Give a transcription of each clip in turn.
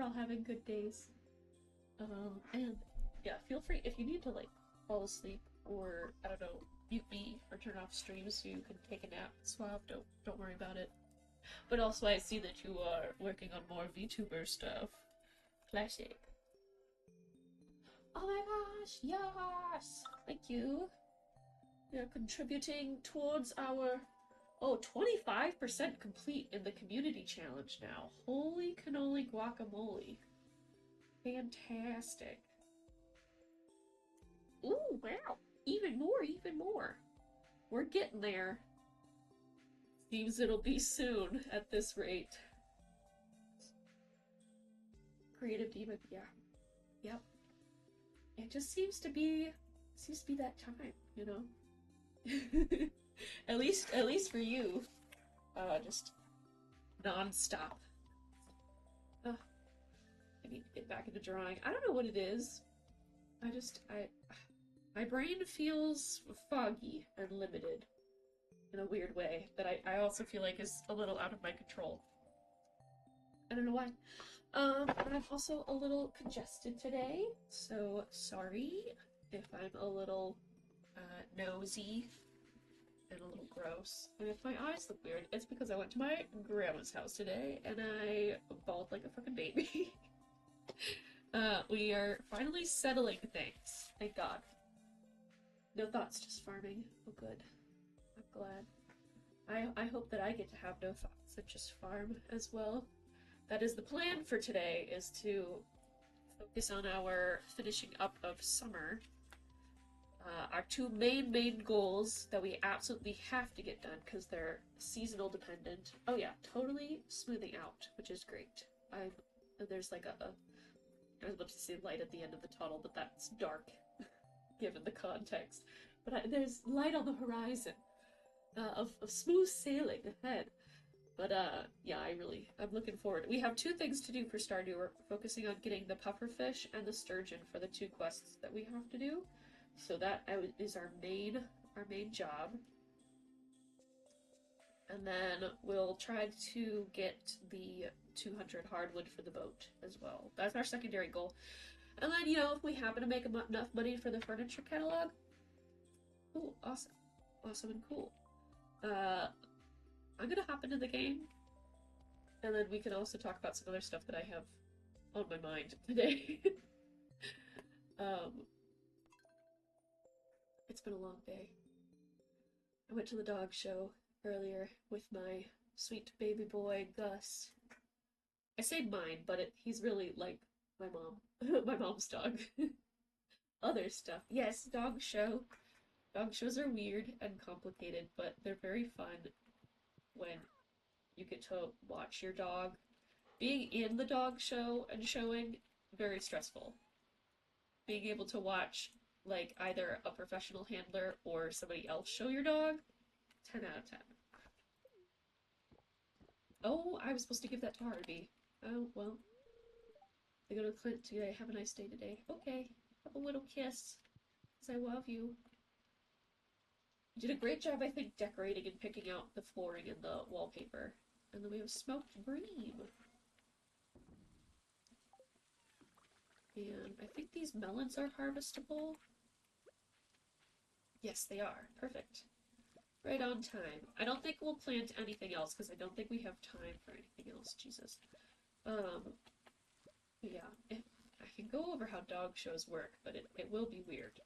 all having good days. And yeah, feel free if you need to like fall asleep or I don't know, mute me or turn off streams so you can take a nap. Swab, don't worry about it. But also I see that you are working on more VTuber stuff. Classic. Oh my gosh, yes! Thank you. You're contributing towards our 25% complete in the community challenge now. Holy cannoli guacamole. Fantastic. Ooh, wow. Even more, even more. We're getting there. Seems it'll be soon at this rate. Creative demon, yeah. Yep. It just seems to be that time, you know? at least for you. Just non-stop. I need to get back into drawing. I don't know what it is. My brain feels foggy and limited in a weird way that I also feel like is a little out of my control. I don't know why. And I'm also a little congested today, so sorry if I'm a little nosy and a little gross. And if my eyes look weird, it's because I went to my grandma's house today and I bawled like a fucking baby. We are finally settling things, thank God. No thoughts, just farming. Oh good. I'm glad. I hope that I get to have no thoughts and just farm as well. That is the plan for today, is to focus on our finishing up of summer. Our two main goals that we absolutely have to get done because they're seasonal dependent. Oh yeah, totally smoothing out, which is great. There's like I was about to say light at the end of the tunnel, but that's dark, given the context. But there's light on the horizon of smooth sailing ahead. But yeah, I'm looking forward. We have two things to do for Stardew. We're focusing on getting the pufferfish and the sturgeon for the two quests that we have to do. So that is our main job. And then we'll try to get the 200 hardwood for the boat as well. That's our secondary goal. And then, you know, if we happen to make enough money for the furniture catalog, cool, awesome. Awesome and cool. I'm gonna hop into the game, and then we can also talk about some other stuff that I have on my mind today. It's been a long day. I went to the dog show earlier with my sweet baby boy, Gus. I say mine, but he's really like my mom. My mom's dog. Other stuff. Yes, dog show. Dog shows are weird and complicated, but they're very fun when you get to watch your dog. Being in the dog show and showing, very stressful. Being able to watch like either a professional handler or somebody else show your dog, 10 out of 10. Oh, I was supposed to give that to Harvey. Oh, well. I go to Clint today. Have a nice day today. Okay. Have a little kiss. Because I love you. You did a great job, I think, decorating and picking out the flooring and the wallpaper. And then we have smoked bream. And I think these melons are harvestable. Yes, they are. Perfect. Right on time. I don't think we'll plant anything else because I don't think we have time for anything else. Jesus. Yeah. I can go over how dog shows work, but it will be weird.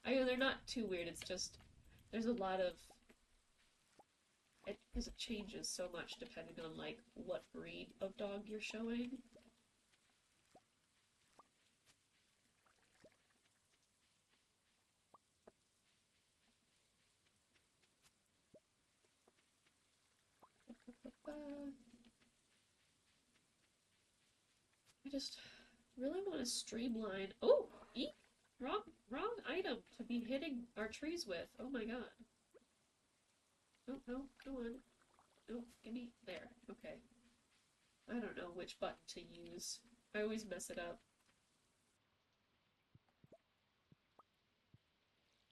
I mean, they're not too weird. It's just there's a lot of because it changes so much depending on like what breed of dog you're showing. I just really want to streamline. Oh, eek! Wrong item to be hitting our trees with. Oh my god. Oh, no, go on. No, give me there. Okay. I don't know which button to use. I always mess it up.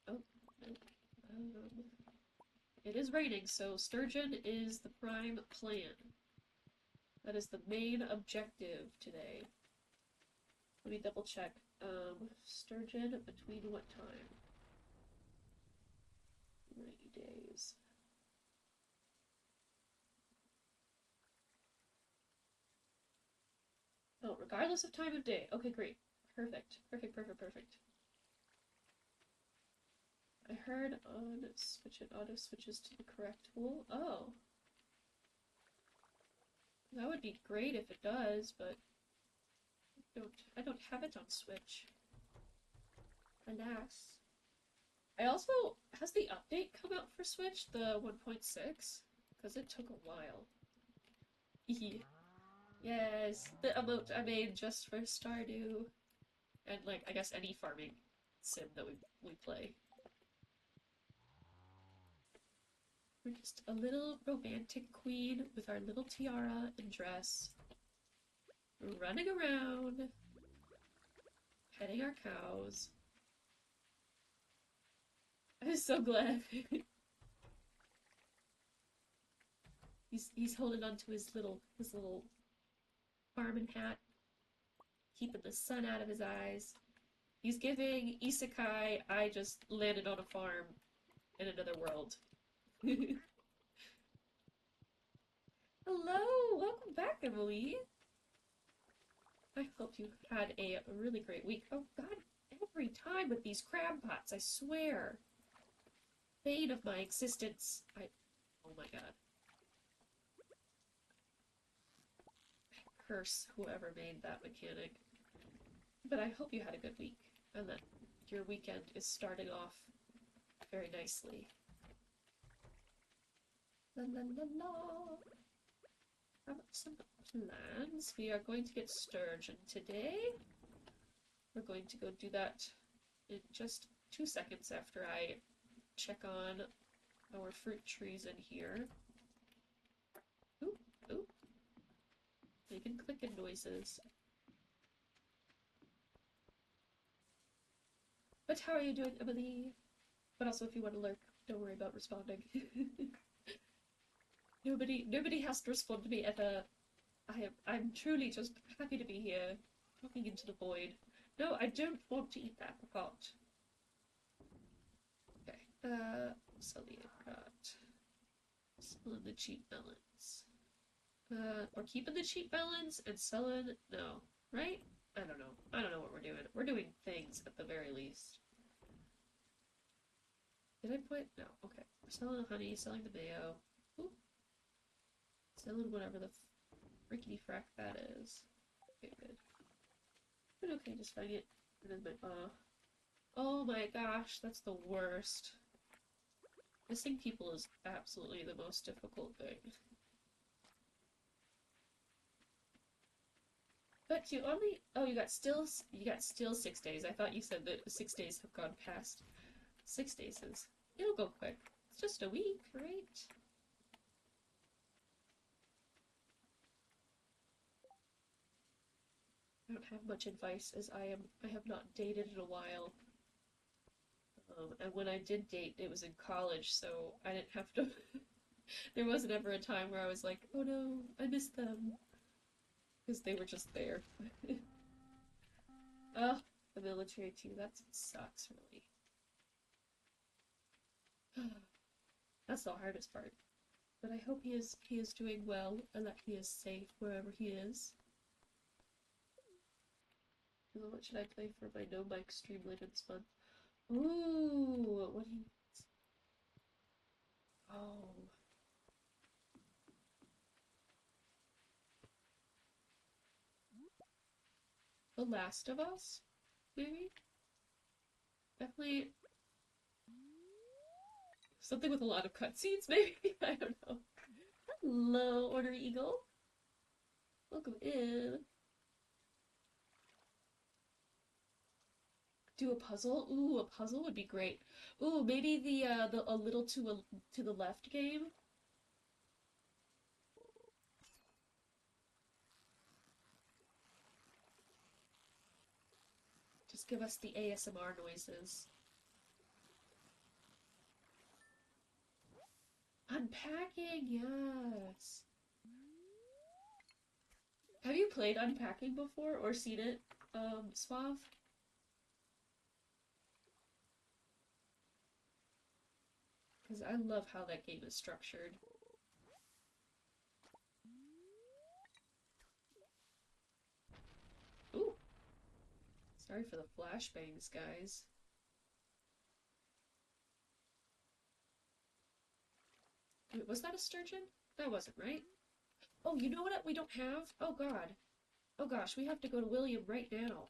Oh, it is raining, so sturgeon is the prime plan. That is the main objective today. Let me double check. Sturgeon between what time? 90 days. Oh, regardless of time of day. Okay, great. Perfect. Perfect, perfect, perfect. I heard on switch it auto switches to the correct tool. Oh. That would be great if it does, but I don't have it on Switch. Alas. I also, has the update come out for Switch, the 1.6? Because it took a while. Yes, the emote I made just for Stardew. And, like, I guess any farming sim that we play. We're just a little romantic queen with our little tiara and dress. Running around. Petting our cows. I'm so glad. He's holding on to his little farming hat, keeping the sun out of his eyes. He's giving isekai, I just landed on a farm in another world. Hello! Welcome back, Emily! I hope you had a really great week. Oh god, every time with these crab pots, I swear. Bane of my existence. Oh my god. I curse whoever made that mechanic. But I hope you had a good week, and that your weekend is starting off very nicely. La la la la! How about some plans? We are going to get sturgeon today. We're going to go do that in just 2 seconds after I check on our fruit trees in here. Ooh, ooh. Making clicking noises. But how are you doing, Emily? But also, if you want to lurk, don't worry about responding. Nobody has to respond to me ever. I'm truly just happy to be here, talking into the void. No, I don't want to eat the apricot. Okay, sell the apricot. Selling the cheap melons. Or keeping the cheap melons and selling, no, right? I don't know. I don't know what we're doing. We're doing things at the very least. Did I put? No, okay. We're selling the honey, selling the mayo. Ooh. Selling whatever the frickety frack that is. Okay, good. But okay, just find it. And then my, oh my gosh, that's the worst. Missing people is absolutely the most difficult thing. But you only, oh, you got still 6 days. I thought you said that the 6 days have gone past. 6 days is, it'll go quick. It's just a week, right? I don't have much advice as I have not dated in a while. And when I did date, it was in college, so I didn't have to. There wasn't ever a time where I was like, oh no, I miss them. Because they were just there. Ugh, the military too, that sucks, really. That's the hardest part. But I hope he is doing well and that he is safe wherever he is. What should I play for my no mic stream later this month? Ooh, what do you... Oh. The Last of Us? Maybe? Definitely something with a lot of cutscenes, maybe? I don't know. Hello, Order Eagle. Welcome in. Do a puzzle? Ooh, a puzzle would be great. Ooh, maybe the a little to the left game. Just give us the ASMR noises. Unpacking, yes. Have you played Unpacking before or seen it, Suave? Because I love how that game is structured. Ooh, sorry for the flashbangs, guys. Wait, was that a sturgeon? That wasn't, right? Oh, you know what we don't have? Oh god. Oh gosh, we have to go to William right now.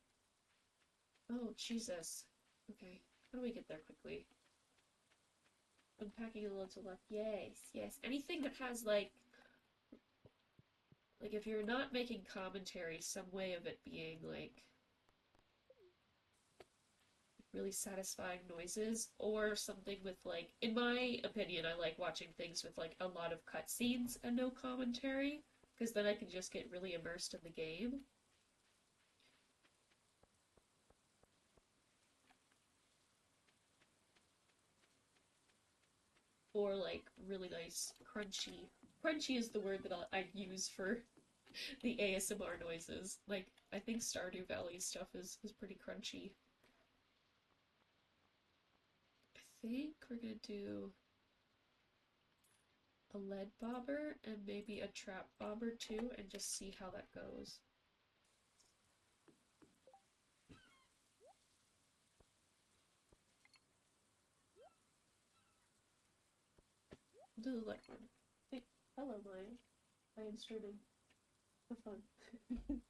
Oh, Jesus. Okay, how do we get there quickly? Unpacking a little to the left. Yes, yes. Anything that has, like, if you're not making commentary, some way of it being, like, really satisfying noises, or something with, like, in my opinion, I like watching things with, like, a lot of cutscenes and no commentary, because then I can just get really immersed in the game. Or, like, really nice, crunchy. Crunchy is the word that I'd use for the ASMR noises. Like, I think Stardew Valley stuff is pretty crunchy. I think we're gonna do a lead bobber and maybe a trap bobber too, and just see how that goes. Do the lead one. Hey, hello, Maya. I am streaming. For fun.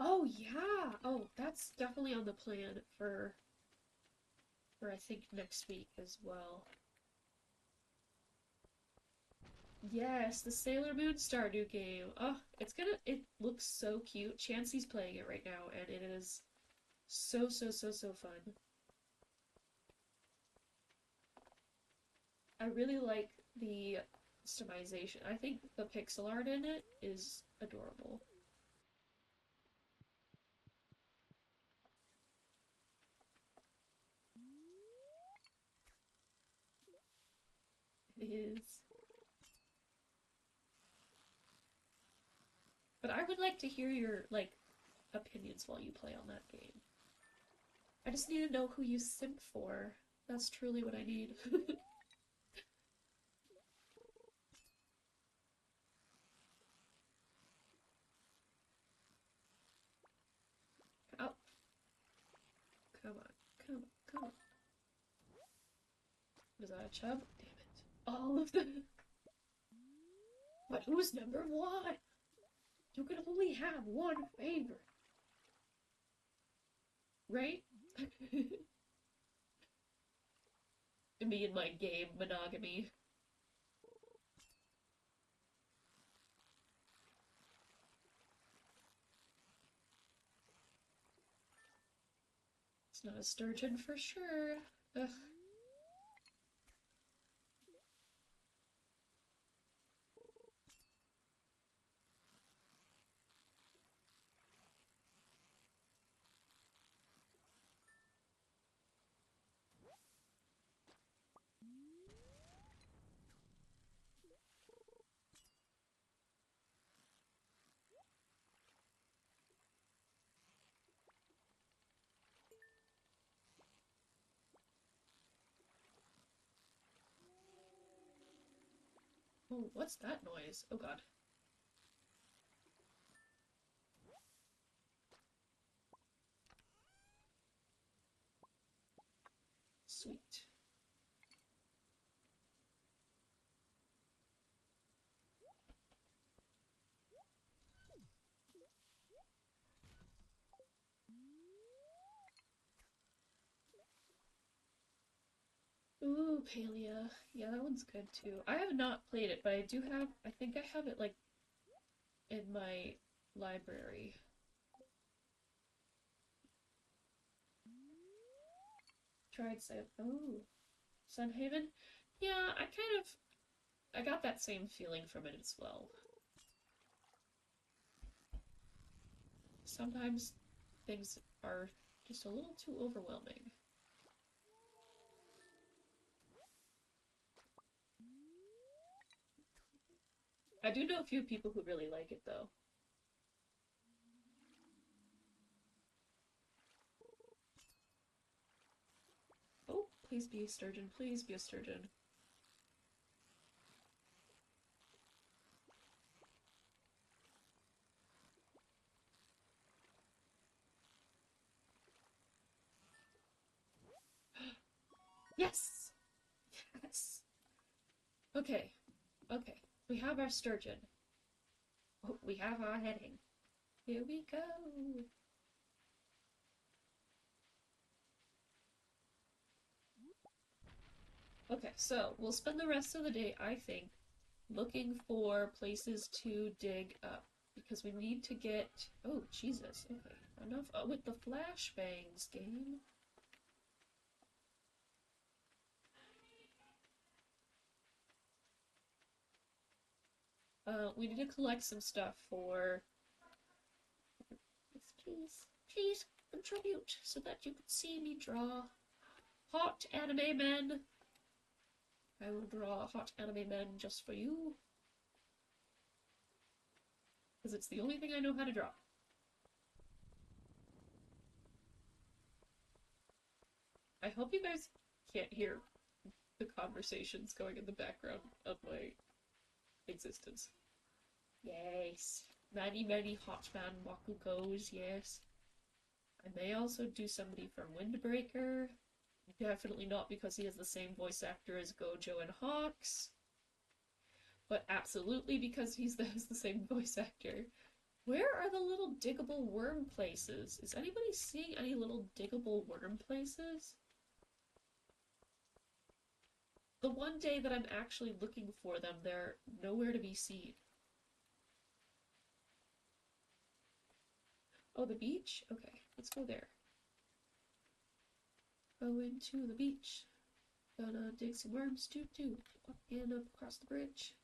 Oh yeah! Oh, that's definitely on the plan for I think next week as well. Yes, the Sailor Moon Stardew game. Oh, it looks so cute. Chansey's playing it right now, and it is so, so, so, so fun. I really like the customization. I think the pixel art in it is adorable. It is. But I would like to hear your, like, opinions while you play on that game. I just need to know who you simp for. That's truly what I need. Oh, come on, come on, come on. Was that a chub? Damn it. All of them. But who's number one? You can only have one favorite. Right? Me and my game monogamy. It's not a sturgeon for sure. Ugh. Oh, what's that noise? Oh god. Sweet. Ooh, Palia. Yeah, that one's good too. I have not played it, but I think I have it, like, in my library. Tried oh, Sunhaven? Yeah, I got that same feeling from it as well. Sometimes things are just a little too overwhelming. I do know a few people who really like it, though. Oh, please be a sturgeon. Please be a sturgeon. Yes! Yes! Okay. Okay. We have our sturgeon. Oh, we have our heading. Here we go. Okay, so we'll spend the rest of the day, I think, looking for places to dig up. Because we need to get... Oh, Jesus. Okay, enough with the flashbangs, game. We need to collect some stuff for... Please, please, contribute so that you can see me draw hot anime men. I will draw hot anime men just for you. Because it's the only thing I know how to draw. I hope you guys can't hear the conversations going in the background of my existence. Yes. Many, many hot man Wakukos, yes. I may also do somebody from Windbreaker. Definitely not because he has the same voice actor as Gojo and Hawks. But absolutely because he has the same voice actor. Where are the little diggable worm places? Is anybody seeing any little diggable worm places? The one day that I'm actually looking for them, they're nowhere to be seen. Oh, the beach? Okay, let's go there. Going to the beach. Gonna dig some worms too. Walking up across the bridge.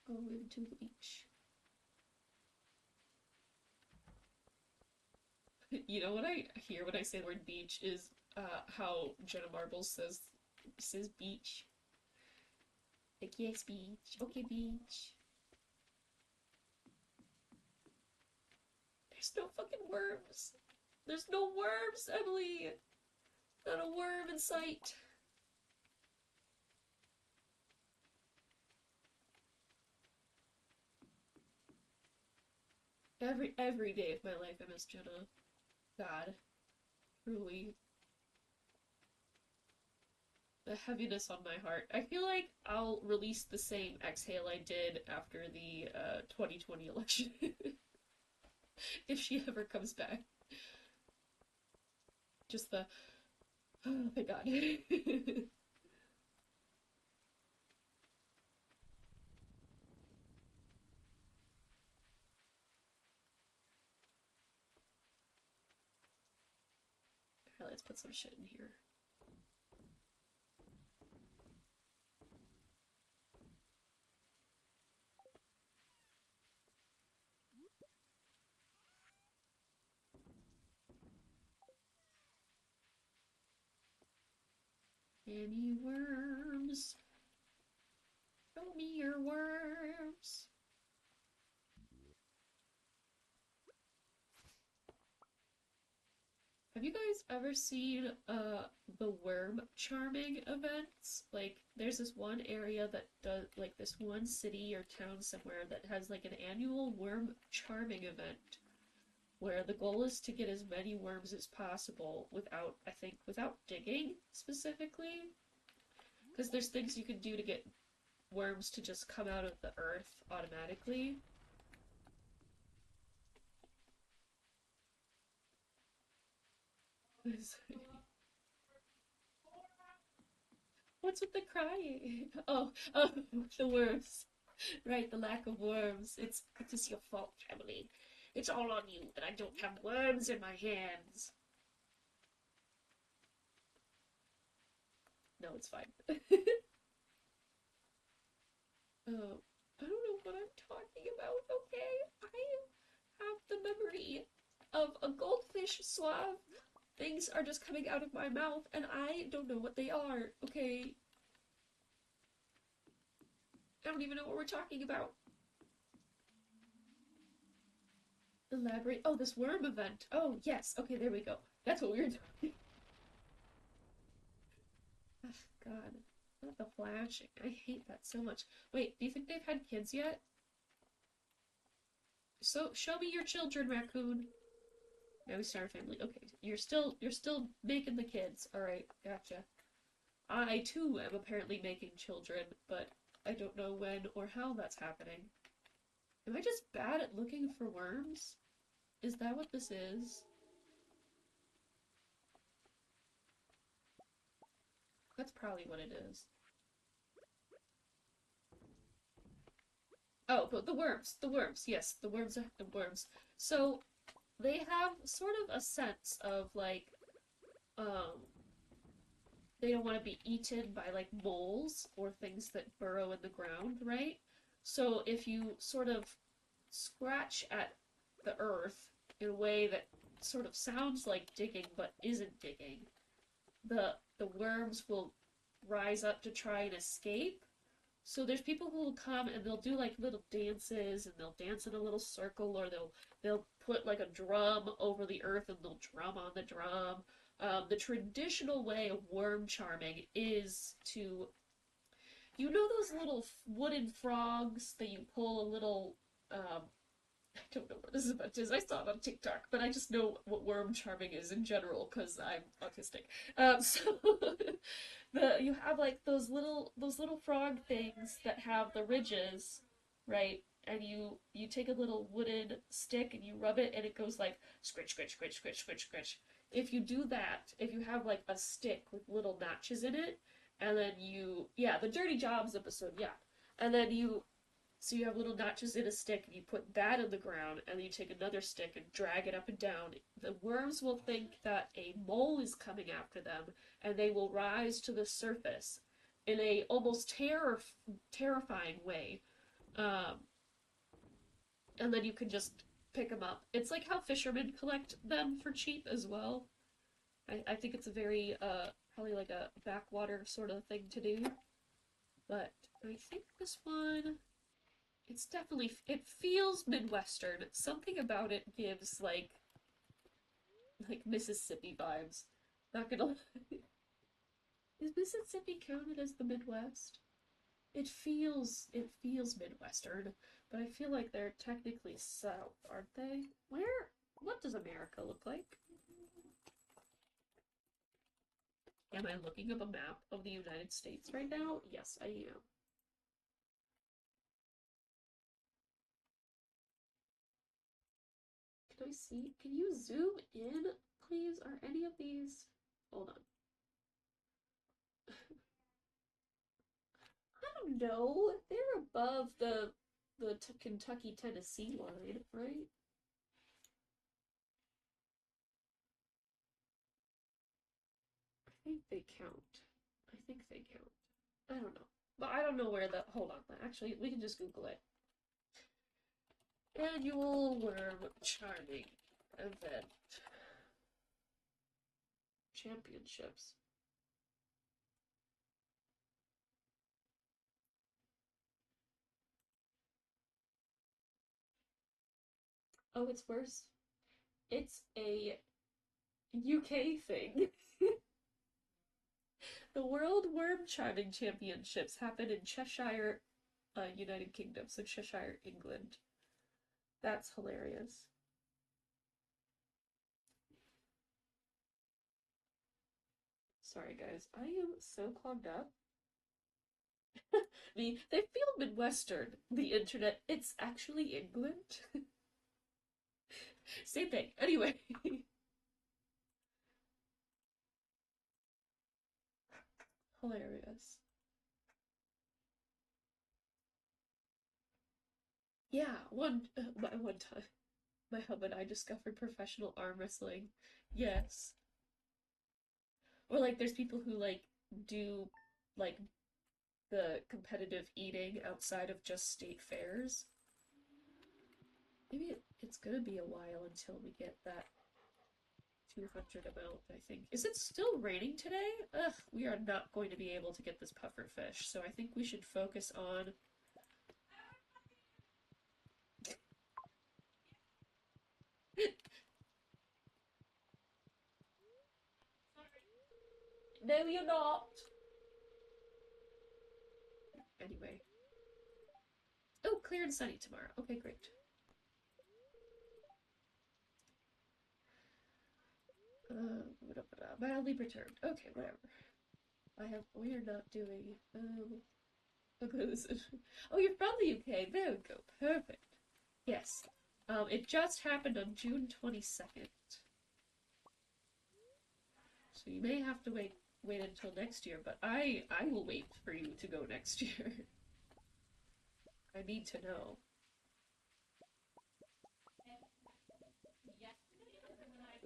Going to the beach. You know what I hear when I say the word beach is how Jenna Marbles says beach. Like, yes, beach. Okay, beach. There's no fucking worms. There's no worms, Emily. Not a worm in sight. Every day of my life I miss Jenna. God. Truly. The heaviness on my heart. I feel like I'll release the same exhale I did after the 2020 election. If she ever comes back. Just the... Oh, thank God. Alright, let's put some shit in here. Any worms? Show me your worms. Have you guys ever seen the worm charming events? Like, there's this one area that does, like, this one city or town somewhere that has like an annual worm charming event where the goal is to get as many worms as possible without, I think, without digging specifically. Because there's things you can do to get worms to just come out of the earth automatically. What's with the crying? Oh, the worms. Right, the lack of worms. It is your fault, Emily. It's all on you that I don't have worms in my hands. No, it's fine. Oh, I don't know what I'm talking about, okay? I have the memory of a goldfish swab. Things are just coming out of my mouth, and I don't know what they are, okay? I don't even know what we're talking about. Elaborate. Oh, this worm event. Oh, yes. Okay, there we go. That's what we were doing. Oh, God. Not the flashing. I hate that so much. Wait, do you think they've had kids yet? So, show me your children, raccoon. Now we start a family. Okay, you're still making the kids. Alright, gotcha. I, too, am apparently making children, but I don't know when or how that's happening. Am I just bad at looking for worms? Is that what this is? That's probably what it is. Oh, but the worms, yes, the worms are the worms. So, they have sort of a sense of, like, um, they don't want to be eaten by, like, moles or things that burrow in the ground, right? So, if you sort of scratch at the earth in a way that sort of sounds like digging but isn't digging, the worms will rise up to try and escape. So there's people who will come and they'll do like little dances and they'll dance in a little circle, or they'll put like a drum over the earth and they'll drum on the drum. The traditional way of worm charming is to, you know, those little wooden frogs that you pull a little I don't know what this is about. I saw it on TikTok, but I just know what worm charming is in general because I'm autistic. So you have like those little frog things that have the ridges, right? And you take a little wooden stick and you rub it, and it goes like scritch, scritch, scritch, scritch, scritch, scritch. If you do that, if you have like a stick with little notches in it, and then yeah, the Dirty Jobs episode, yeah, and then so you have little notches in a stick, and you put that in the ground, and then you take another stick and drag it up and down. The worms will think that a mole is coming after them, and they will rise to the surface in a almost terrifying way. Um, and then you can just pick them up. It's like how fishermen collect them for cheap as well. I think it's a very, probably like a backwater sort of thing to do. But I think this one, it's definitely, it feels Midwestern. Something about it gives like Mississippi vibes. Not gonna lie. Is Mississippi counted as the Midwest? It feels Midwestern, but I feel like they're technically South, aren't they? What does America look like? Am I looking up a map of the United States right now? Yes, I am. Can I see? Can you zoom in, please? Are any of these... Hold on. I don't know. They're above the Kentucky-Tennessee line, right? I think they count. I think they count. I don't know. But I don't know where the... Hold on. Actually, we can just Google it. Annual Worm Charming Event. Championships. Oh, it's worse. It's a UK thing. The World Worm Charming Championships happen in Cheshire, United Kingdom, so Cheshire, England. That's hilarious. Sorry, guys. I am so clogged up. They feel Midwestern. The internet. It's actually England. Same thing. Anyway. Hilarious. Yeah, one time, my hub and I discovered professional arm wrestling. Yes. Or like there's people who like do like the competitive eating outside of just state fairs. Maybe it's gonna be a while until we get that 200 amount, I think. Is it still raining today? Ugh, we are not going to be able to get this puffer fish, so I think we should focus on... No, you're not! Anyway. Oh, clear and sunny tomorrow. Okay, great. Mildly perturbed. Okay, whatever. We're not doing, oh, you're from the UK. There we go. Perfect. Yes. It just happened on June 22nd. So you may have to wait until next year, but I will wait for you to go next year. I need to know.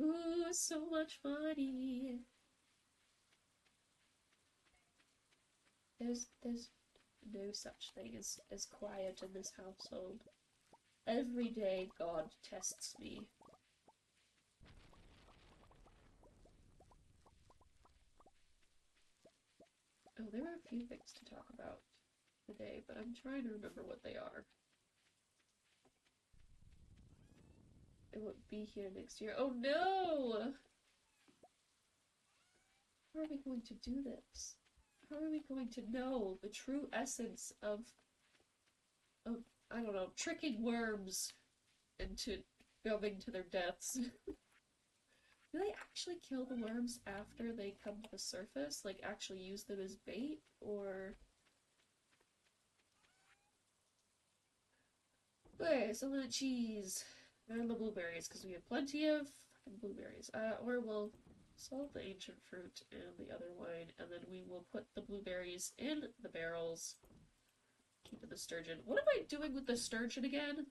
Ooh, so much money. There's no such thing as quiet in this household. Every day God tests me. Oh, there are a few things to talk about today, but I'm trying to remember what they are. It won't be here next year. Oh no! How are we going to do this? How are we going to know the true essence of I don't know, tricking worms into going to their deaths? Do they actually kill the worms after they come to the surface? Like, actually use them as bait? Or... Okay, some of the cheese. And the blueberries, because we have plenty of blueberries. Or we'll salt the ancient fruit and the other wine, and then we will put the blueberries in the barrels. Keep the sturgeon. What am I doing with the sturgeon again?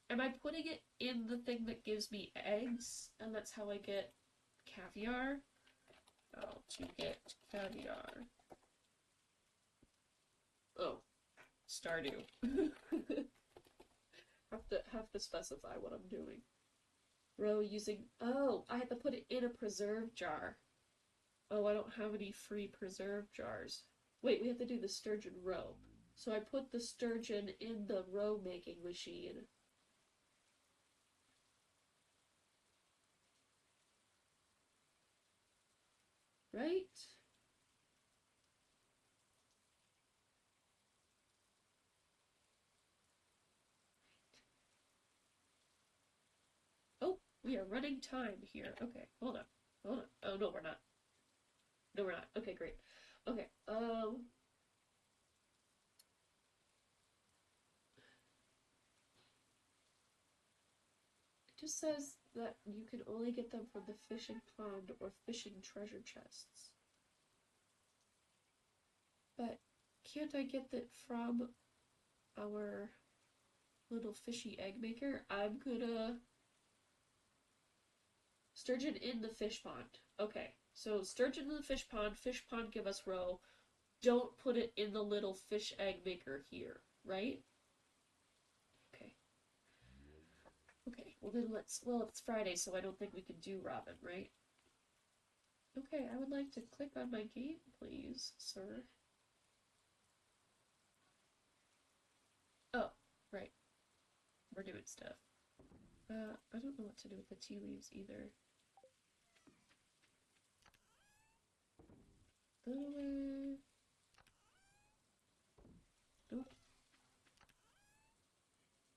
Am I putting it in the thing that gives me eggs, and that's how I get caviar? How to get caviar. Oh, Stardew. have to specify what I'm doing. Row using... Oh, I have to put it in a preserve jar. Oh, I don't have any free preserve jars. Wait, we have to do the sturgeon roe. So I put the sturgeon in the roe making machine. Right? Oh, we are running time here. Okay, hold on. Hold on. Oh, no, we're not. No, we're not. Okay, great. Okay, it just says that you can only get them from the fishing pond or fishing treasure chests. But can't I get that from our little fishy egg maker? I'm gonna... Sturgeon in the fish pond. Okay, so sturgeon in the fish pond give us roe. Don't put it in the little fish egg maker here, right? Okay. Okay, well then it's Friday, so I don't think we can do Robin, right? Okay, I would like to click on my game, please, sir. Oh, right. We're doing stuff. I don't know what to do with the tea leaves either. Nope.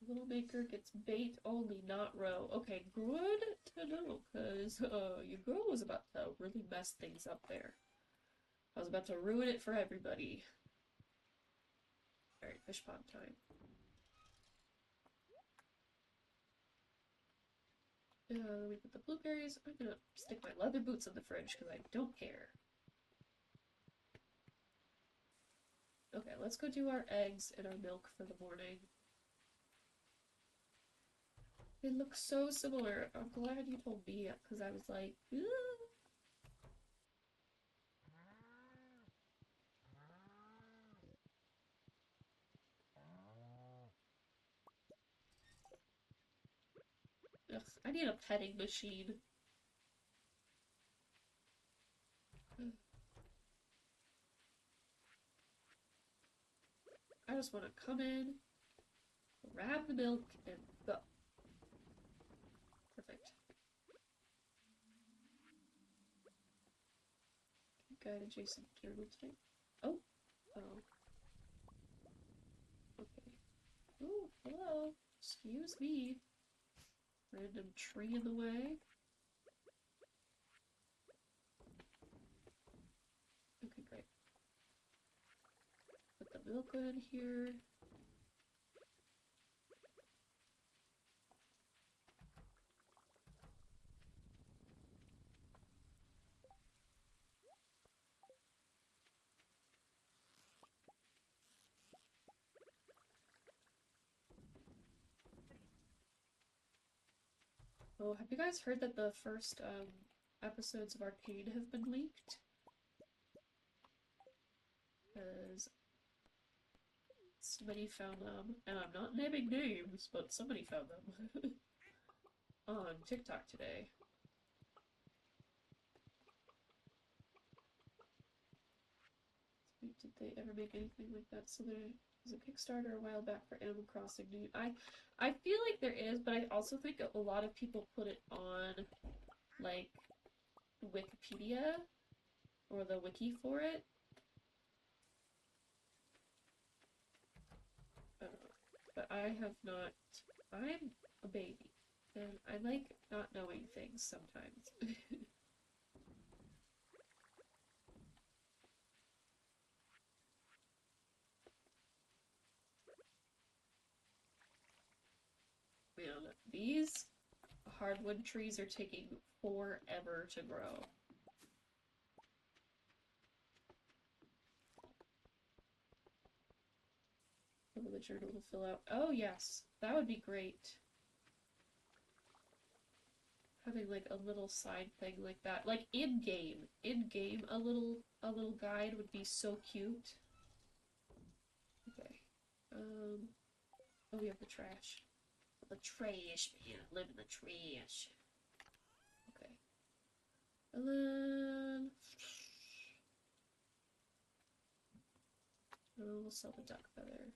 Little maker gets bait only, not roe. Okay, good to know, because your girl was about to really mess things up there. I was about to ruin it for everybody. Alright, fish pond time. We put the blueberries. I'm gonna stick my leather boots in the fridge because I don't care. Okay, let's go do our eggs and our milk for the morning. They look so similar. I'm glad you told me because I was like, ooh. Ugh, I need a petting machine. I just want to come in, grab the milk, and go. Perfect. guide adjacent journal type. Oh. Oh. Okay. Oh, hello. Excuse me. Random tree in the way. Okay, great. Put the milk in here. Oh, have you guys heard that the first episodes of Arcane have been leaked? Because somebody found them, and I'm not naming names, but somebody found them on TikTok today. Did they ever make anything like that? So there was a Kickstarter a while back for Animal Crossing New. I feel like there is, but I also think a lot of people put it on like Wikipedia or the wiki for it. I don't know. But I have not. I'm a baby, and I like not knowing things sometimes. Man, these hardwood trees are taking forever to grow. Maybe the journal will fill out. Oh yes, that would be great. Having like a little side thing like that, like in game, a little guide would be so cute. Okay. Oh, we have the trash. The trash, man. I live in the trash. Okay. And then we'll sell the duck feather.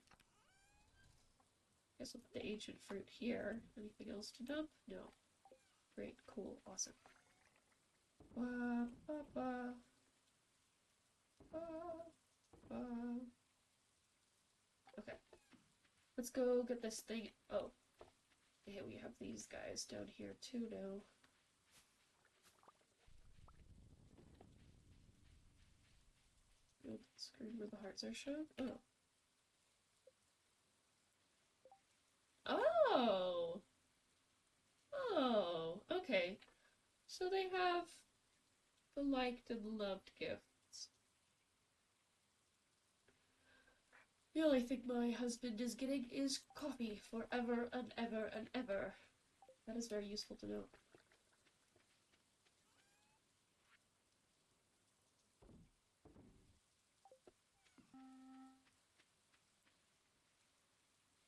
Guess we'll put the ancient fruit here. Anything else to dump? No. Great, cool, awesome. Okay. Let's go get this thing. Oh. Yeah, we have these guys down here too now. Screen where the hearts are shown? Oh. Oh! Oh, okay. So they have the liked and loved gifts. The only thing my husband is getting is coffee forever and ever and ever. That is very useful to know.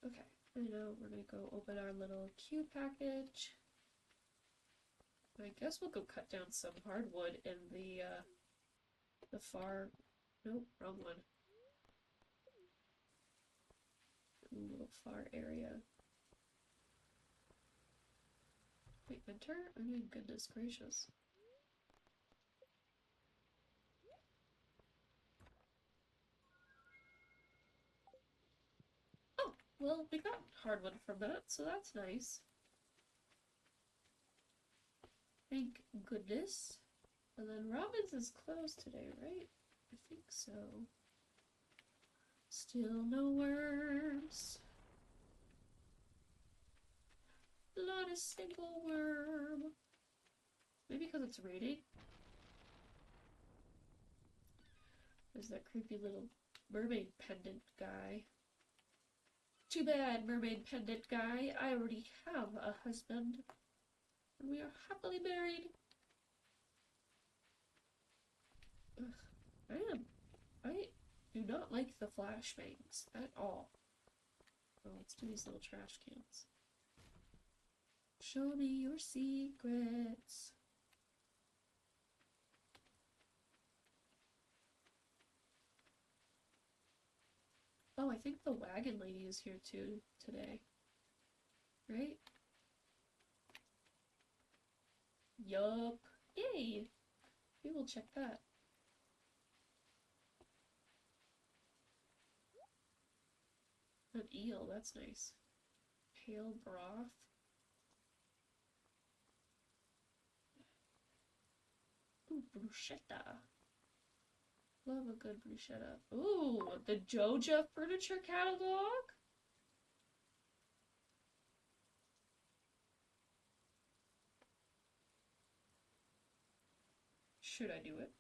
Okay, and now we're gonna go open our little Q package. I guess we'll go cut down some hardwood in the far... Nope, wrong one. In the little far area. Wait, winter? I mean, goodness gracious. Oh, well, we got hardwood from that, so that's nice. Thank goodness. And then Robin's is closed today, right? I think so. Still no worms. Not a single worm. Maybe because it's raining? There's that creepy little mermaid pendant guy. Too bad, mermaid pendant guy. I already have a husband. And we are happily married. Ugh, I do not like the flashbangs at all. Oh, let's do these little trash cans. Show me your secrets. Oh, I think the wagon lady is here too today. Right? Yup. Yay! We will check that. An eel, that's nice. Pale broth. Ooh, bruschetta. Love a good bruschetta. Ooh, the Joja furniture catalog? Should I do it?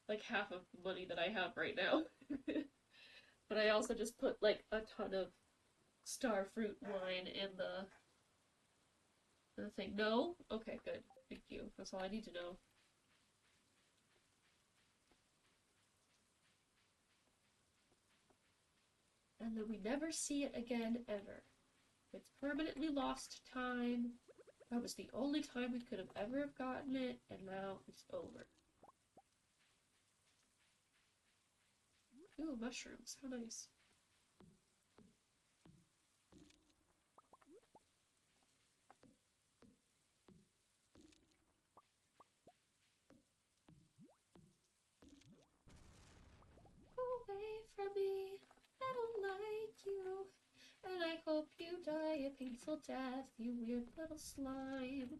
Like half of the money that I have right now. But I also just put like a ton of starfruit wine in the thing. No? Okay, good. Thank you. That's all I need to know. And then we never see it again, ever. It's permanently lost time. That was the only time we could have ever have gotten it, and now it's over. Ooh, mushrooms. How nice. Away from me, I don't like you. And I hope you die a painful death, you weird little slime.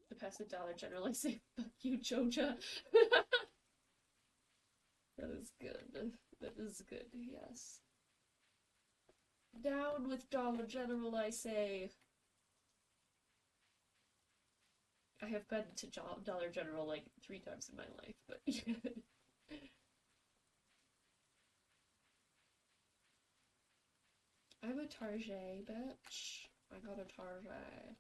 To pass $1 general, I say, fuck you, Joja. That is good. That is good, yes. Down with Dollar General, I say. I have been to Dollar General like 3 times in my life, but I'm a Target, bitch. I got a Target.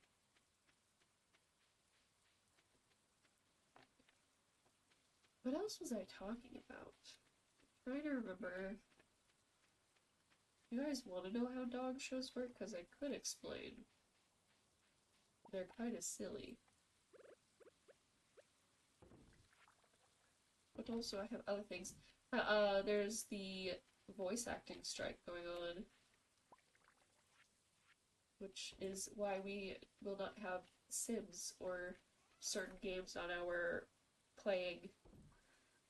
What else was I talking about? I'm trying to remember. You guys want to know how dog shows work? Because I could explain. They're kind of silly. But also I have other things. There's the voice acting strike going on, which is why we will not have Sims or certain games on our playing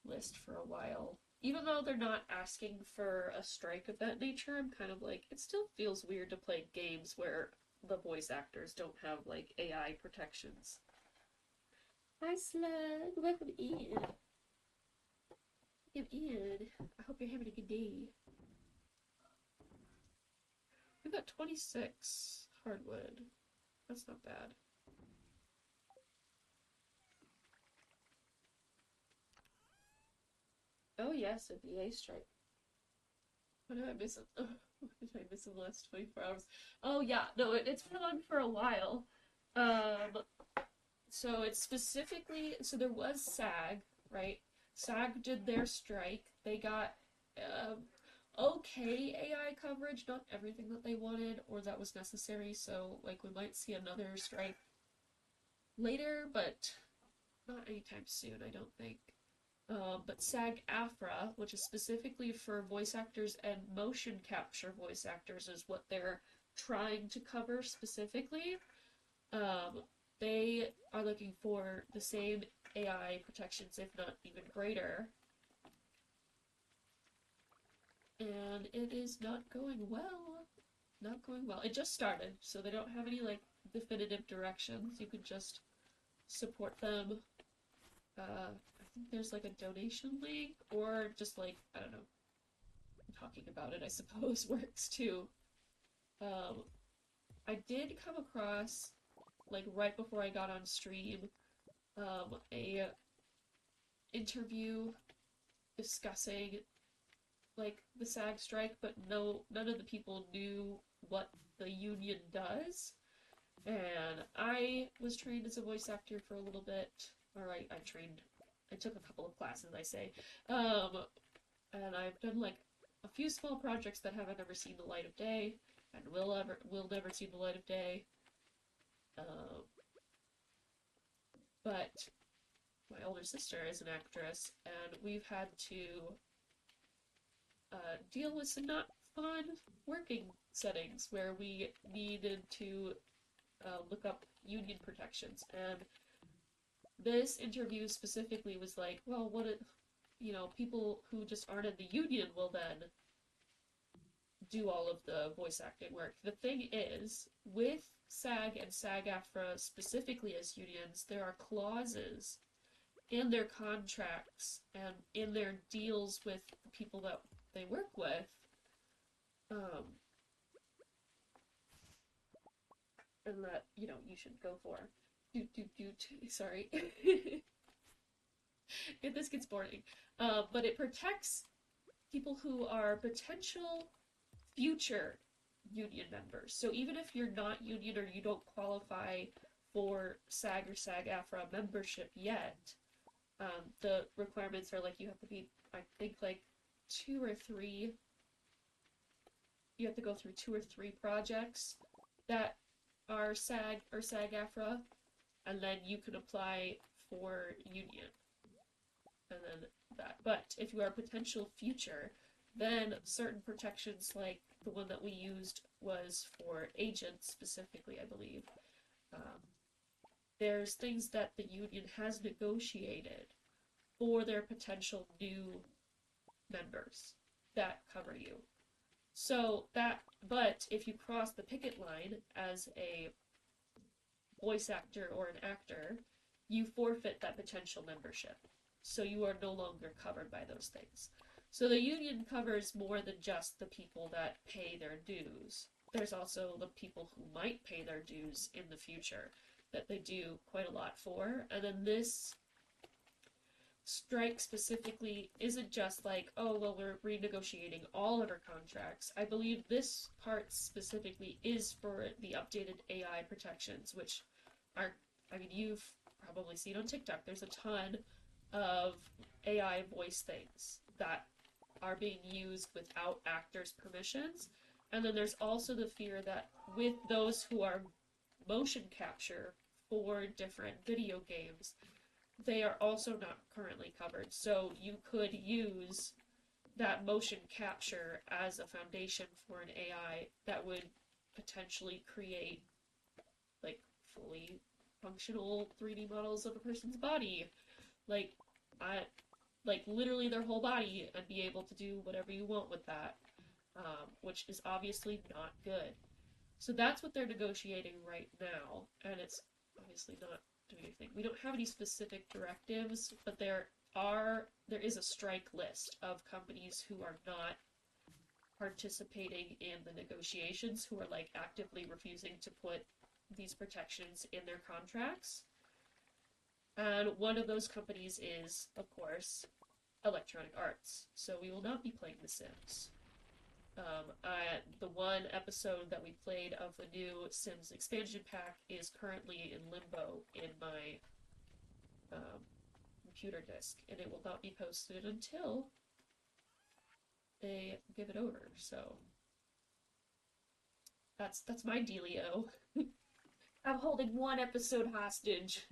list for a while. Even though they're not asking for a strike of that nature, I'm kind of like, it still feels weird to play games where the voice actors don't have, like, AI protections. Hi, Slug. Welcome in. Welcome in. I hope you're having a good day. We got 26 hardwood. That's not bad. Oh yes, a VA strike. What did I miss? What did I miss in the last 24 hours? Oh yeah, no, it's been on for a while. So it's specifically, so there was SAG, right? SAG did their strike. They got okay AI coverage, not everything that they wanted or that was necessary. So like we might see another strike later, but not anytime soon, I don't think. But SAG-AFTRA, which is specifically for voice actors and motion capture voice actors, is what they're trying to cover specifically. They are looking for the same AI protections, if not even greater. And it is not going well. Not going well. It just started, so they don't have any, like, definitive directions. You could just support them. I think there's, like, a donation link, or just, like, I don't know, talking about it, I suppose, works too. I did come across, like, right before I got on stream, a interview discussing, like, the SAG strike, but none of the people knew what the union does. And I was trained as a voice actor for a little bit, or I took a couple of classes, I say. And I've done, like, a few small projects that haven't ever seen the light of day, and will never see the light of day. But my older sister is an actress, and we've had to deal with some not fun working settings where we needed to look up union protections. And this interview specifically was like, well, people who just aren't in the union will then do all of the voice acting work. The thing is, with SAG and SAG-AFTRA specifically as unions, there are clauses in their contracts and in their deals with the people that they work with, um, and that, you should go for. Sorry. If this gets boring. But it protects people who are potential future union members. So even if you're not union or you don't qualify for SAG or SAG-AFTRA membership yet, the requirements are like you have to be, I think, like you have to go through 2 or 3 projects that are SAG or SAG-AFTRA, and then you can apply for union. And then that. But if you are a potential future, then certain protections, like the one that we used was for agents specifically, I believe. There's things that the union has negotiated for their potential new members that cover you. But if you cross the picket line as a voice actor or an actor, you forfeit that potential membership. So you are no longer covered by those things. So the union covers more than just the people that pay their dues. There's also the people who might pay their dues in the future that they do quite a lot for. And then this strike specifically isn't just like, oh, well, we're renegotiating all of our contracts. I believe this part specifically is for the updated AI protections, which are, you've probably seen on TikTok. There's a ton of AI voice things that are being used without actors' permissions. And then there's also the fear that with those who are motion capture for different video games, they are also not currently covered. So you could use that motion capture as a foundation for an AI that would potentially create like fully functional 3D models of a person's body. Like literally their whole body, and be able to do whatever you want with that, which is obviously not good. So that's what they're negotiating right now, and it's obviously not doing anything. We don't have any specific directives, but there is a strike list of companies who are not participating in the negotiations, who are like actively refusing to put these protections in their contracts. And one of those companies is, of course, Electronic Arts. So we will not be playing The Sims. The one episode that we played of the new Sims expansion pack is currently in limbo in my computer disk, and it will not be posted until they give it over. So that's my dealio. I'm holding one episode hostage.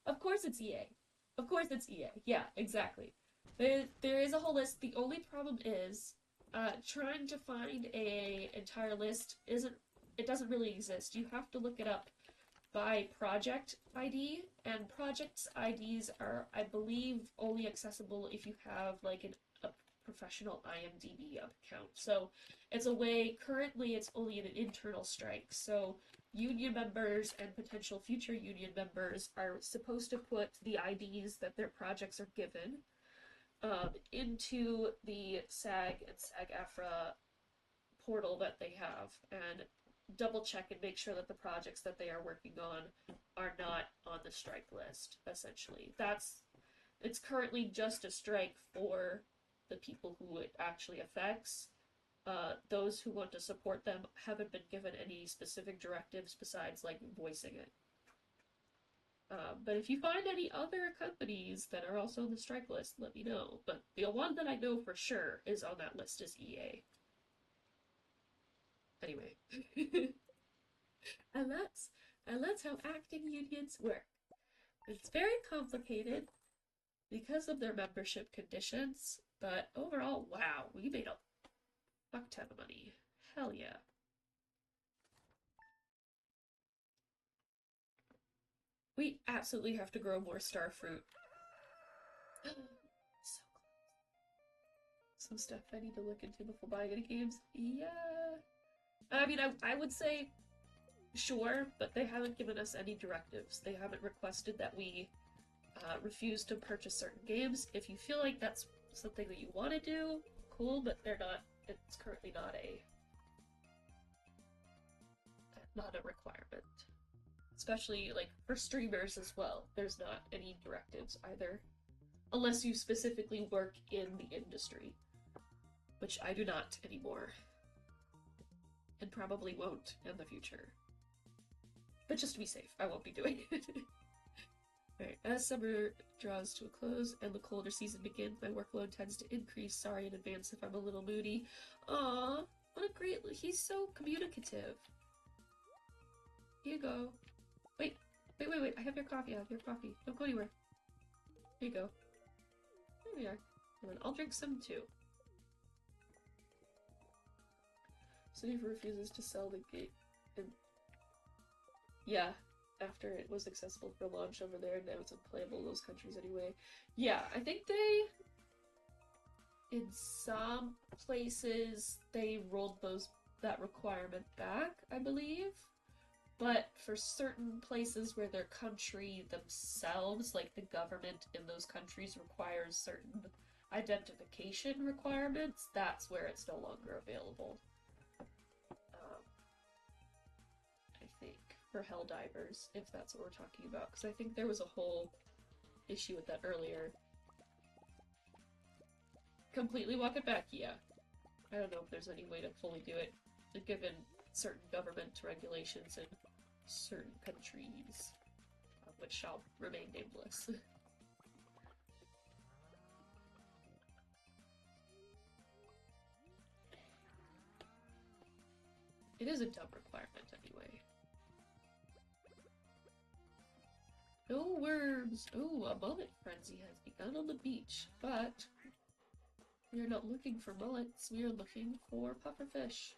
Of course it's EA. Of course it's EA. Yeah, exactly. There is a whole list. The only problem is trying to find a entire list doesn't really exist. You have to look it up by project ID, and projects IDs are, I believe, only accessible if you have like a professional IMDb account. So it's a way, currently it's only an internal strike. So union members and potential future union members are supposed to put the IDs that their projects are given into the SAG and SAG-AFTRA portal that they have, and double check and make sure that the projects that they are working on are not on the strike list, essentially. It's currently just a strike for the people who it actually affects. Those who want to support them haven't been given any specific directives besides, like, voicing it. But if you find any other companies that are also on the strike list, let me know. But the one that I know for sure is on that list is EA. Anyway. and that's how acting unions work. It's very complicated because of their membership conditions, but overall, wow, we made a fuck ton of money. Hell yeah. We absolutely have to grow more star fruit. So close. Some stuff I need to look into before buying any games. Yeah. I mean, I would say sure, but they haven't given us any directives. They haven't requested that we refuse to purchase certain games. If you feel like that's something that you want to do, cool, but they're not. It's currently not a requirement. Especially like for streamers as well. There's not any directives either, unless you specifically work in the industry, which I do not anymore, and probably won't in the future. But just to be safe, I won't be doing it. Alright, as summer draws to a close and the colder season begins, my workload tends to increase. Sorry in advance if I'm a little moody. Aww, what a great... He's so communicative. Here you go. Wait. I have your coffee. Don't go anywhere. Here you go. There we are. And then I'll drink some too. City refuses to sell the game. Yeah, after it was accessible for launch over there, now it's unplayable in those countries anyway. Yeah, I think in some places, they rolled that requirement back, I believe. But for certain places where their country themselves, like the government in those countries, requires certain identification requirements, that's where it's no longer available. I think. For Helldivers, if that's what we're talking about, because I think there was a whole issue with that earlier. Completely walk it back, yeah. I don't know if there's any way to fully do it, given certain government regulations in certain countries, which shall remain nameless. It is a dumb requirement anyway. No worms! Oh, a mullet frenzy has begun on the beach, but we are not looking for mullets, we are looking for pufferfish.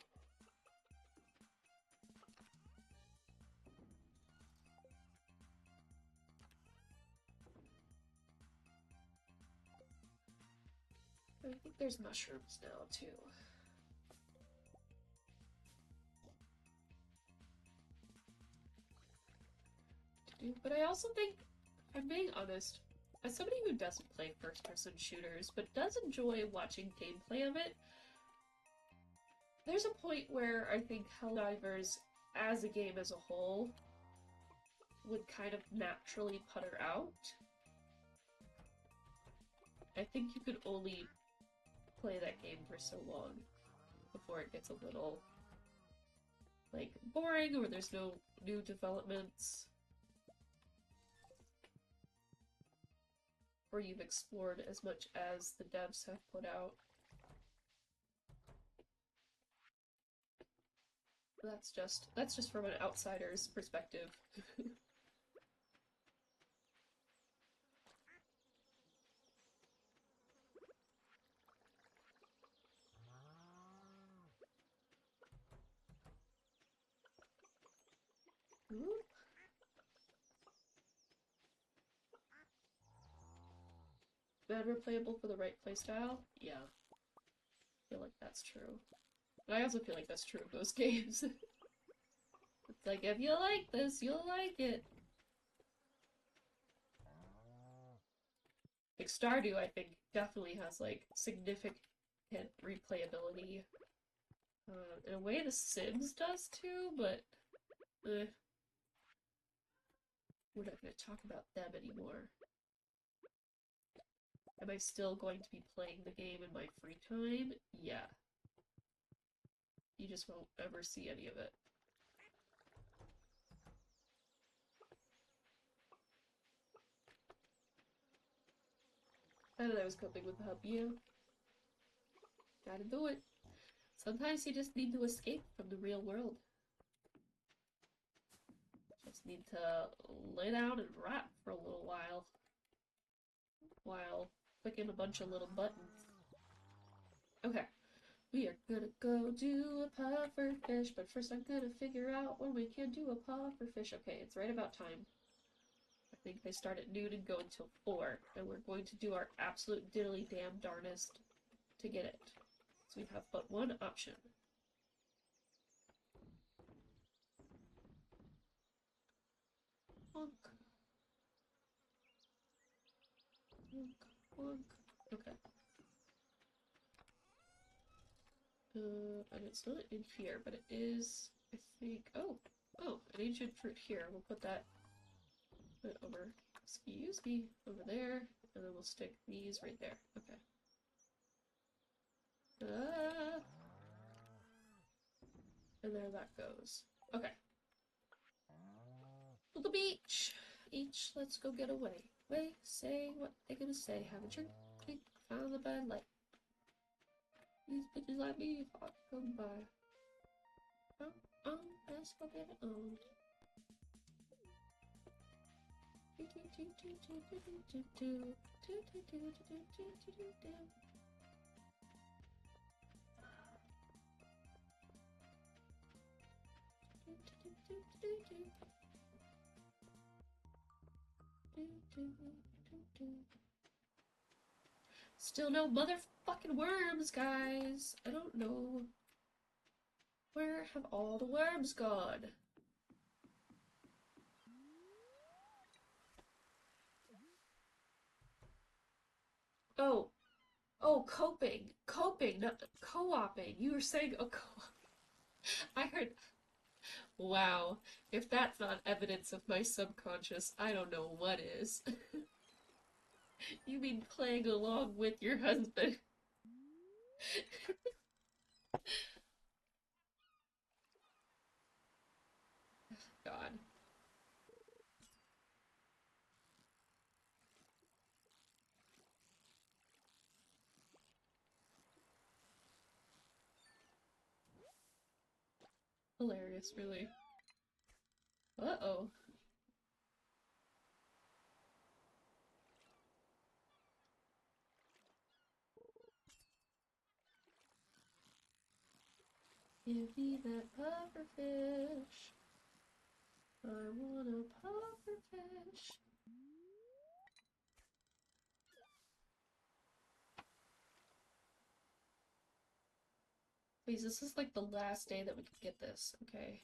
I think there's mushrooms now, too. But I also think, if I'm being honest, as somebody who doesn't play first-person shooters, but does enjoy watching gameplay of it, there's a point where I think Helldivers, as a game as a whole, would kind of naturally putter out. I think you could only play that game for so long before it gets a little, like, boring, or there's no new developments. Or you've explored as much as the devs have put out. That's just from an outsider's perspective. Ooh. Bad replayable for the right playstyle? Yeah. I feel like that's true. But I also feel like that's true of most games. It's like, if you like this, you'll like it. Like, Stardew, I think, definitely has, like, significant replayability. In a way, The Sims does too, but... we're not going to talk about them anymore. Am I still going to be playing the game in my free time? Yeah. You just won't ever see any of it. I thought I was coping with the hub, yeah. Gotta do it. Sometimes you just need to escape from the real world. Just need to lay down and rap for a little while clicking a bunch of little buttons. Okay, we are gonna go do a pufferfish, but first I'm gonna figure out when we can do a pufferfish. Okay, it's right about time. think they start at noon and go until 4. And we're going to do our absolute diddly damn darnest to get it. So we have but one option. Honk. Honk. Honk. Okay. And it's not in here, but it is, I think, oh, an ancient fruit here. We'll put that over, excuse me, over there, and then we'll stick these right there. Okay. And there that goes. Okay. To the beach! Let's go get away. Wait, say what they gonna say. Have a drink, found the bad light. These bitches like me, fuck come by. Let's go get it on. Still no motherfucking worms, guys. I don't know. Where have all the worms gone? Oh, coping, not co-oping. You were saying a co-op. I heard, wow, if that's not evidence of my subconscious, I don't know what is. You mean playing along with your husband? God. Hilarious, really. Uh-oh. Give me that pufferfish. I want a pufferfish. Please, this is like the last day that we could get this, okay?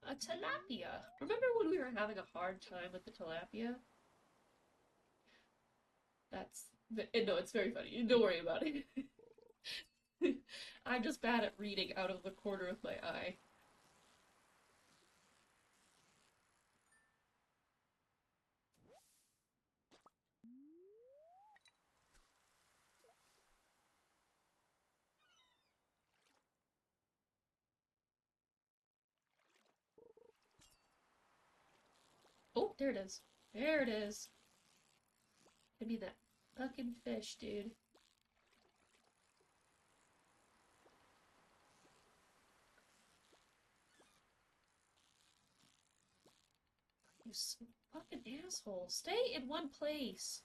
A tilapia! Remember when we were having a hard time with the tilapia? That's... No, it's very funny. Don't worry about it. I'm just bad at reading out of the corner of my eye. Oh, there it is. There it is. Give me that fucking fish, dude. You fucking asshole. Stay in one place.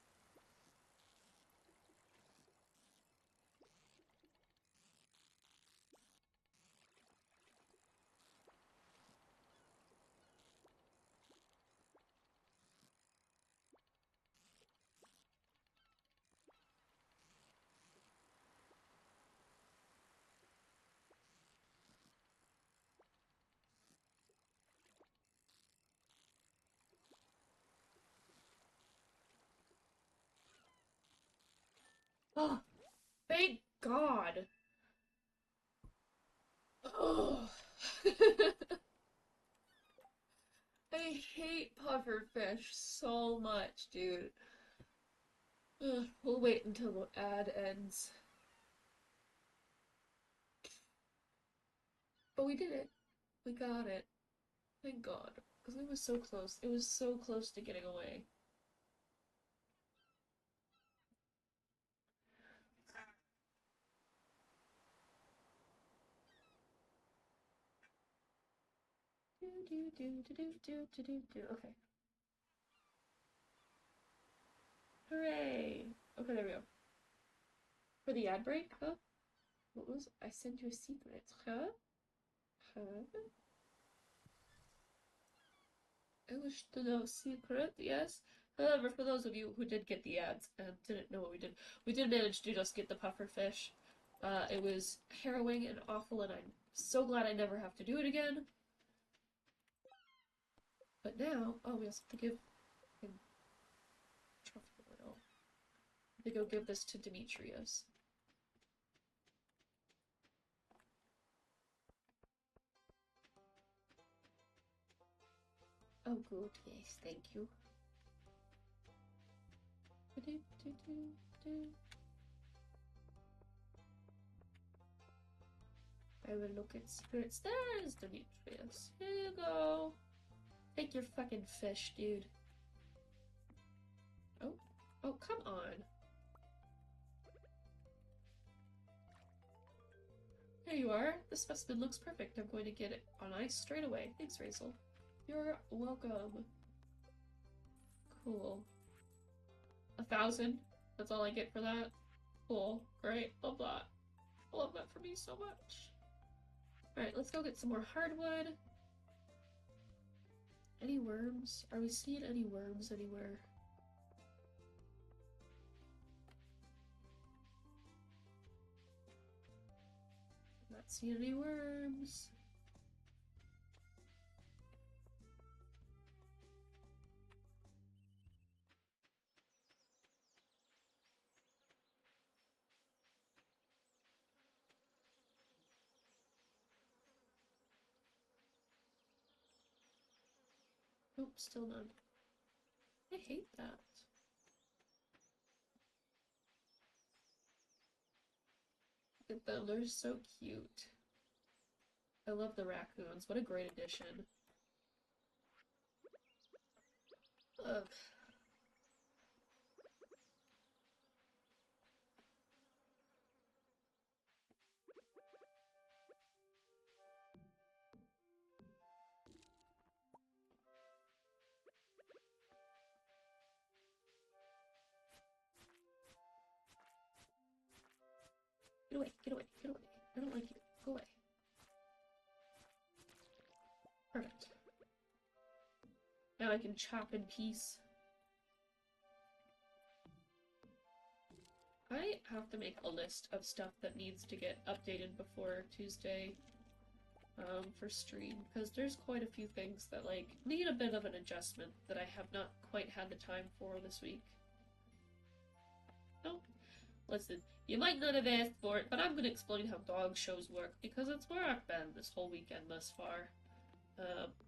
Oh, thank God. Oh. I hate pufferfish so much, dude. We'll wait until the ad ends. But we did it. We got it. Thank God. Because it was so close. It was so close to getting away. Okay. Hooray! Okay, there we go. For the ad break, huh? What was? I sent you a secret, huh? Huh? I wish to know secret, yes? However, for those of you who did get the ads and didn't know what we did manage to just get the puffer fish. It was harrowing and awful, and I'm so glad I never have to do it again. But now, oh, we also have to give him trophy oil. I think I'll give this to Demetrius. Oh, good, yes, thank you. I will look at secrets. There's Demetrius. Here you go. Take your fucking fish, dude. Oh, oh, come on. Here you are. The specimen looks perfect. I'm going to get it on ice straight away. Thanks, Rachel. You're welcome. Cool. 1,000? That's all I get for that? Cool. Great. Love that. Love that for me so much. Alright, let's go get some more hardwood. Any worms? Are we seeing any worms anywhere? Not seeing any worms. Nope, still none. I hate that. Look at them, they're so cute. I love the raccoons. What a great addition. Ugh. Get away, get away, get away. I don't like you. Go away. Perfect. Now I can chop in peace. I have to make a list of stuff that needs to get updated before Tuesday for stream, because there's quite a few things that, like, need a bit of an adjustment that I have not quite had the time for this week. Oh, listen, you might not have asked for it, but I'm going to explain how dog shows work, because it's where I've been this whole weekend thus far.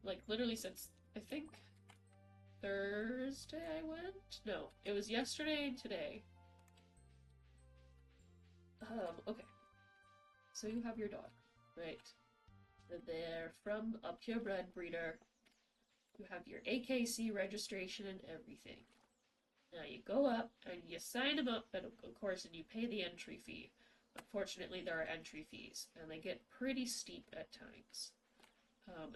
Like, literally since, I think, Thursday I went? No, it was yesterday and today. Okay. So you have your dog, right? They're from a purebred breeder. You have your AKC registration and everything. Now you go up and you sign them up, and of course, and you pay the entry fee. Unfortunately, there are entry fees, and they get pretty steep at times.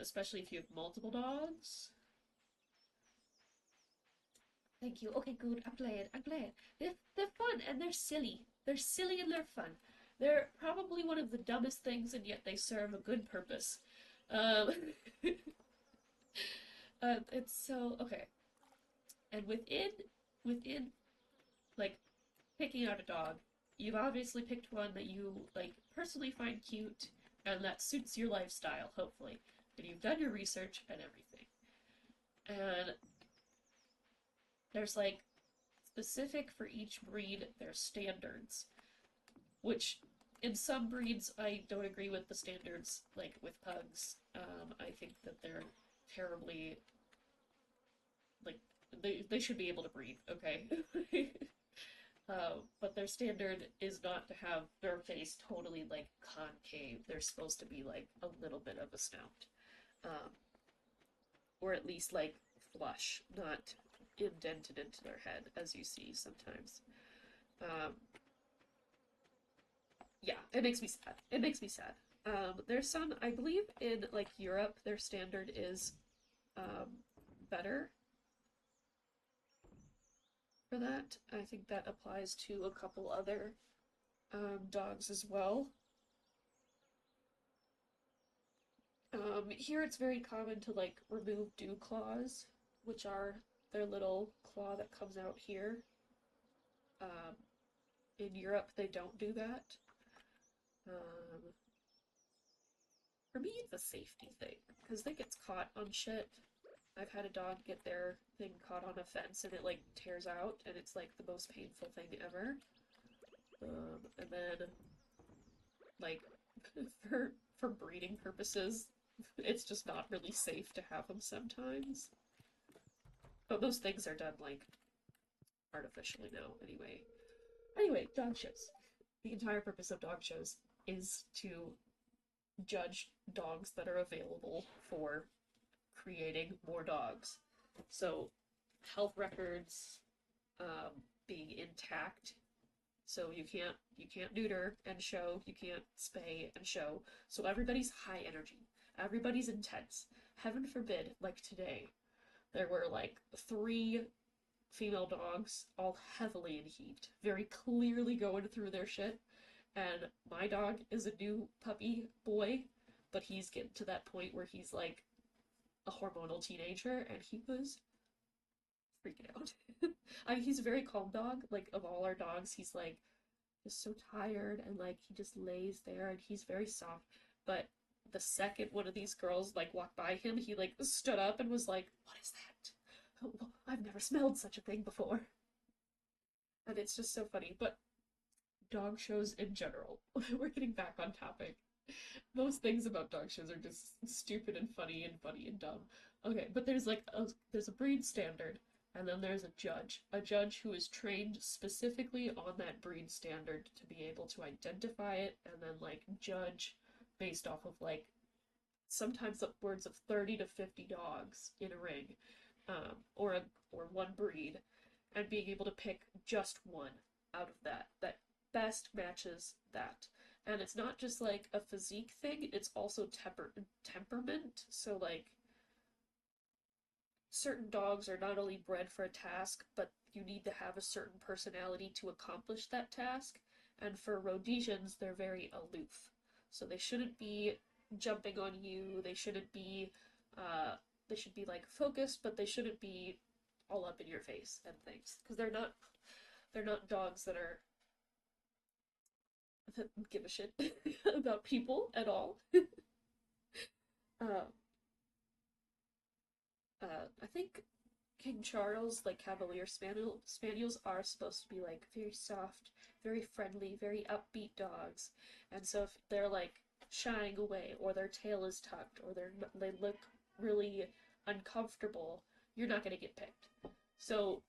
Especially if you have multiple dogs. Thank you. Okay, good. I'm glad. I'm glad. They're fun and they're silly. They're silly and they're fun. They're probably one of the dumbest things, and yet they serve a good purpose. It's so okay. And within like picking out a dog, you've obviously picked one that you like personally find cute and that suits your lifestyle, hopefully. And you've done your research and everything. And there's like specific for each breed, there's standards. Which in some breeds I don't agree with the standards, like with pugs. I think that they're terribly like they should be able to breathe, okay? But their standard is not to have their face totally like concave. They're supposed to be like a little bit of a snout. Or at least like flush, not indented into their head, as you see sometimes. Yeah, it makes me sad. It makes me sad. There's some, I believe in like Europe, their standard is better for that. I think that applies to a couple other dogs as well. Here it's very common to like remove dew claws, which are their little claw that comes out here. Um, in Europe, they don't do that. Um, for me, it's a safety thing because they get caught on shit. I've had a dog get their thing caught on a fence and it like tears out, and it's like the most painful thing ever. And then like for breeding purposes, it's just not really safe to have them sometimes. But those things are done like artificially now anyway. Anyway, dog shows. The entire purpose of dog shows is to judge dogs that are available for creating more dogs. So health records being intact. So you can't neuter and show, you can't spay and show. So everybody's high energy. Everybody's intense. Heaven forbid, like today, there were like 3 female dogs, all heavily in heat, very clearly going through their shit. And my dog is a new puppy boy, but he's getting to that point where he's like a hormonal teenager, and he was freaking out. I mean, he's a very calm dog. Like, of all our dogs, he's like just so tired, and like he just lays there, and he's very soft. But the second one of these girls like walked by him, he like stood up and was like, "What is that? Oh, I've never smelled such a thing before." And it's just so funny. But dog shows in general, we're getting back on topic. Most things about dog shows are just stupid and funny and dumb. Okay, but there's a breed standard, and then there's a judge who is trained specifically on that breed standard to be able to identify it and then like judge based off of like sometimes upwards of 30 to 50 dogs in a ring, or one breed, and being able to pick just one out of that best matches that. And it's not just like a physique thing, it's also temperament. So like certain dogs are not only bred for a task, but you need to have a certain personality to accomplish that task. And for Rhodesians, they're very aloof. So they shouldn't be jumping on you, they should be like focused, but they shouldn't be all up in your face and things. Because they're not dogs that give a shit about people at all. uh, I think King Charles, like Cavalier Spaniels are supposed to be like very soft, very friendly, very upbeat dogs. And so if they're like shying away, or their tail is tucked, or they look really uncomfortable, you're not going to get picked. So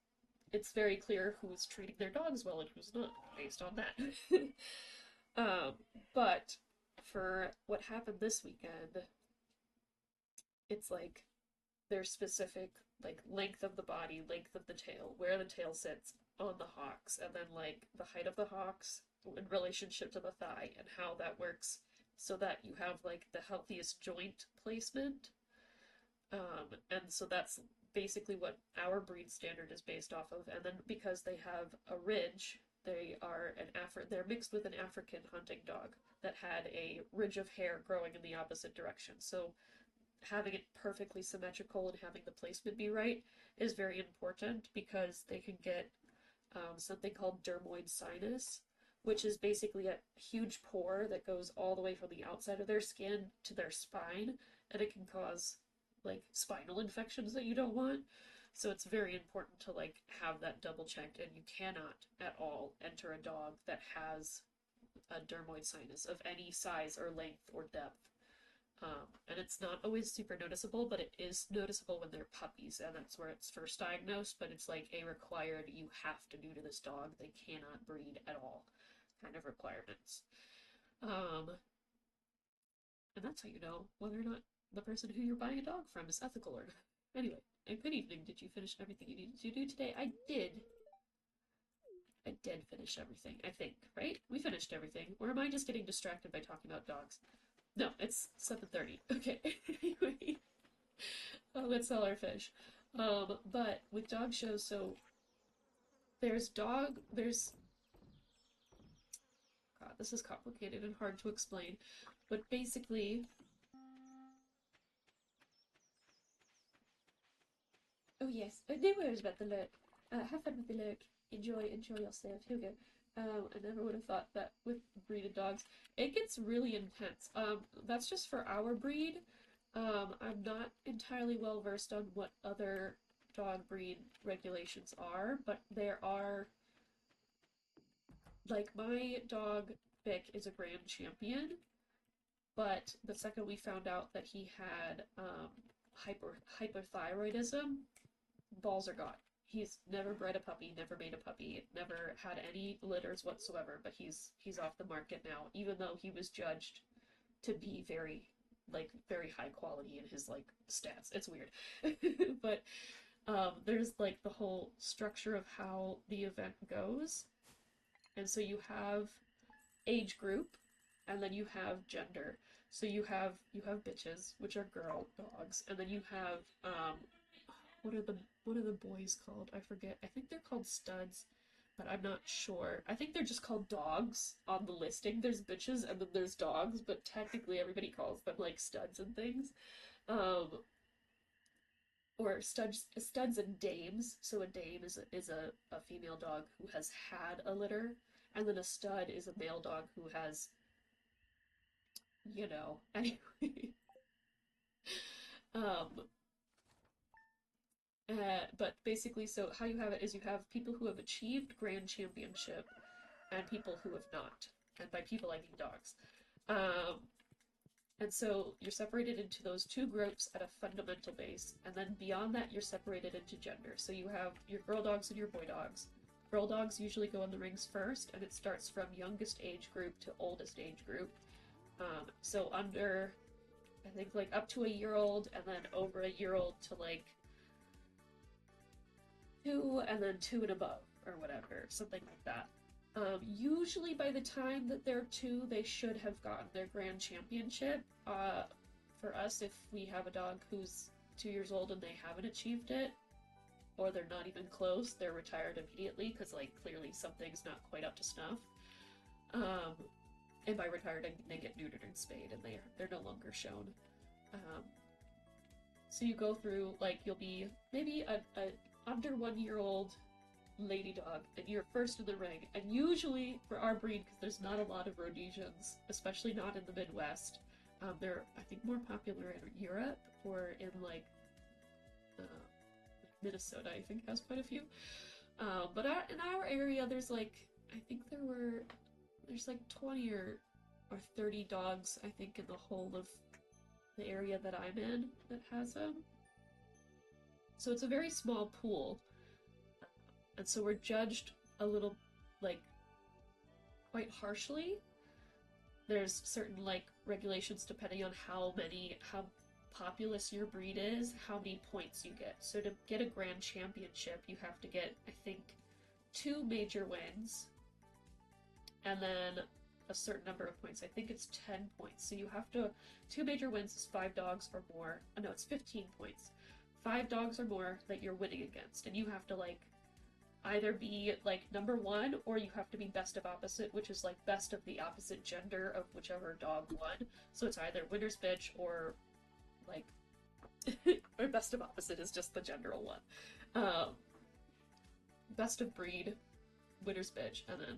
it's very clear who's treating their dogs well and who's not based on that. um, but for what happened this weekend, it's like their specific like length of the body, length of the tail, where the tail sits on the hocks, and then like the height of the hocks in relationship to the thigh, and how that works so that you have like the healthiest joint placement. And so that's basically what our breed standard is based off of. And then because they have a ridge, they're mixed with an African hunting dog that had a ridge of hair growing in the opposite direction. So having it perfectly symmetrical and having the placement be right is very important, because they can get something called dermoid sinus, which is basically a huge pore that goes all the way from the outside of their skin to their spine, and it can cause like spinal infections that you don't want. So it's very important to like have that double checked, and you cannot at all enter a dog that has a dermoid sinus of any size or length or depth. And it's not always super noticeable, but it is noticeable when they're puppies, and that's where it's first diagnosed, but it's like a required, you have to neuter this dog, they cannot breed at all kind of requirements. And that's how you know whether or not the person who you're buying a dog from is ethical or not. Anyway, good evening. Did you finish everything you needed to do today? I did. I did finish everything, I think, right? We finished everything. Or am I just getting distracted by talking about dogs? No, it's 7:30. Okay. Anyway, let's sell our fish. But with dog shows, so there's God, this is complicated and hard to explain. But basically, oh yes, no worries about the lurk. Have fun with the lurk. Enjoy yourself. Here we go. I never would have thought that with breeded dogs, it gets really intense. That's just for our breed. I'm not entirely well versed on what other dog breed regulations are, but there are, like, my dog Vic is a grand champion, but the second we found out that he had hypothyroidism, balls are gone. He's never bred a puppy, never made a puppy, never had any litters whatsoever, but he's off the market now, even though he was judged to be very high quality in his like stats. It's weird. But there's like the whole structure of how the event goes. And so you have age group and then you have gender. So you have bitches, which are girl dogs, and then you have what are the boys called? I forget. I think they're called studs, but I'm not sure. I think they're just called dogs on the listing. There's bitches and then there's dogs, but technically everybody calls them like studs and things. Um, or studs and dames. So a dame is a female dog who has had a litter, and then a stud is a male dog who has, anyway. um, but basically, so how you have it is you have people who have achieved grand championship and people who have not. And by people, I mean dogs. Um, and so you're separated into those two groups at a fundamental base. And then beyond that, you're separated into gender. So you have your girl dogs and your boy dogs. Girl dogs usually go in the rings first, and it starts from youngest age group to oldest age group. So under, I think, like up to a year old, and then over a year old to like two, and then two and above, or whatever, something like that. Usually by the time that they're two, they should have gotten their grand championship. For us, if we have a dog who's 2 years old and they haven't achieved it, or they're not even close, they're retired immediately, because, like, clearly something's not quite up to snuff. Um, and by retired, they get neutered and spayed, and they're no longer shown. So you go through, like, you'll be maybe a under 1 year old lady dog, and you're first in the ring. And usually for our breed, because there's not a lot of Rhodesians, especially not in the Midwest, they're, I think, more popular in Europe or in like Minnesota. I think has quite a few. But in our area, there's like, I think there's like 20 or 30 dogs, I think, in the whole of the area that I'm in that has them. So it's a very small pool. And so we're judged a little, like, quite harshly. There's certain, like, regulations depending on how populous your breed is, how many points you get. So to get a grand championship, you have to get, I think, 2 major wins, and then a certain number of points. I think it's 10 points. So you have to, 2 major wins is 5 dogs or more. Oh, no, it's 15 points. 5 dogs or more that you're winning against, and you have to, like, either be like number 1, or you have to be best of opposite, which is like best of the opposite gender of whichever dog won. So it's either winner's bitch or like or best of opposite is just the general one. Best of breed, winner's bitch, and then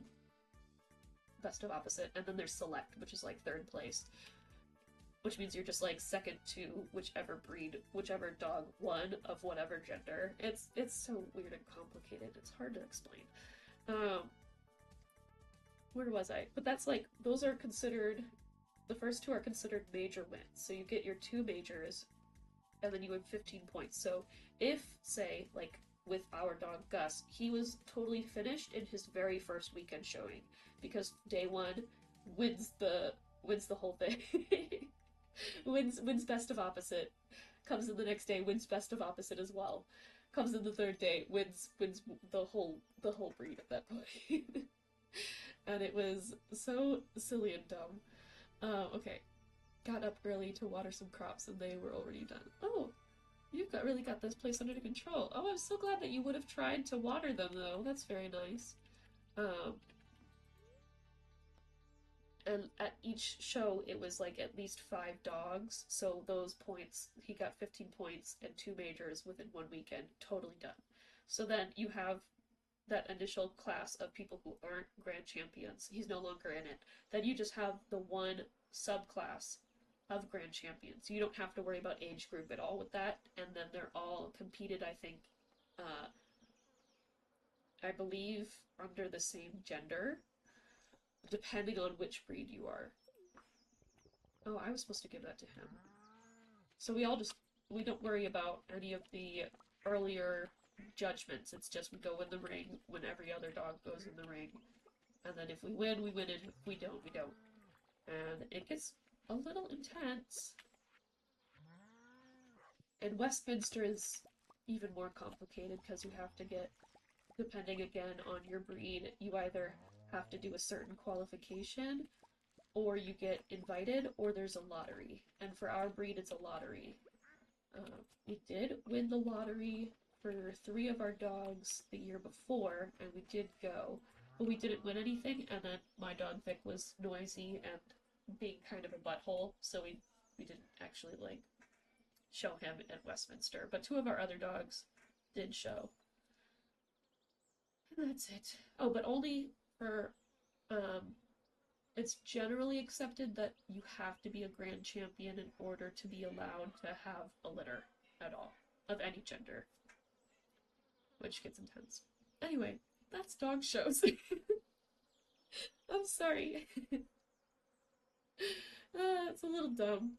best of opposite, and then there's select, which is like 3rd place, which means you're just like second to whichever breed, whichever dog won of whatever gender. It's so weird and complicated. It's hard to explain. Where was I? But that's like, those are considered, the first 2 are considered major wins. So you get your 2 majors, and then you win 15 points. So if, say, like with our dog Gus, he was totally finished in his very first weekend showing, because day 1 wins the whole thing. wins best of opposite, comes in the next day, wins best of opposite as well, comes in the 3rd day, wins the whole breed at that point. And it was so silly and dumb. Okay, got up early to water some crops and they were already done. Oh, you've really got this place under control. Oh, I'm so glad that you would have tried to water them though. That's very nice. And at each show it was like at least 5 dogs, so those points, he got 15 points and 2 majors within 1 weekend, totally done. So then you have that initial class of people who aren't grand champions. He's no longer in it. Then you just have the one subclass of grand champions. You don't have to worry about age group at all with that, and then they're all competed, I think, I believe under the same gender, depending on which breed you are. Oh, I was supposed to give that to him. So we don't worry about any of the earlier judgments. It's just we go in the ring when every other dog goes in the ring. And then if we win, we win, and if we don't, we don't. And it gets a little intense. And Westminster is even more complicated because you have to get, depending again on your breed, you either have to do a certain qualification, or you get invited, or there's a lottery. And for our breed, it's a lottery. We did win the lottery for 3 of our dogs the year before, and we did go, but we didn't win anything, and then my dog Vic was noisy and being kind of a butthole, so we didn't actually, like, show him at Westminster. But 2 of our other dogs did show. And that's it. Oh, but only for, it's generally accepted that you have to be a grand champion in order to be allowed to have a litter at all, of any gender. Which gets intense. Anyway, that's dog shows. I'm sorry. It's a little dumb.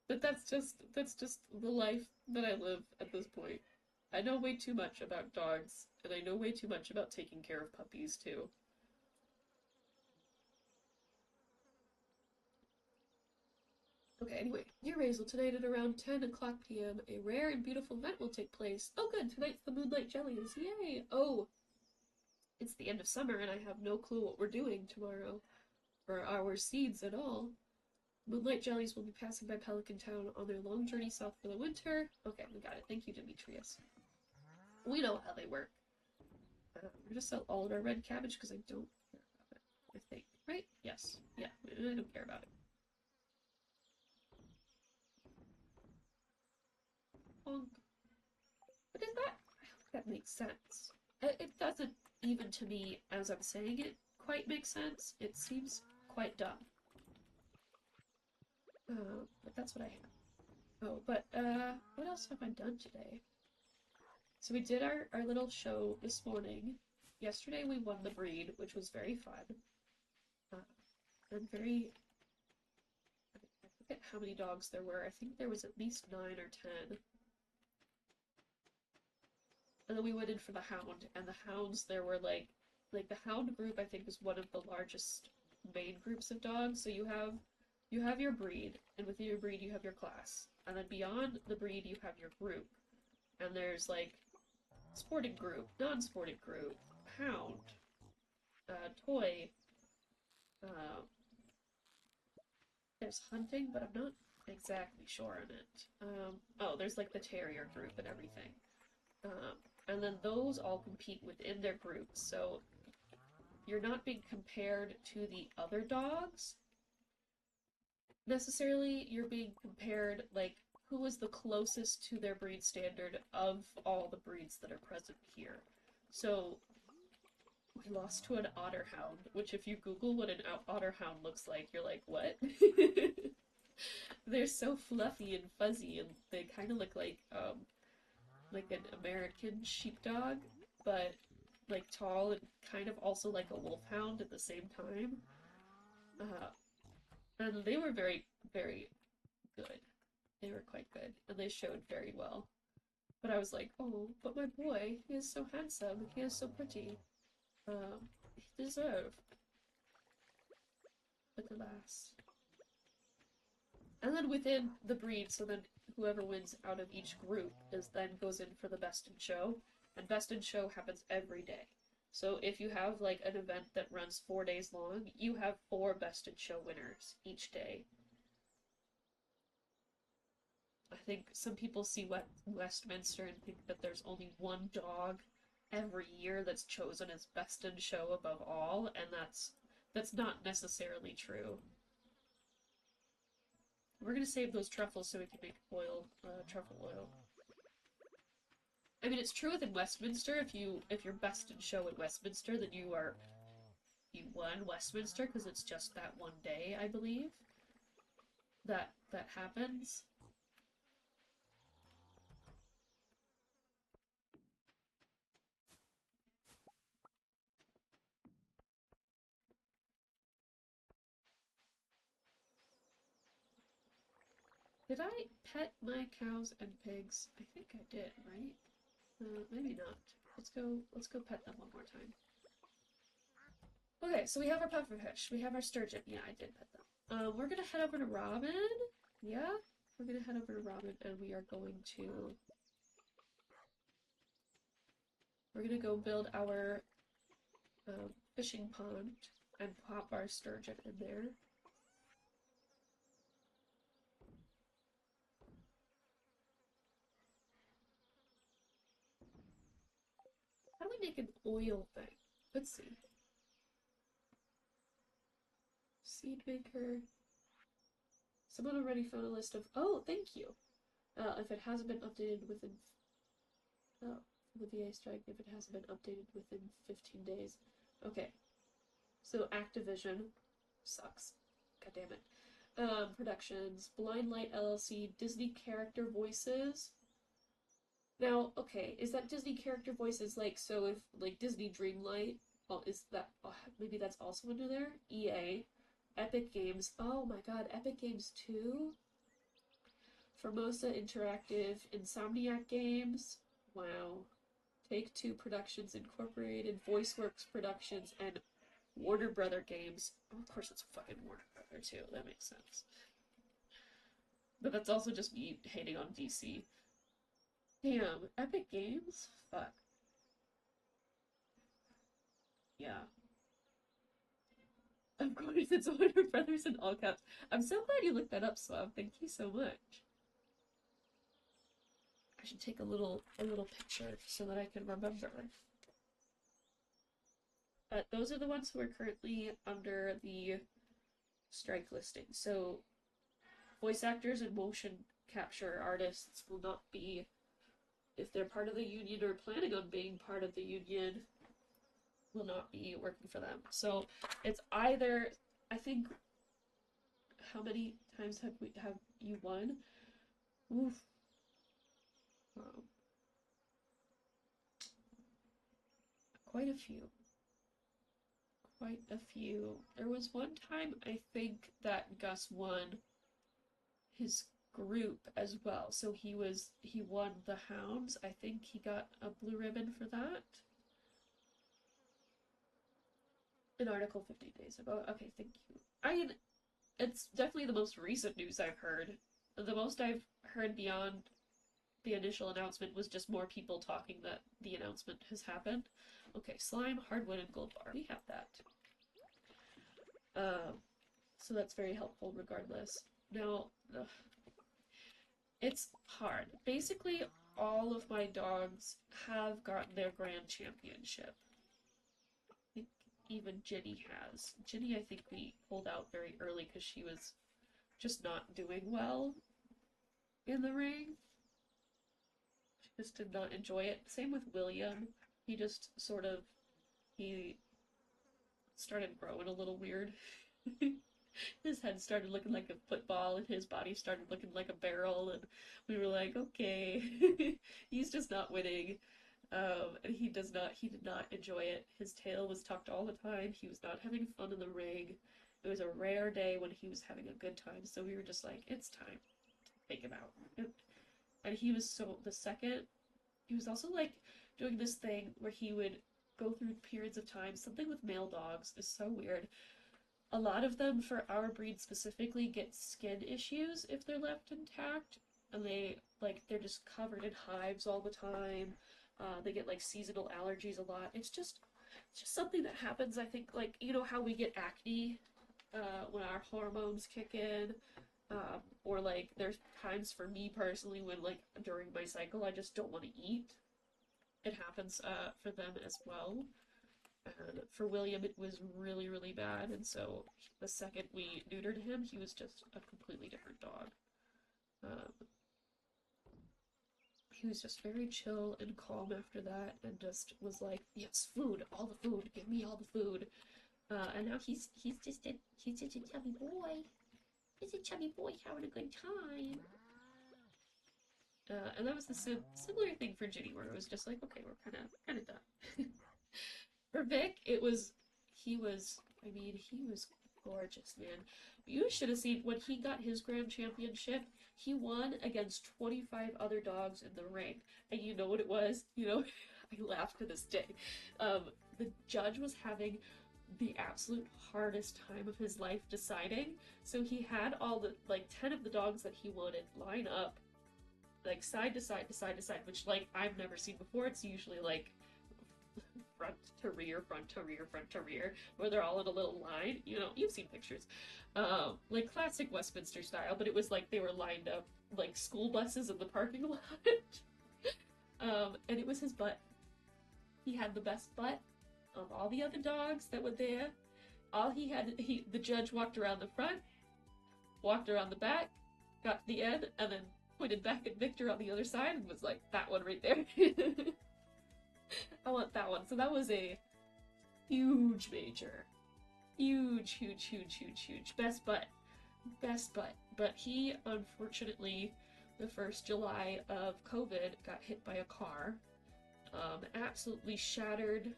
But that's just the life that I live at this point. I know way too much about dogs, and I know way too much about taking care of puppies, too. Okay, anyway, dear Razel, tonight at around 10 o'clock p.m., a rare and beautiful event will take place. Oh good, tonight's the Moonlight Jellies, yay! Oh, it's the end of summer and I have no clue what we're doing tomorrow, or our seeds at all. Moonlight Jellies will be passing by Pelican Town on their long journey south for the winter. Okay, we got it. Thank you, Demetrius. We know how they work. We're gonna sell all of our red cabbage because I don't care about it, I think. Right? Yes. Yeah, I don't care about it. What is that? I hope that makes sense. It doesn't, even to me, as I'm saying it, quite make sense. It seems quite dumb. But that's what I have. Oh, but, what else have I done today? So we did our little show this morning. Yesterday we won the breed, which was very fun. And very... I forget how many dogs there were. I think there was at least 9 or 10. And then we went in for the hound, and the hounds, there were like the hound group I think is one of the largest main groups of dogs. So you have your breed, and within your breed you have your class. And then beyond the breed you have your group. And there's like sporting group, non-sporting group, hound, toy, there's hunting, but I'm not exactly sure on it. Oh, there's like the terrier group and everything. And then those all compete within their groups, so you're not being compared to the other dogs necessarily. You're being compared, like, who is the closest to their breed standard of all the breeds that are present here. So we lost to an otter hound, which if you Google what an otter hound looks like, you're like, what? They're so fluffy and fuzzy, and they kind of look like an American sheepdog, but like tall and kind of also like a wolfhound at the same time. And they were very, very good. They were quite good, and they showed very well. But I was like, oh, but my boy, he is so handsome, he is so pretty. He deserved. But alas. And then within the breed, so then whoever wins out of each group then goes in for the best in show, and best in show happens every day. So if you have like an event that runs 4 days long, you have 4 best in show winners each day. think some people see Westminster and think that there's only one dog every year that's chosen as best in show above all, and that's not necessarily true. We're gonna save those truffles so we can make oil, truffle oil. I mean, it's true within Westminster. If you're best in show at Westminster, then you won Westminster because it's just that one day, I believe. That happens. Did I pet my cows and pigs? I think I did, right? Maybe not. Let's go pet them one more time. Okay, so we have our pufferfish. We have our sturgeon. Yeah, I did pet them. We're gonna head over to Robin. Yeah, we're gonna head over to Robin, and we are going to... We're gonna go build our fishing pond and pop our sturgeon in there. How do we make an oil thing? Let's see. Seed maker. Someone already found a list of... Oh, thank you. If it hasn't been updated within... Oh, the VA strike, if it hasn't been updated within 15 days. Okay. So Activision sucks. God damn it. Productions. Blind Light LLC. Disney character voices. Now, okay, is that Disney character voices like, so if, like, Disney Dreamlight, oh, is that, oh, maybe that's also under there? EA. Epic Games. Oh my god, Epic Games 2? Formosa Interactive. Insomniac Games. Wow. Take-Two Productions Incorporated. VoiceWorks Productions, and Warner Brother Games. Oh, of course it's fucking Warner Brother too, that makes sense. But that's also just me hating on DC. Damn, Epic Games? Fuck. Yeah. Of course, it's Warner Brothers in all caps. I'm so glad you looked that up, Swab. Thank you so much. I should take a little picture so that I can remember. Those are the ones who are currently under the strike listing. So, voice actors and motion capture artists will not be, if they're part of the union or planning on being part of the union, will not be working for them. So it's either, I think, how many times have you won? Oof. Quite a few. Quite a few. There was one time I think that Gus won his group as well. So he won the Hounds. I think he got a blue ribbon for that. An article 15 days ago. Okay, thank you. I mean, it's definitely the most recent news I've heard. The most I've heard beyond the initial announcement was just more people talking that the announcement has happened. Okay, slime, hardwood, and gold bar. We have that. So that's very helpful regardless. Now, it's hard. Basically, all of my dogs have gotten their grand championship. I think even Ginny has. Ginny, I think we pulled out very early because she was just not doing well in the ring. She just did not enjoy it. Same with William. He just sort of, he started growing a little weird. His head started looking like a football and his body started looking like a barrel, and we were like, okay, he's just not winning. And he did not enjoy it. His tail was tucked all the time. He was not having fun in the ring. It was a rare day when he was having a good time, so we were just like, it's time to take him out. And he was he was also like doing this thing where he would go through periods of time. Something with male dogs is so weird. A lot of them, for our breed specifically, get skin issues if they're left intact, and they're just covered in hives all the time. They get like seasonal allergies a lot. It's just something that happens. I think, like, you know how we get acne when our hormones kick in. Or like there's times for me personally when like during my cycle I just don't want to eat. It happens for them as well. And for William it was really, really bad, and so the second we neutered him, he was just a completely different dog. Um, he was just very chill and calm after that, and just was like, "Yes, food, all the food, give me all the food." And now he's just a chubby boy. He's a chubby boy having a good time. And that was the similar thing for Ginny, where it was just like, okay, we're kind of done. For Vic, I mean, he was gorgeous, man. You should have seen when he got his grand championship, he won against 25 other dogs in the ring. And you know what it was? You know, I laugh to this day. The judge was having the absolute hardest time of his life deciding. So he had all the, like, 10 of the dogs that he wanted line up, like, side to side to side to side, which, like, I've never seen before. It's usually, like, front to rear, front to rear, front to rear, where they're all in a little line. You know, you've seen pictures. Like classic Westminster style, but it was like they were lined up like school buses in the parking lot. And it was his butt. He had the best butt of all the other dogs that were there. All he had, the judge walked around the front, walked around the back, got to the end, and then pointed back at Victor on the other side and was like, that one right there. I want that one. So that was a huge major. Huge, huge, huge, huge, huge. Best butt. Best butt. But he, unfortunately, the 1st July of COVID, got hit by a car. Absolutely shattered.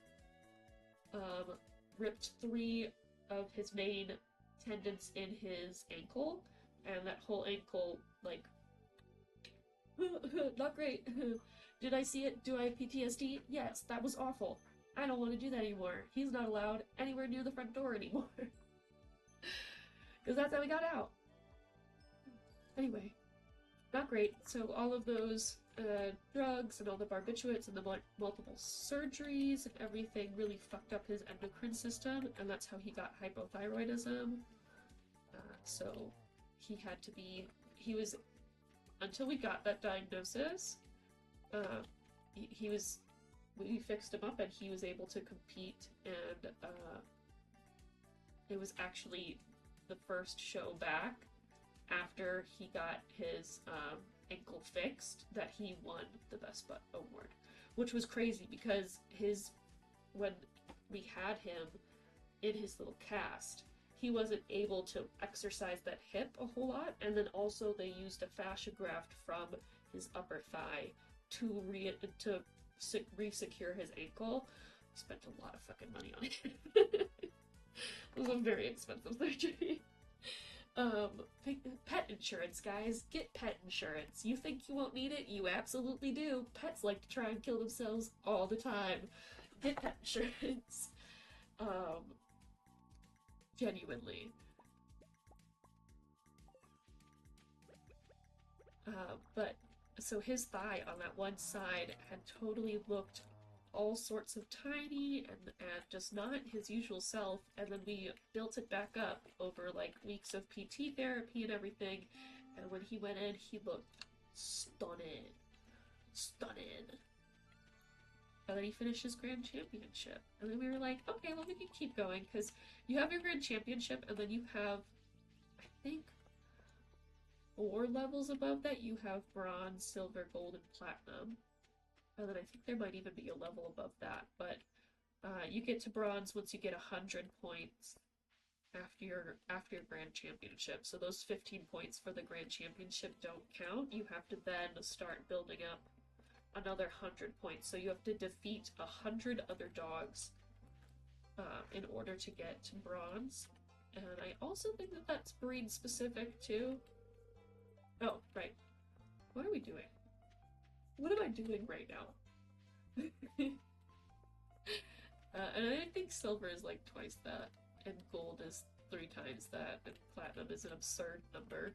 Ripped 3 of his main tendons in his ankle. And that whole ankle, like, not great. Did I see it? Do I have PTSD? Yes, that was awful. I don't want to do that anymore. He's not allowed anywhere near the front door anymore. Because that's how we got out. Anyway, not great. So all of those drugs and all the barbiturates and the multiple surgeries and everything really fucked up his endocrine system, and that's how he got hypothyroidism. So he had to be... He was... Until we got that diagnosis, we fixed him up and he was able to compete, and it was actually the first show back after he got his ankle fixed that he won the Best Butt award, which was crazy because when we had him in his little cast, he wasn't able to exercise that hip a whole lot, and then also they used a fascia graft from his upper thigh to re-secure his ankle. We spent a lot of fucking money on it. It was a very expensive surgery. Pet insurance, guys. Get pet insurance. You think you won't need it? You absolutely do. Pets like to try and kill themselves all the time. Get pet insurance. Genuinely. But so his thigh on that one side had totally looked all sorts of tiny and just not his usual self, and then we built it back up over like weeks of PT therapy and everything, and when he went in, he looked stunning. Stunning. And then he finished his grand championship. And then we were like, okay, well, we can keep going, because you have your grand championship, and then you have, I think, 4 levels above that. You have bronze, silver, gold, and platinum. And then I think there might even be a level above that. But you get to bronze once you get 100 points after your grand championship. So those 15 points for the grand championship don't count. You have to then start building up another 100 points. So you have to defeat 100 other dogs in order to get to bronze. And I also think that that's breed specific too. Oh, right. What are we doing? What am I doing right now? And I think silver is like twice that, and gold is 3 times that, and platinum is an absurd number.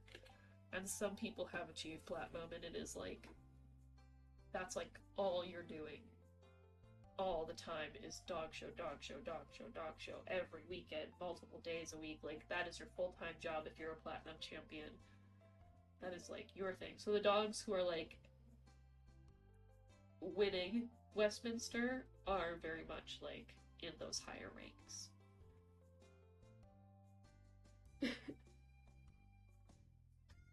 And some people have achieved platinum, and it is like, that's like all you're doing all the time is dog show, dog show, dog show, dog show, every weekend, multiple days a week. Like, that is your full-time job if you're a platinum champion. That is, like, your thing. So the dogs who are, like, winning Westminster are very much, like, in those higher ranks.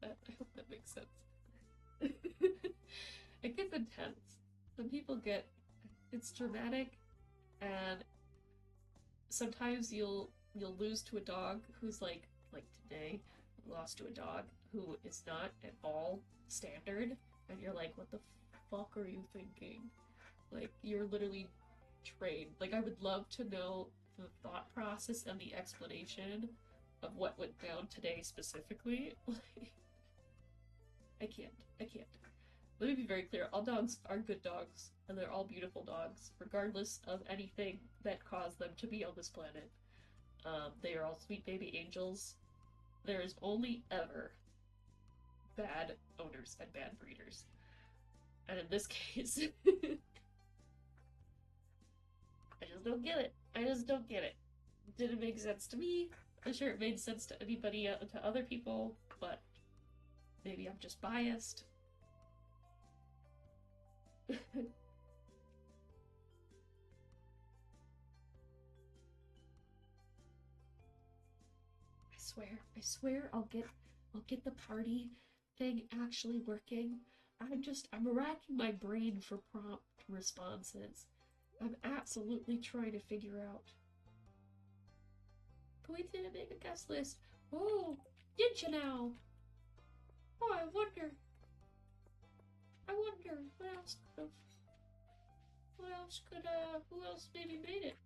I hope that makes sense. It gets intense. Some people get... It's dramatic, and sometimes you'll lose to a dog who's like today, lost to a dog who is not at all standard, and you're like, what the fuck are you thinking? Like, you're literally trained. Like, I would love to know the thought process and the explanation of what went down today specifically. I can't. Let me be very clear, all dogs are good dogs, and they're all beautiful dogs, regardless of anything that caused them to be on this planet. They are all sweet baby angels. There is only ever bad owners and bad breeders. And in this case, I just don't get it. Didn't make sense to me. I'm sure it made sense to anybody, to other people, but maybe I'm just biased. I swear I'll get the party thing actually working. I'm racking my brain for prompt responses. I'm absolutely trying to figure out. But we didn't make a guest list. Oh, did you now? Oh, I wonder who else maybe made it?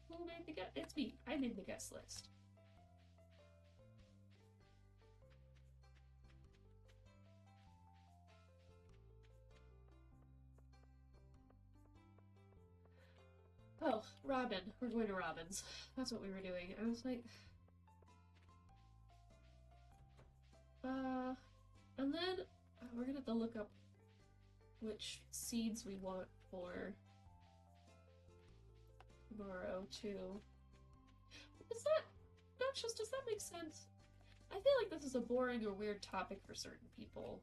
Who made the guest? It's me. I made the guest list. Oh, Robin. We're going to Robin's. That's what we were doing. I was like... and then we're gonna have to look up which seeds we want for tomorrow, too. Is that... Noxious, does that make sense? I feel like this is a boring or weird topic for certain people.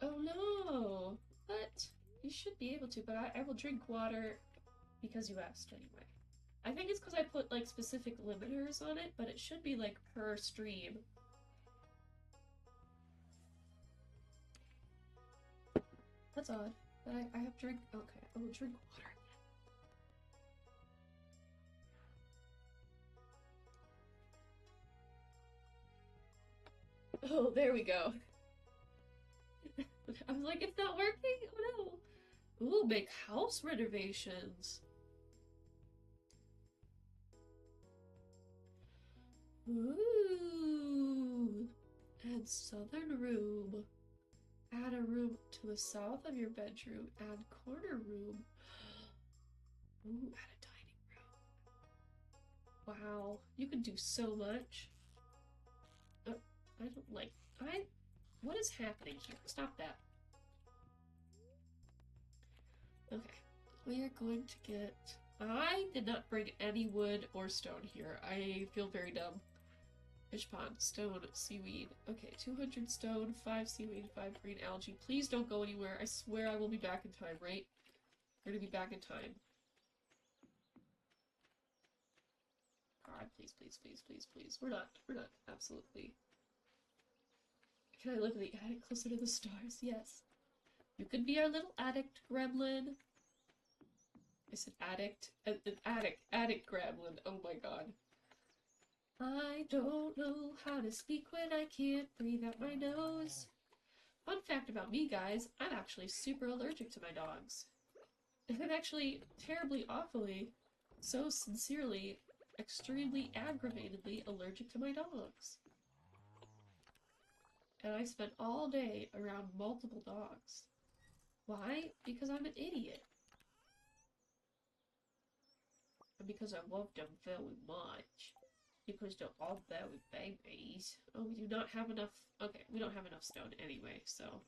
Oh no! But you should be able to, but I will drink water because you asked anyway. I think it's because I put, like, specific limiters on it, but it should be, like, per stream. That's odd. But I have drink... Okay, I will drink water. Oh, there we go. I was like, it's not working? Oh no. Ooh, make house renovations. Ooh. Add southern room. Add a room to the south of your bedroom. Add corner room. Ooh, add a dining room. Wow, you can do so much. I don't like... What is happening here? Stop that. Okay, we are going to get... I did not bring any wood or stone here. I feel very dumb. Fish pond, stone, seaweed. Okay, 200 stone, 5 seaweed, 5 green algae. Please don't go anywhere. I swear I will be back in time, right? We're gonna be back in time. God, please, please, please, please, please. We're not, absolutely. Can I live in the attic closer to the stars? Yes. You could be our little addict gremlin. I said addict. An addict gremlin. Oh my god. I don't know how to speak when I can't breathe out my nose. Fun fact about me, guys, I'm actually super allergic to my dogs. I'm actually terribly, awfully, so sincerely, extremely aggravatedly allergic to my dogs. And I spent all day around multiple dogs. Why? Because I'm an idiot. And because I love them very much. Because they're all very babies. Oh, we do not have enough... Okay, we don't have enough stone anyway, so...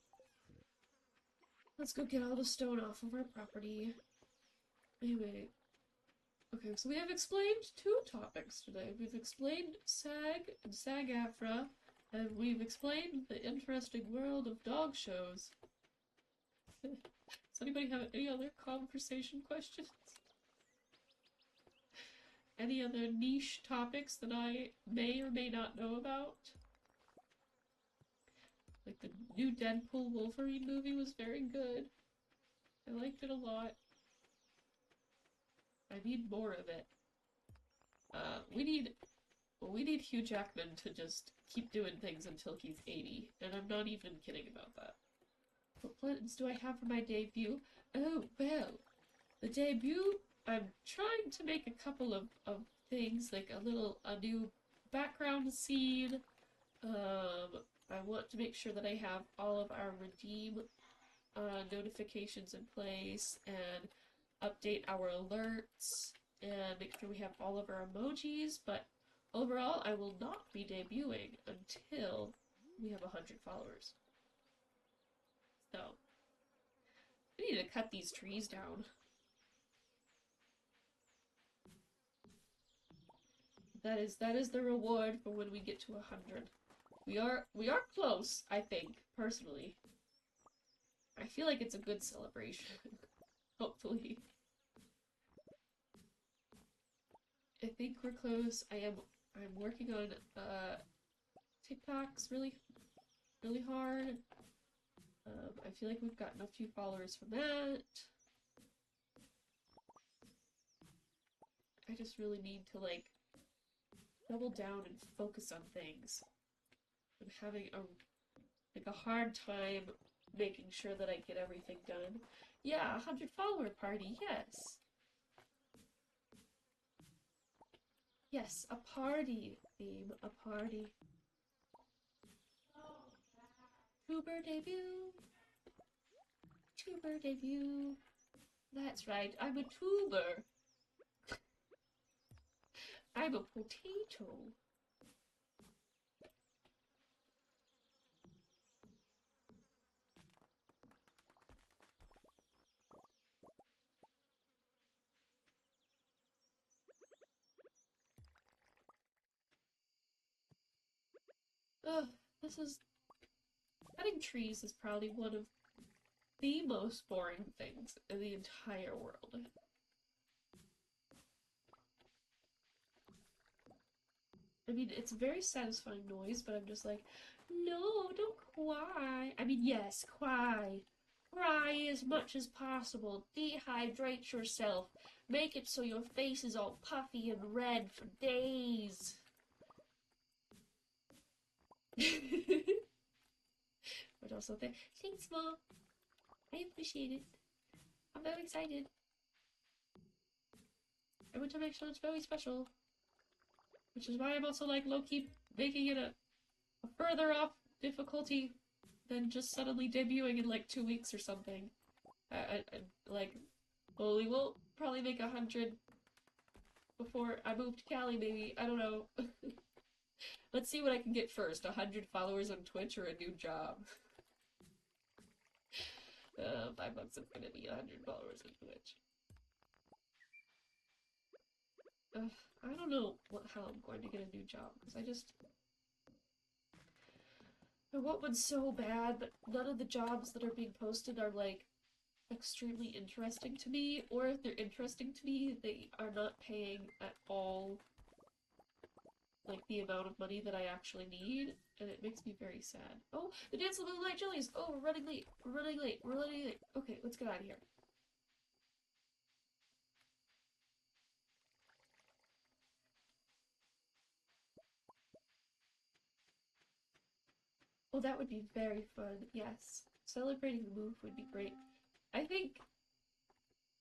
Let's go get all the stone off of our property. Anyway. Okay, so we have explained 2 topics today. We've explained SAG and SAG-AFTRA, and we've explained the interesting world of dog shows. Does anybody have any other conversation questions? Any other niche topics that I may or may not know about? Like the new Deadpool Wolverine movie was very good. I liked it a lot. I need more of it. We need Hugh Jackman to just keep doing things until he's 80, and I'm not even kidding about that. What plans do I have for my debut? Oh, well, the debut, I'm trying to make a couple of things, like a new background scene. I want to make sure that I have all of our redeem notifications in place, and update our alerts, and make sure we have all of our emojis, but overall, I will not be debuting until we have 100 followers. So, we need to cut these trees down. That is the reward for when we get to 100. We are close, I think, personally. I feel like it's a good celebration. Hopefully. I think we're close. I'm working on TikToks really hard. I feel like we've gotten a few followers from that. I just really need to like double down and focus on things. I'm having a hard time making sure that I get everything done. Yeah, 100 follower party, yes. Yes, a party theme, a party. Tuber debut. Tuber debut. That's right, I'm a tuber. I'm a potato. Ugh, cutting trees is probably one of the most boring things in the entire world. I mean, it's a very satisfying noise, but I'm just like, no, don't cry. I mean, yes, cry. Cry as much as possible. Dehydrate yourself. Make it so your face is all puffy and red for days. But also, thanks, Mom. I appreciate it. I'm very excited. I want to make sure it's very special. Which is why I'm also like low-key making it a further off difficulty than just suddenly debuting in like 2 weeks or something. I like, well, we will probably make 100 before I move to Cali, maybe. I don't know. Let's see what I can get first. 100 followers on Twitch or a new job. $5 is gonna be 100 followers on Twitch. I don't know how I'm going to get a new job, because I want one so bad, but none of the jobs that are being posted are, like, extremely interesting to me, or if they're interesting to me, they are not paying at all, like, the amount of money that I actually need, and it makes me very sad. Oh, the Dance of the Moonlight Jellies! Oh, we're running late! We're running late! We're running late! Okay, let's get out of here. Oh, that would be very fun, yes. Celebrating the move would be great. I think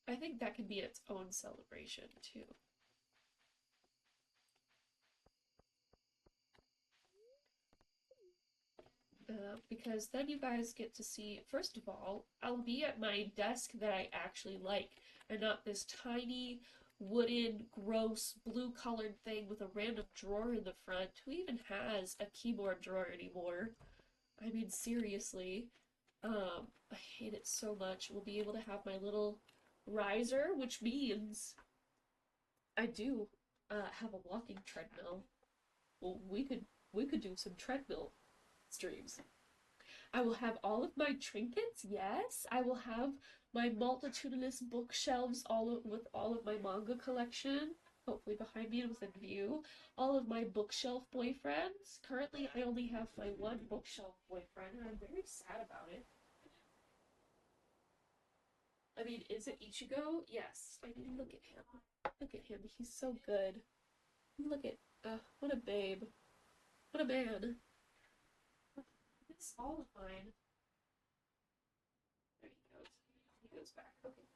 that can be its own celebration, too. Because then you guys get to see, first of all, I'll be at my desk that I actually like, and not this tiny, wooden, gross, blue-colored thing with a random drawer in the front. Who even has a keyboard drawer anymore? I mean, seriously. I hate it so much. We'll be able to have my little riser, which means I do have a walking treadmill. Well, we could do some treadmill streams. I will have all of my trinkets, yes. I will have my multitudinous bookshelves with all of my manga collection, hopefully behind me and within view. All of my bookshelf boyfriends. Currently, I only have my one bookshelf boyfriend, and I'm very sad about it. I mean, is it Ichigo? Yes. I mean, look at him. Look at him. He's so good. Look at, what a babe. What a man. It's all fine. There he goes. He goes back. Okay.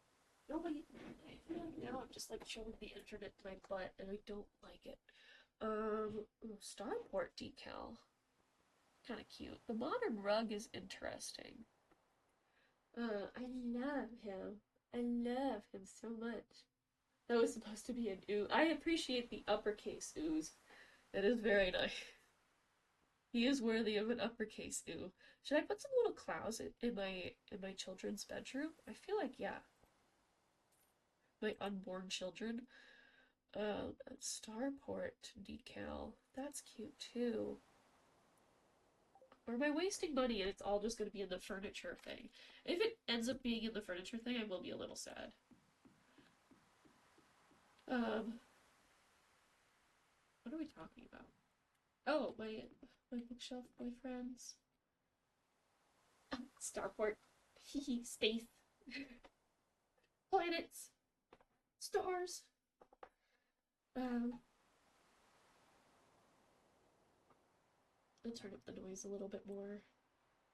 Nobody. I feel like now I'm just like showing the internet my butt, and I don't like it. Starport decal. Kind of cute. The modern rug is interesting. I love him. I love him so much. That was supposed to be an ooh. I appreciate the uppercase ooze. That is very nice. He is worthy of an uppercase ooh. Should I put some little clouds in my children's bedroom? I feel like yeah. My unborn children. Starport decal. That's cute too. Or am I wasting money and it's all just gonna be in the furniture thing? If it ends up being in the furniture thing, I will be a little sad. What are we talking about? Oh, my bookshelf boyfriends. Starport. Hehe, space. Planets. Stars. I'll turn up the noise a little bit more.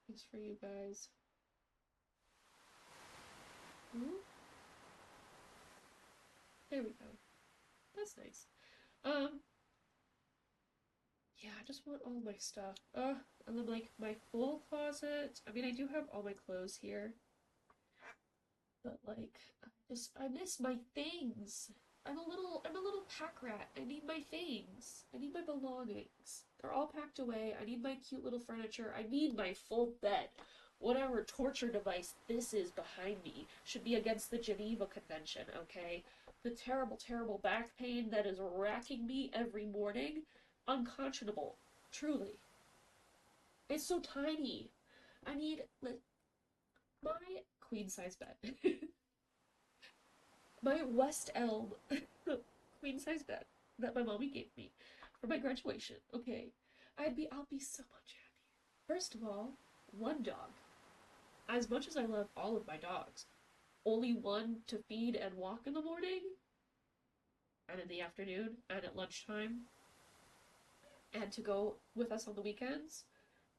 Thanks for you guys. Ooh. There we go. That's nice. Yeah, I just want all my stuff. And then like my full closet. I mean, I do have all my clothes here. But like, I miss my things. I'm a little pack rat. I need my things. I need my belongings. They're all packed away. I need my cute little furniture. I need my full bed. Whatever torture device this is behind me should be against the Geneva Convention, okay? The terrible, terrible back pain that is racking me every morning. Unconscionable. Truly. It's so tiny. I need, like, my queen-size bed. My West Elm queen-size bed that my mommy gave me for my graduation, okay? I'll be so much happier. First of all, one dog. As much as I love all of my dogs, only one to feed and walk in the morning, and in the afternoon, and at lunchtime, and to go with us on the weekends,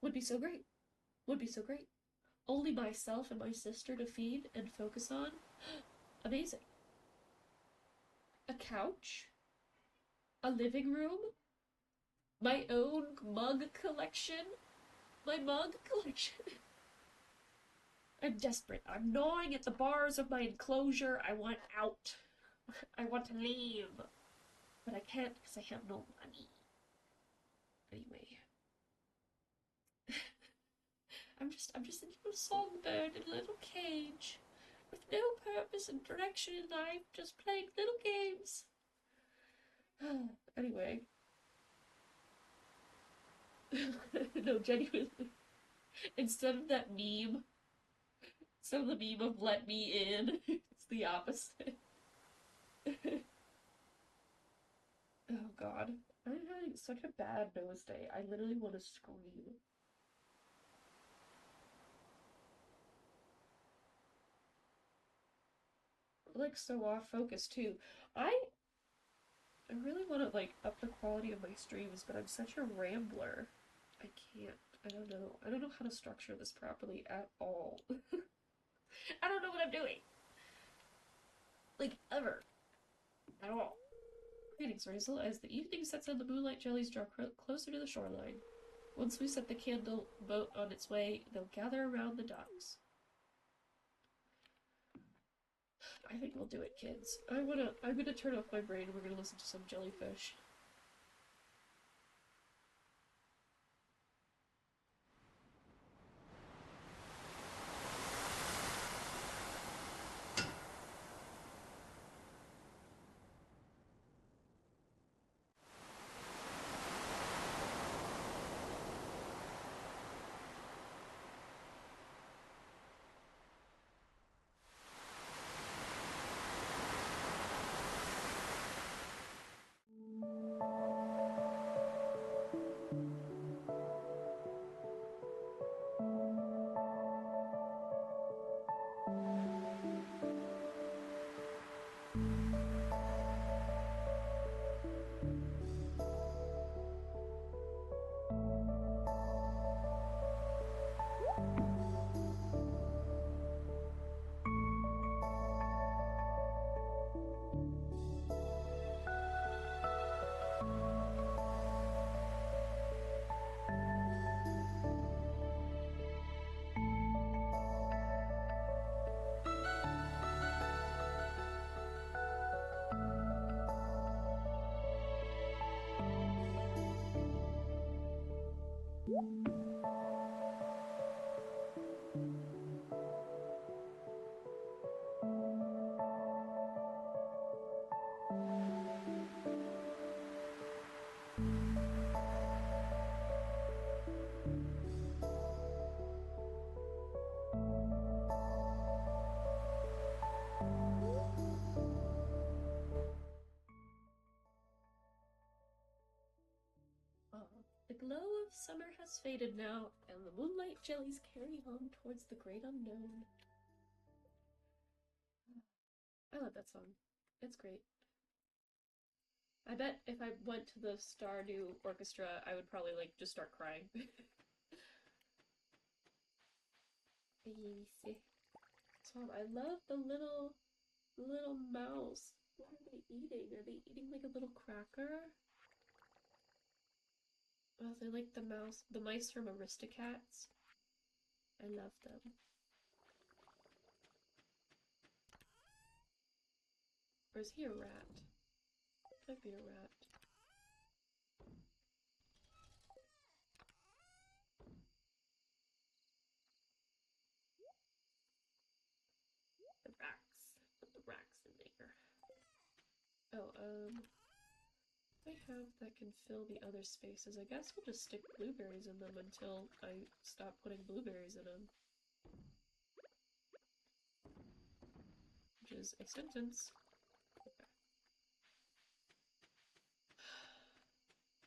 would be so great. Would be so great. Only myself and my sister to feed and focus on? Amazing. A couch? A living room? My own mug collection? My mug collection? I'm desperate. I'm gnawing at the bars of my enclosure. I want out. I want to leave. But I can't because I have no money. Anyway. I'm just a little songbird in a little cage. With no purpose and direction in life, just playing little games. Anyway. No, genuinely. Instead of that meme, instead of the meme of let me in, it's the opposite. Oh god. I'm having such a bad nose day. I literally want to scream. Like so off focus too. I really want to like up the quality of my streams, but I'm such a rambler. I can't. I don't know. I don't know how to structure this properly at all. I don't know what I'm doing. Like ever. At all. Greetings, Razel. As the evening sets in, the moonlight jellies draw closer to the shoreline. Once we set the candle boat on its way, they'll gather around the docks. I think we'll do it, kids. I'm gonna turn off my brain. We're gonna listen to some jellyfish. The glow of summer has faded now, and the moonlight jellies carry on towards the great unknown. I love that song. It's great. I bet if I went to the Stardew orchestra, I would probably, like, just start crying. So I love the little mouse. What are they eating? Are they eating, like, a little cracker? Oh, they like the mice from Aristocats. I love them. Or is he a rat? Might be a rat. The racks. Put the racks in there. Oh, I have that can fill the other spaces. I guess we'll just stick blueberries in them until I stop putting blueberries in them. Which is a sentence. Okay.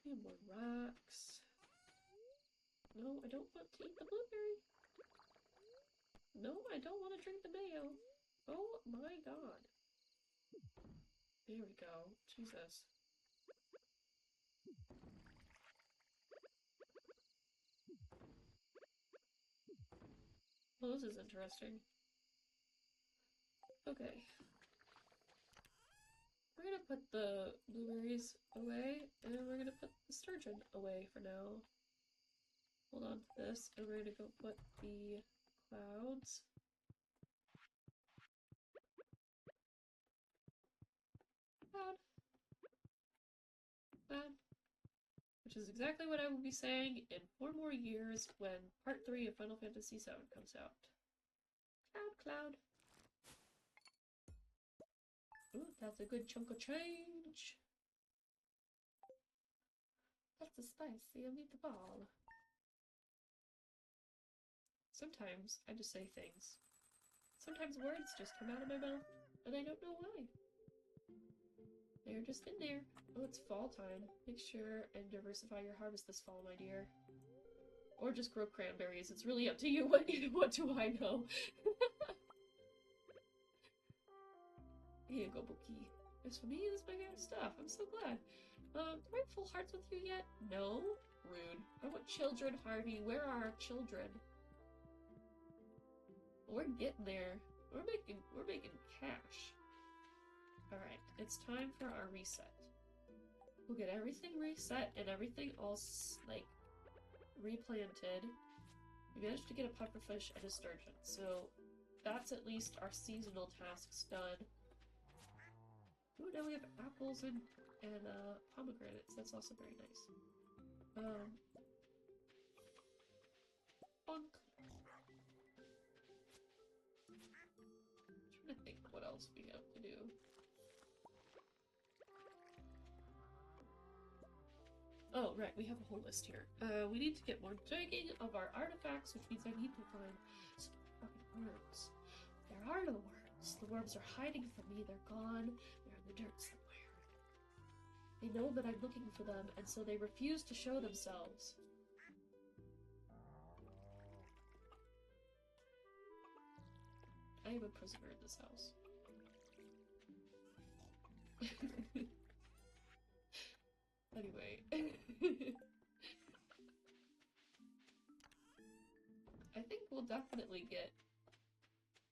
Need more rocks. No, I don't want to eat the blueberry. No, I don't want to drink the mayo. Oh my god. There we go. Jesus. Well, this is interesting. Okay. We're gonna put the blueberries away, and we're gonna put the sturgeon away for now. Hold on to this, and we're gonna go put the clouds. Cloud. Which is exactly what I will be saying in 4 more years when Part 3 of Final Fantasy VII comes out. Cloud. Ooh, that's a good chunk of change. That's a spicy meatball. Sometimes I just say things. Sometimes words just come out of my mouth, and I don't know why. They're just in there. Oh, it's fall time. Make sure and diversify your harvest this fall, my dear. Or just grow cranberries. It's really up to you. What do I know? Here you go, Bookie. As for me, this is my kind of stuff. I'm so glad. Do I have full hearts with you yet? No? Rude. I want children, Harvey. Where are our children? We're getting there. We're making cash. Alright, it's time for our reset. We'll get everything reset and everything else, like, replanted. We managed to get a pufferfish and a sturgeon, so that's at least our seasonal tasks done. Ooh, now we have apples and pomegranates. That's also very nice. Bonk. I'm trying to think what else we have to do. Oh, right, we have a whole list here. We need to get more digging of our artifacts, which means I need to find some fucking worms. There are no worms. The worms are hiding from me. They're gone. They're in the dirt somewhere. They know that I'm looking for them, and so they refuse to show themselves. I am a prisoner in this house. Anyway. I think we'll definitely get...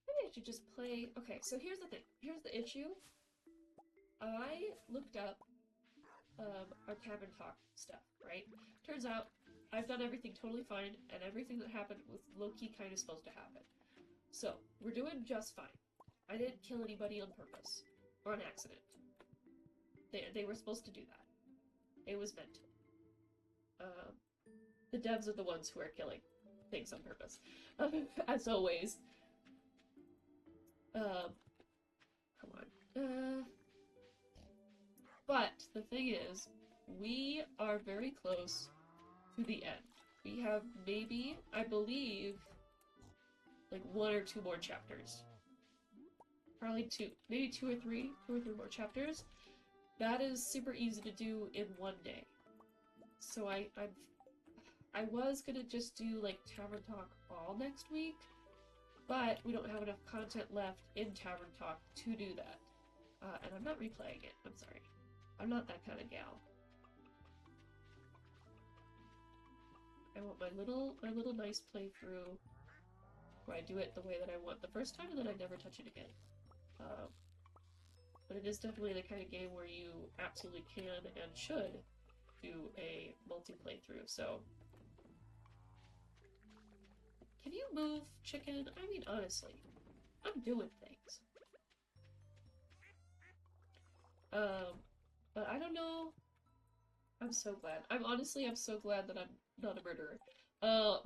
Maybe I should just play... Okay, so here's the thing. Here's the issue. I looked up our cabin talk stuff, right? Turns out I've done everything totally fine, and everything that happened was low-key kind of supposed to happen. So, we're doing just fine. I didn't kill anybody on purpose. Or on accident. They were supposed to do that. It was meant to. The devs are the ones who are killing things on purpose. As always. Come on. But the thing is, we are very close to the end. We have maybe, I believe, like 1 or 2 more chapters. Probably 2, maybe 2 or 3 more chapters. That is super easy to do in 1 day. So I was gonna just do like Tavern Talk all next week, but we don't have enough content left in Tavern Talk to do that. And I'm not replaying it, I'm sorry. I'm not that kind of gal. I want my little nice playthrough where I do it the way that I want the first time and then I never touch it again. But it is definitely the kind of game where you absolutely can and should do a multi-playthrough, so... Can you move, chicken? I mean, honestly, I'm doing things. But I don't know... I'm so glad. I'm so glad that I'm not a murderer. Not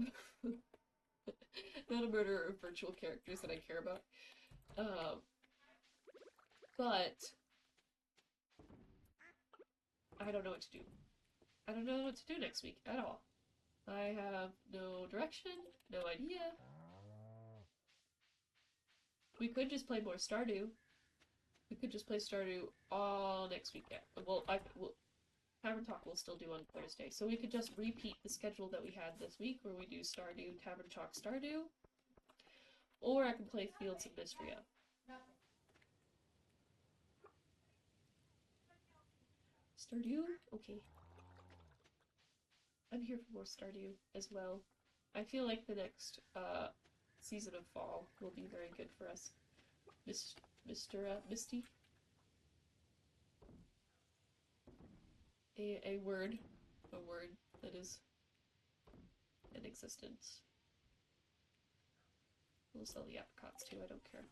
a murderer of virtual characters that I care about. But I don't know what to do. I don't know what to do next week at all. I have no direction, no idea. We could just play more Stardew. We could just play Stardew all next week. Yeah. Well, Tavern Talk we'll still do on Thursday, so we could just repeat the schedule that we had this week, where we do Stardew, Tavern Talk, Stardew. Or I can play Fields of Mystria. Stardew? Okay. I'm here for more Stardew as well. I feel like the next season of fall will be very good for us. Misty? A word that is in existence. We'll sell the apricots too, I don't care.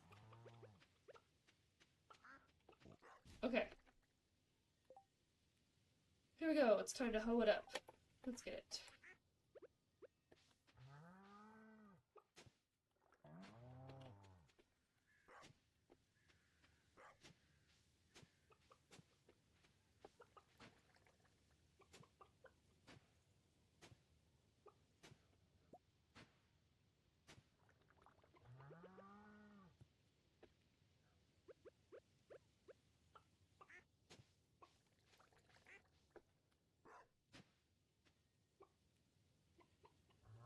Okay. Here we go, it's time to hoe it up. Let's get it.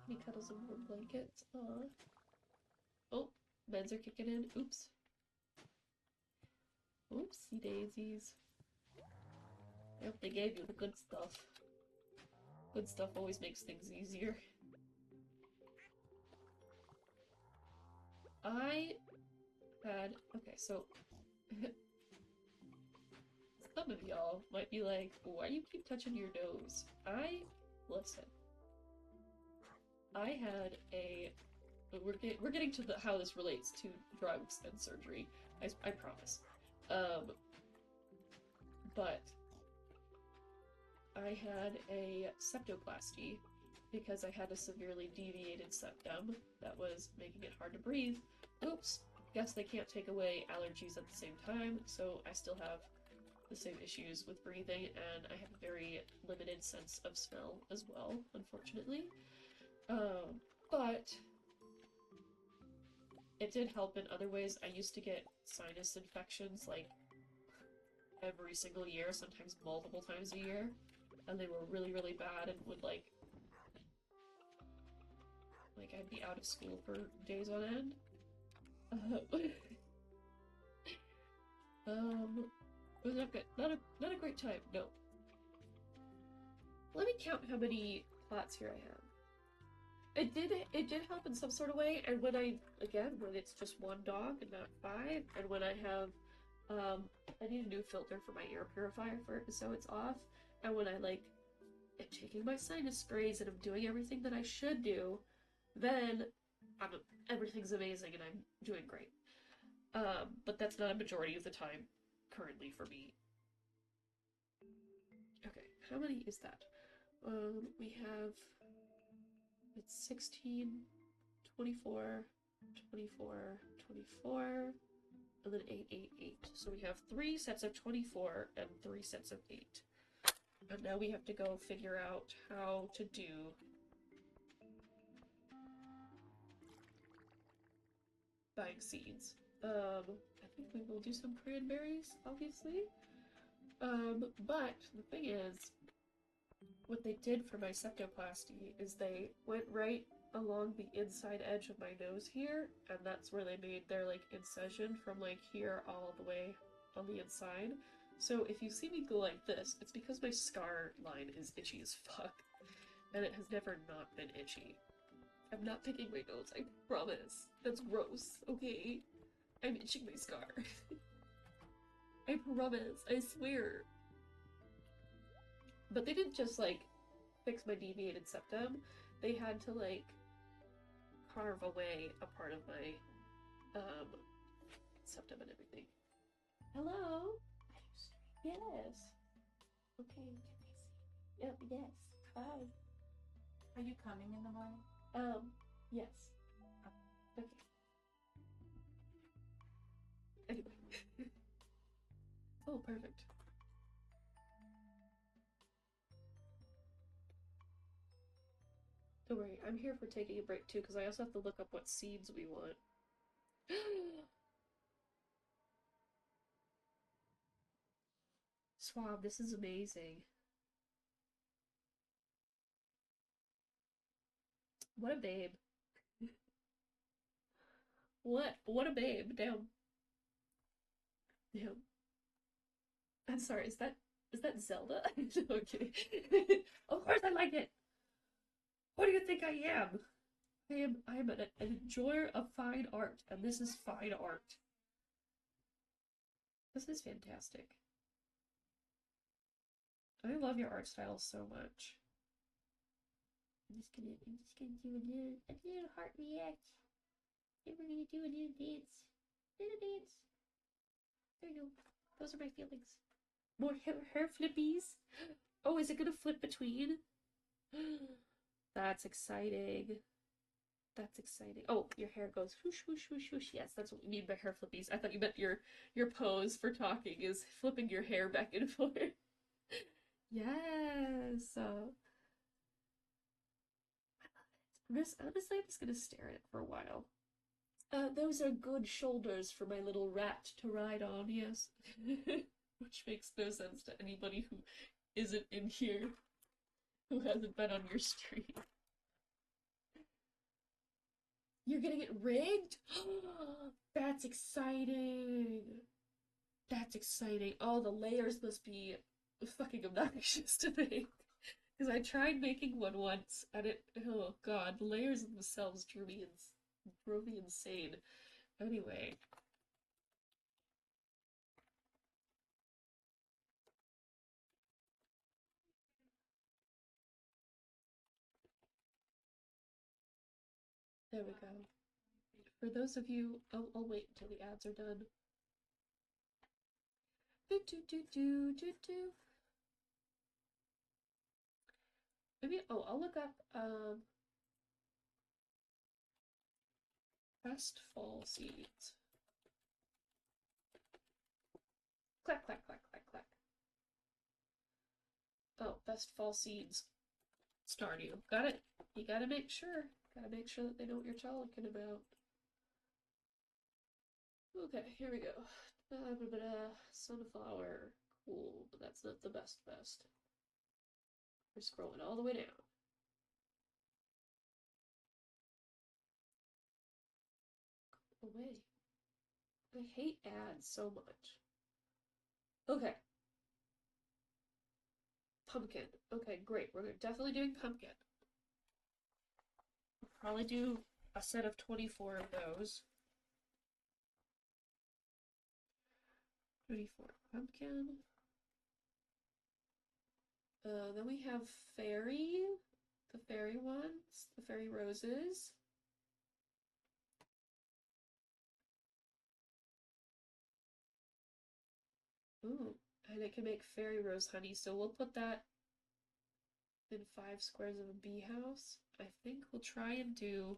He cuddles in warm blankets. Aww. Oh, meds are kicking in. Oops. Oopsie daisies. I hope they gave you the good stuff. Good stuff always makes things easier. I had... Okay, so... some of y'all might be like, why do you keep touching your nose? Listen. I had a... We're getting to how this relates to drugs and surgery. I promise. But I had a septoplasty because I had a severely deviated septum that was making it hard to breathe. Oops! Guess they can't take away allergies at the same time, so I still have the same issues with breathing, and I have a very limited sense of smell as well, unfortunately. But it did help in other ways. I used to get sinus infections, like, every single year, sometimes multiple times a year, and they were really, really bad and would, like, I'd be out of school for days on end. It was not good. Not a great time, no. Let me count how many plots here I have. It did help in some sort of way, and when when it's just one dog and not 5, and when I have, I need a new filter for my air purifier so it's off, and when I, am taking my sinus sprays and I'm doing everything that I should do, then everything's amazing and I'm doing great. But that's not a majority of the time currently for me. Okay, how many is that? We have It's 16, 24, 24, 24, and then 8, 8, 8. So we have 3 sets of 24 and 3 sets of 8. And now we have to go figure out how to do buying seeds. I think we will do some cranberries, obviously. But the thing is, what they did for my septoplasty is they went right along the inside edge of my nose here, and that's where they made their, like, incision from, like, here all the way on the inside. So if you see me go like this, it's because my scar line is itchy as fuck, and it has never not been itchy. I'm not picking my nose, I promise. That's gross, okay? I'm itching my scar. I promise, I swear. But they didn't just, like, fix my deviated septum. They had to, like, carve away a part of my, septum and everything. Hello? Yes. Okay. Yep, yes. Hi. Are you coming in the morning? Yes. Okay. Anyway. Oh, perfect. Don't worry, I'm here for taking a break too, because I also have to look up what seeds we want. Swab, this is amazing. What a babe. What a babe. Damn. Damn. I'm sorry, is that Zelda? Okay. Of course I like it. What do you think I am? I am an enjoyer of fine art, and this is fine art. This is fantastic. I love your art style so much. I'm just gonna do a little heart react. And we're gonna do a little dance. Little dance. There you go. Those are my feelings. More hair flippies. Oh, is it gonna flip between? That's exciting. That's exciting. Oh, your hair goes whoosh, whoosh, whoosh, whoosh. Yes, that's what we mean by hair flippies. I thought you meant your pose for talking is flipping your hair back and forth. Yes. Honestly, I'm just gonna stare at it for a while. Those are good shoulders for my little rat to ride on, yes. Which makes no sense to anybody who isn't in here, who hasn't been on your stream. You're getting it rigged? That's exciting! That's exciting. Oh, the layers must be fucking obnoxious to make. Because I tried making one once, and oh god, the layers themselves drove me insane. Anyway. There we go. For those of you, I'll wait until the ads are done. Maybe, I'll look up, best fall seeds. Clack, clack, clack, clack, clack. Oh, best fall seeds. Stardew. Got it. You gotta make sure. Gotta make sure that they know what you're talking about. Okay, here we go. Sunflower. Cool, but that's not the best. We're scrolling all the way down. Go away. I hate ads so much. Okay. Pumpkin. Okay, great. We're definitely doing pumpkin. We'll probably do a set of 24 of those. 24 pumpkin. Then we have fairy. The fairy ones. The fairy roses. Ooh, and it can make fairy rose honey, so we'll put that in 5 squares of a bee house. I think we'll try and do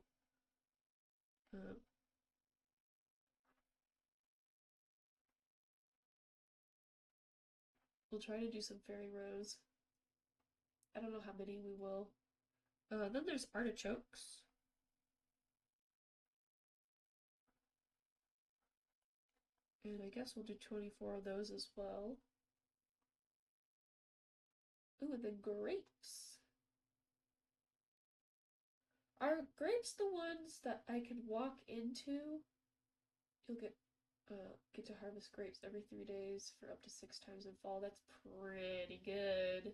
we'll try to do some fairy rows. I don't know how many we will. Then there's artichokes. And I guess we'll do 24 of those as well. Ooh, and then grapes. Are grapes the ones that I can walk into? You'll get to harvest grapes every 3 days for up to 6 times in fall. That's pretty good.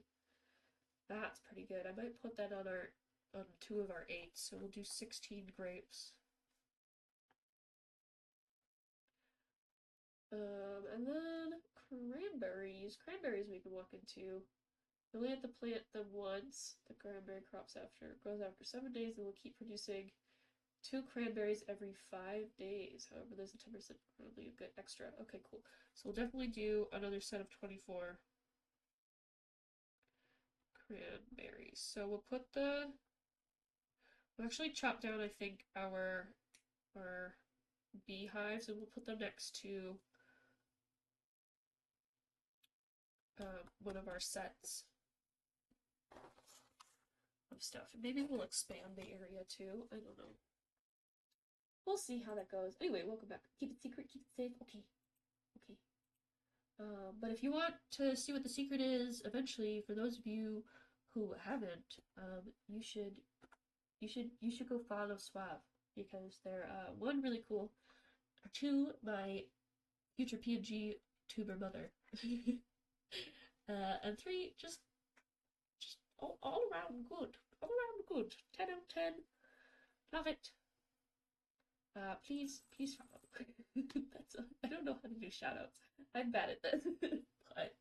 That's pretty good. I might put that on 2 of our 8, so we'll do 16 grapes. And then cranberries. Cranberries we can walk into. You only have to plant them once. The cranberry grows after 7 days and will keep producing 2 cranberries every 5 days. However, there's a 10% probably a good extra. Okay, cool. So we'll definitely do another set of 24 cranberries. So we'll actually chop down, I think, our beehives, and we'll put them next to one of our sets of stuff. Maybe we'll expand the area too. I don't know. We'll see how that goes. Anyway, welcome back. Keep it secret, keep it safe. Okay. Okay. But if you want to see what the secret is, eventually, for those of you who haven't, you should go follow Suave, because they're 1, really cool, 2, my future PNG tuber mother, and 3, just all around good. All around good. 10 out of 10. Love it. Please follow. I don't know how to do shoutouts. I'm bad at this. But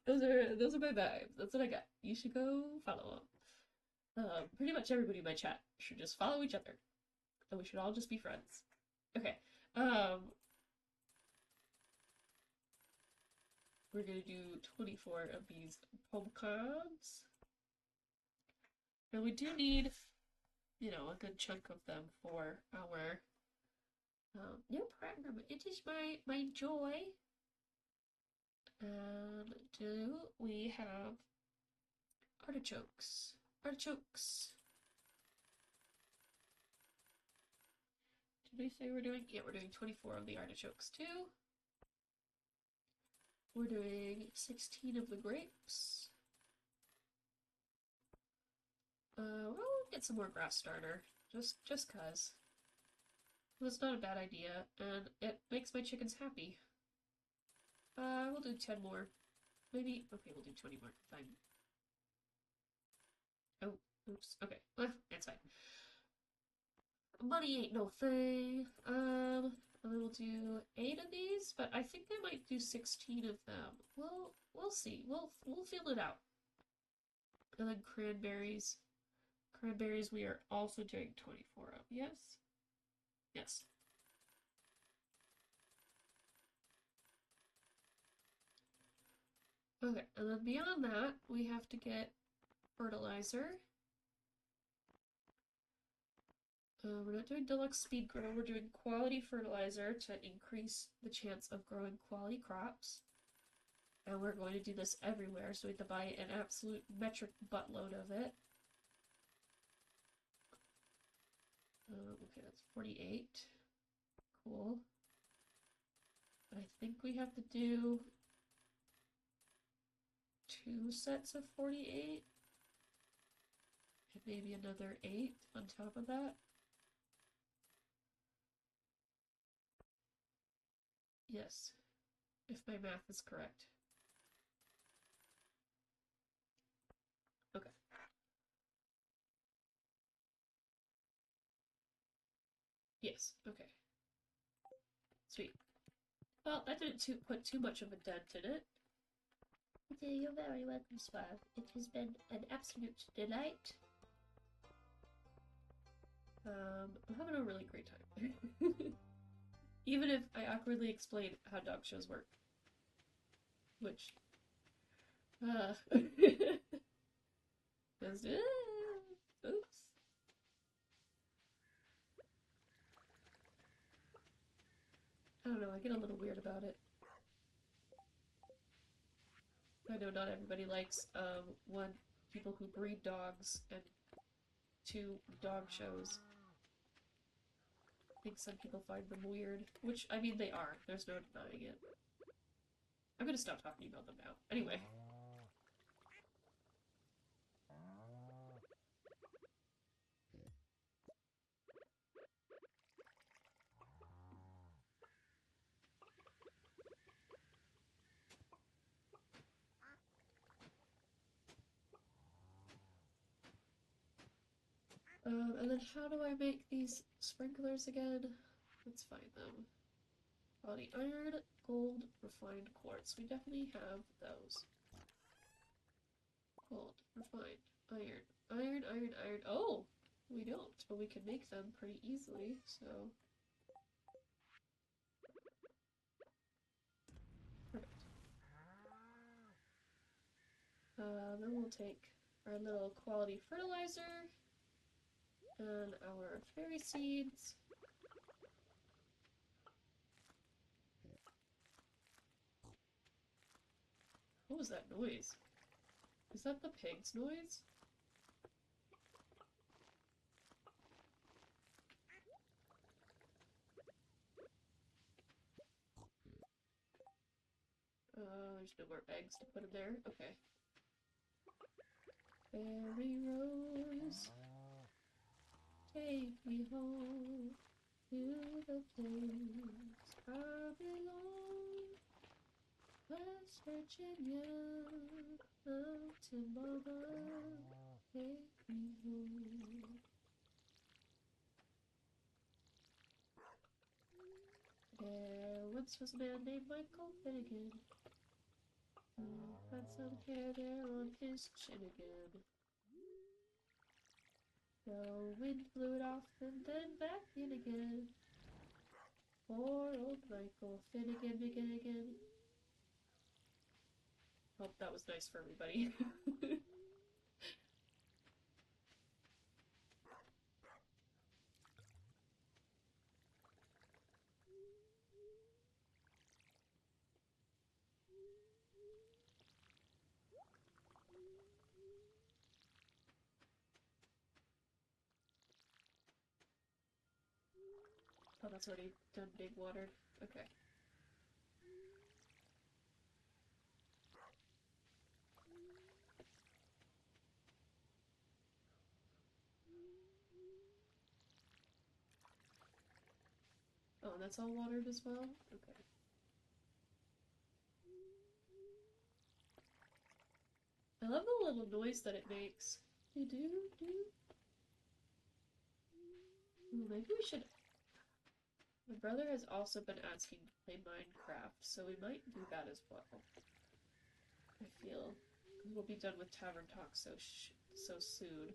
those are my vibes. That's what I got. You should go follow them. Pretty much everybody in my chat should just follow each other. And we should all just be friends. Okay. We're gonna do 24 of these pumpkins. And we do need, a good chunk of them for our no problem. It is my joy. And we have artichokes. Artichokes. Did we say we're doing? Yeah, we're doing 24 of the artichokes too. We're doing 16 of the grapes. We'll get some more grass starter, just cause. That's not a bad idea, and it makes my chickens happy. We'll do 10 more. Maybe, okay, we'll do 20 more. Fine. Oh, oops, okay, that's fine. Money ain't no thing. And then we'll do 8 of these, but I think I might do 16 of them. We'll see. We'll feel it out. And then cranberries. Cranberries we are also doing 24 of. Yes? Yes. Okay, and then beyond that, we have to get fertilizer. We're not doing deluxe speed grow, we're doing quality fertilizer to increase the chance of growing quality crops. And we're going to do this everywhere, so we have to buy an absolute metric buttload of it. Okay, that's 48. Cool. I think we have to do 2 sets of 48. And maybe another 8 on top of that. Yes, if my math is correct. Okay. Yes, okay. Sweet. Well, that didn't put too much of a dent in it. You're very welcome, Suave. It has been an absolute delight. I'm having a really great time. Even if I awkwardly explain how dog shows work. Which, get a little weird about it. I know not everybody likes, one, people who breed dogs, and two, dog shows. I think some people find them weird, which, I mean, they are. There's no denying it. I'm gonna stop talking about them now. Anyway. And then how do I make these sprinklers again? Let's find them. Quality iron, gold, refined quartz. We definitely have those. Gold, refined, iron, iron, iron, iron. Oh! We don't, but we can make them pretty easily, so... Perfect. Then we'll take our little quality fertilizer and our fairy seeds. What was that noise? Is that the pig's noise? There's no more eggs to put in there. Okay. Fairy rose, take me home to the place I belong. West Virginia, mountain mama, take me home. There once was a man named Michael Finnegan, who had some hair there on his chin again. The wind blew it off and then back in again. Poor old Michael Finnegan again. Hope that was nice for everybody. Oh, that's already done being watered. Okay. Oh, and that's all watered as well? Okay. I love the little noise that it makes. Do-do-do. Ooh, maybe we should... My brother has also been asking to play Minecraft, so we might do that as well. I feel. We'll be done with Tavern Talk so soon.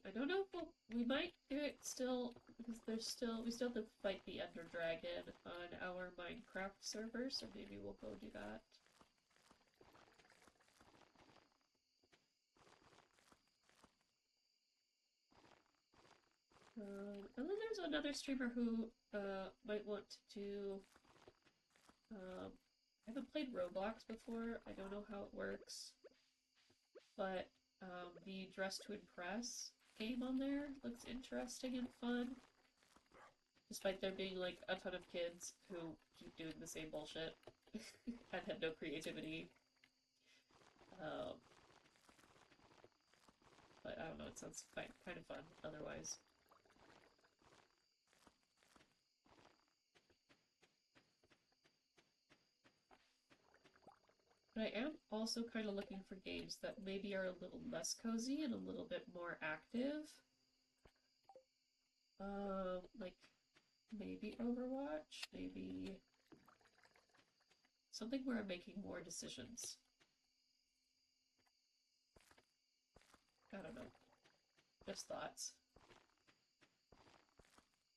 I don't know if we might do it still, because we still have to fight the Ender Dragon on our Minecraft server, so maybe we'll go do that. And then there's another streamer who might want to do... I haven't played Roblox before, I don't know how it works, but the Dress to Impress game on there looks interesting and fun, despite there being like a ton of kids who keep doing the same bullshit and have no creativity. But I don't know, it sounds kind of fun otherwise. But I am also kind of looking for games that maybe are a little less cozy and a little bit more active. Like maybe Overwatch, maybe something where I'm making more decisions. I don't know. Just thoughts.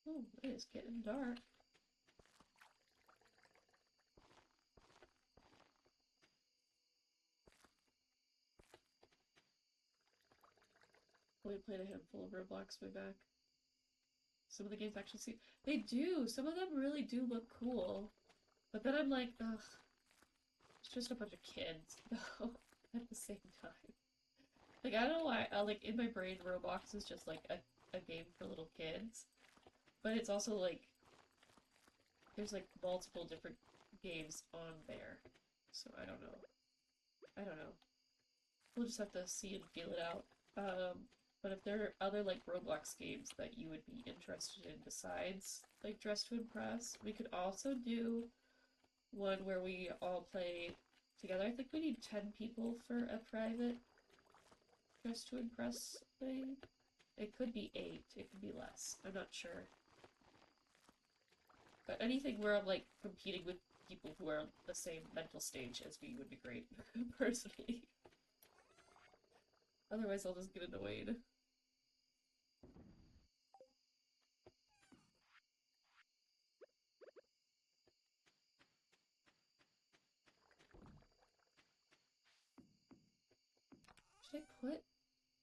Oh, it is getting dark. only played a handful of Roblox way back. Some of the games actually seem... They do! Some of them really do look cool. But then I'm like, ugh. It's just a bunch of kids, though, at the same time. Like, I don't know why, like, in my brain, Roblox is just, like, a game for little kids. But it's also, like, there's, like, multiple different games on there. So, I don't know. I don't know. We'll just have to see and feel it out. But if there are other, like, Roblox games that you would be interested in besides, like, Dress to Impress, we could also do one where we all play together. I think we need 10 people for a private Dress to Impress thing. It could be 8, it could be less. I'm not sure. But anything where I'm, like, competing with people who are on the same mental stage as me would be great, personally. Otherwise, I'll just get annoyed. Should I put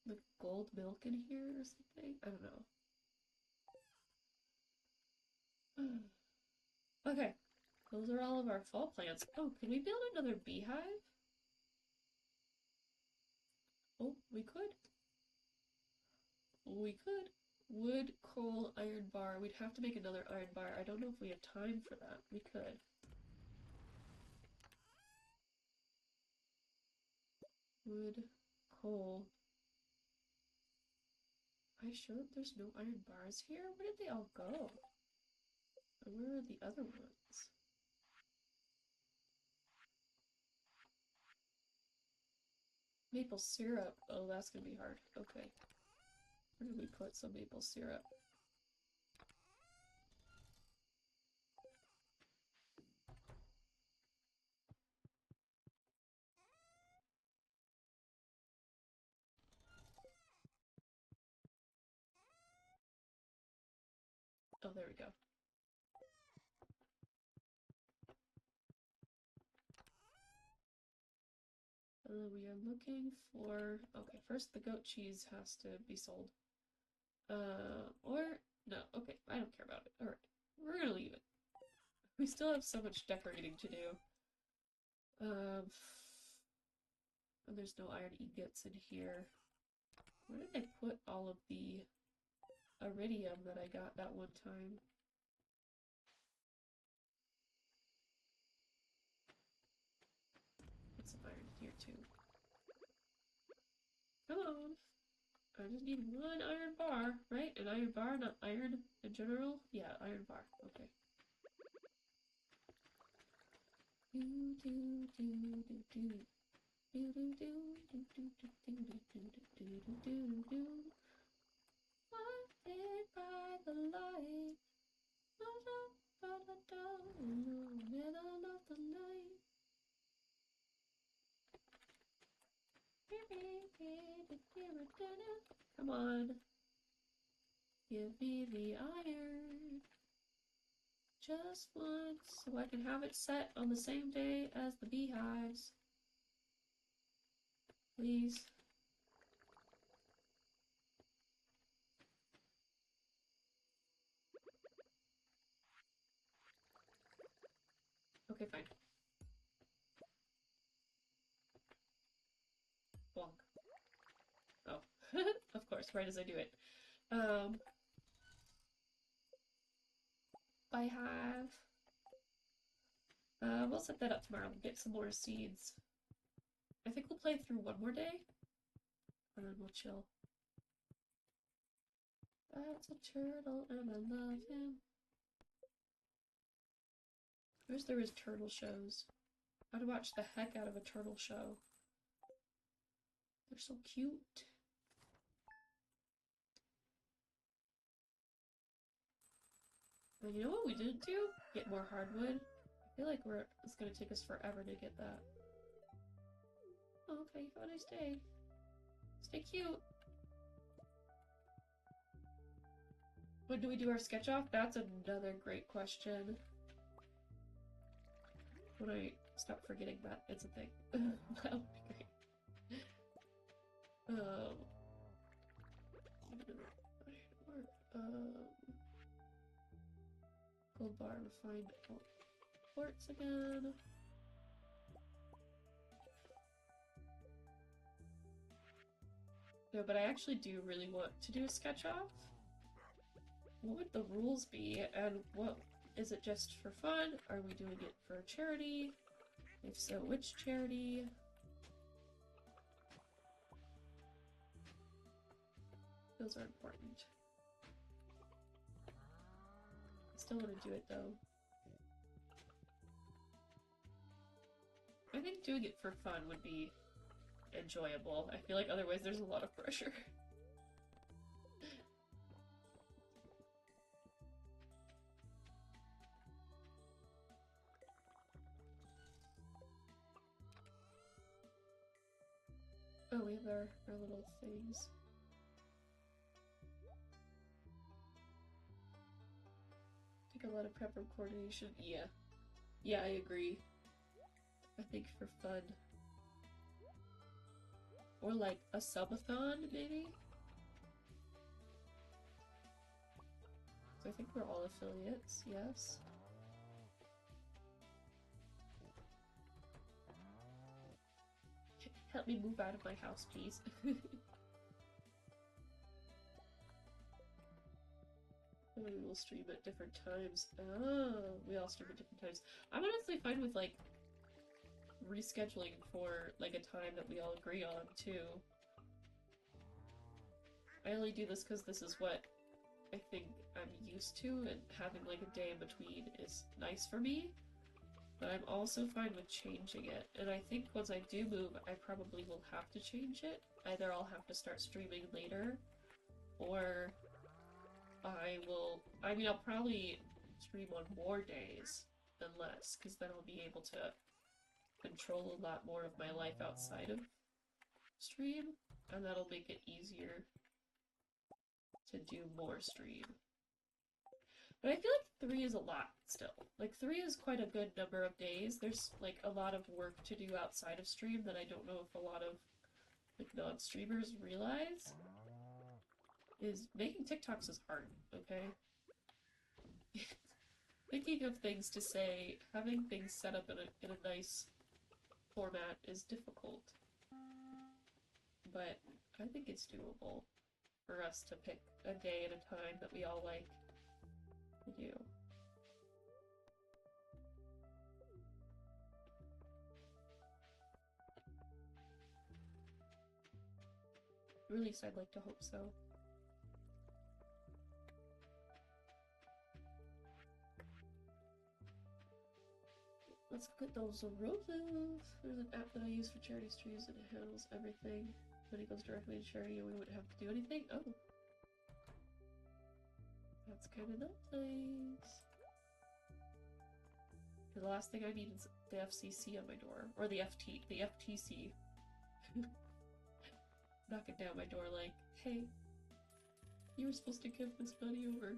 the gold milk in here or something? I don't know. Okay. Those are all of our fall plants. Oh, can we build another beehive? Oh, we could. We could. Wood, coal, iron bar. We'd have to make another iron bar. I don't know if we have time for that. We could. Wood, coal. Are you sure there's no iron bars here? Where did they all go? And where are the other ones? Maple syrup. Oh, that's gonna be hard. Okay. Where did we put some maple syrup? Oh, there we go. We are looking for... Okay, first the goat cheese has to be sold. Or... No, okay, I don't care about it. Alright, we're gonna leave it. We still have so much decorating to do. And there's no iron ingots in here. Where did I put all of the iridium that I got that one time? Put some iron in here too. Come on! I just need one iron bar, right? An iron bar, not iron in general? Yeah, iron bar. Okay. Do do do do do. Do do do do do do do do do do do do. Blinded by the light. Da da da da da. Middle of the night. Come on. Give me the iron. Just once, so I can have it set on the same day as the beehives. Please. Okay, fine. Bonk. Oh, of course, right as I do it. I have... we'll set that up tomorrow. We'll get some more seeds. I think we'll play through one more day, and then we'll chill. That's a turtle, and I love him. I wish there was turtle shows. I'd watch the heck out of a turtle show. They're so cute. And you know what we didn't do? Get more hardwood. I feel like it's gonna take us forever to get that. Oh, okay, have a nice day. Stay cute. When do we do our sketch off? That's another great question. When I stop forgetting that it's a thing. That would be great. Gold bar, refined quartz again. No, but I actually do really want to do a sketch off. What would the rules be, and what is it just for fun? Are we doing it for charity? If so, which charity? Those are important. I still want to do it though. I think doing it for fun would be enjoyable. I feel like otherwise there's a lot of pressure. Oh, we have our little things. Take a lot of prep and coordination. Yeah. Yeah, I agree. I think for fun. Or like a subathon, maybe? So I think we're all affiliates, yes. Help me move out of my house, please. We will stream at different times. Oh, we all stream at different times. I'm honestly fine with, like, rescheduling for, like, a time that we all agree on, too. I only do this because this is what I think I'm used to, and having, like, a day in between is nice for me. But I'm also fine with changing it, and I think once I do move, I probably will have to change it. Either I'll have to start streaming later, or I mean, I'll probably stream on more days than less, because then I'll be able to control a lot more of my life outside of stream, and that'll make it easier to do more stream. But I feel like 3 is a lot still. Like, 3 is quite a good number of days. There's, like, a lot of work to do outside of stream that I don't know if a lot of, like, non-streamers realize. Is making TikToks is hard, okay? Thinking of things to say, having things set up in a nice format is difficult. But I think it's doable for us to pick a day at a time that we all like to do. At least I'd like to hope so. Let's look at those roses. There's an app that I use for charity streams and it handles everything. Money goes directly to charity and we wouldn't have to do anything. Oh. That's kind of nice. The last thing I need is the FCC on my door. Or the FTC. Knocking down my door like, hey, you were supposed to give this money over.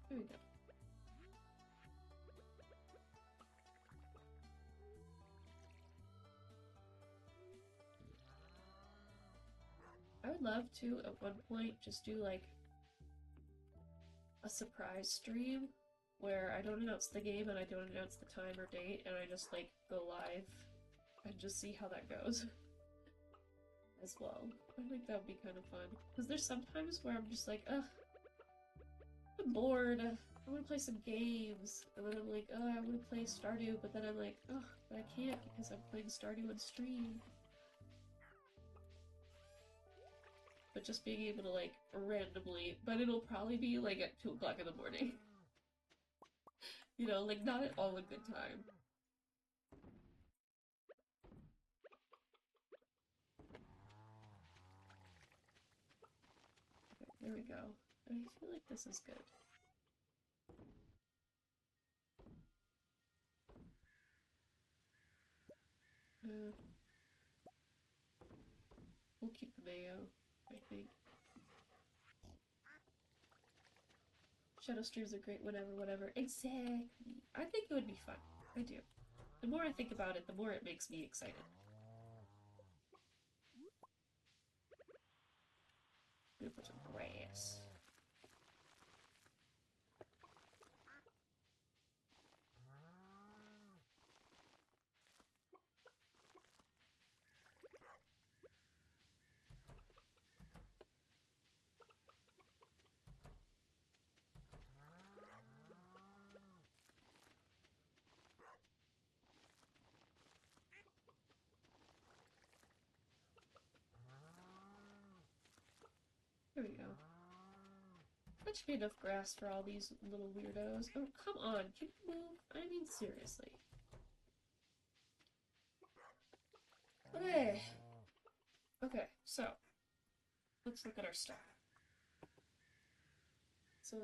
There we go. I would love to, at one point, just do, like, a surprise stream where I don't announce the game and I don't announce the time or date and I just, like, go live and just see how that goes as well. I think that would be kind of fun. Because there's sometimes where I'm just like, ugh, I'm bored. I want to play some games, and then I'm like, oh, I want to play Stardew, but then I'm like, oh, but I can't because I'm playing Stardew on stream. But just being able to, like, randomly, but it'll probably be, like, at 2 o'clock in the morning. You know, like, not at all a good time. Okay, there we go. I feel like this is good. We'll keep the mayo, I think. Shadow streams are great, whatever. Exactly. I think it would be fun. I do. The more I think about it, the more it makes me excited. I'm gonna put some grass. There we go. That should be enough grass for all these little weirdos. Oh, come on. Can you move? I mean, seriously. Okay. Okay, so. Let's look at our stuff. So,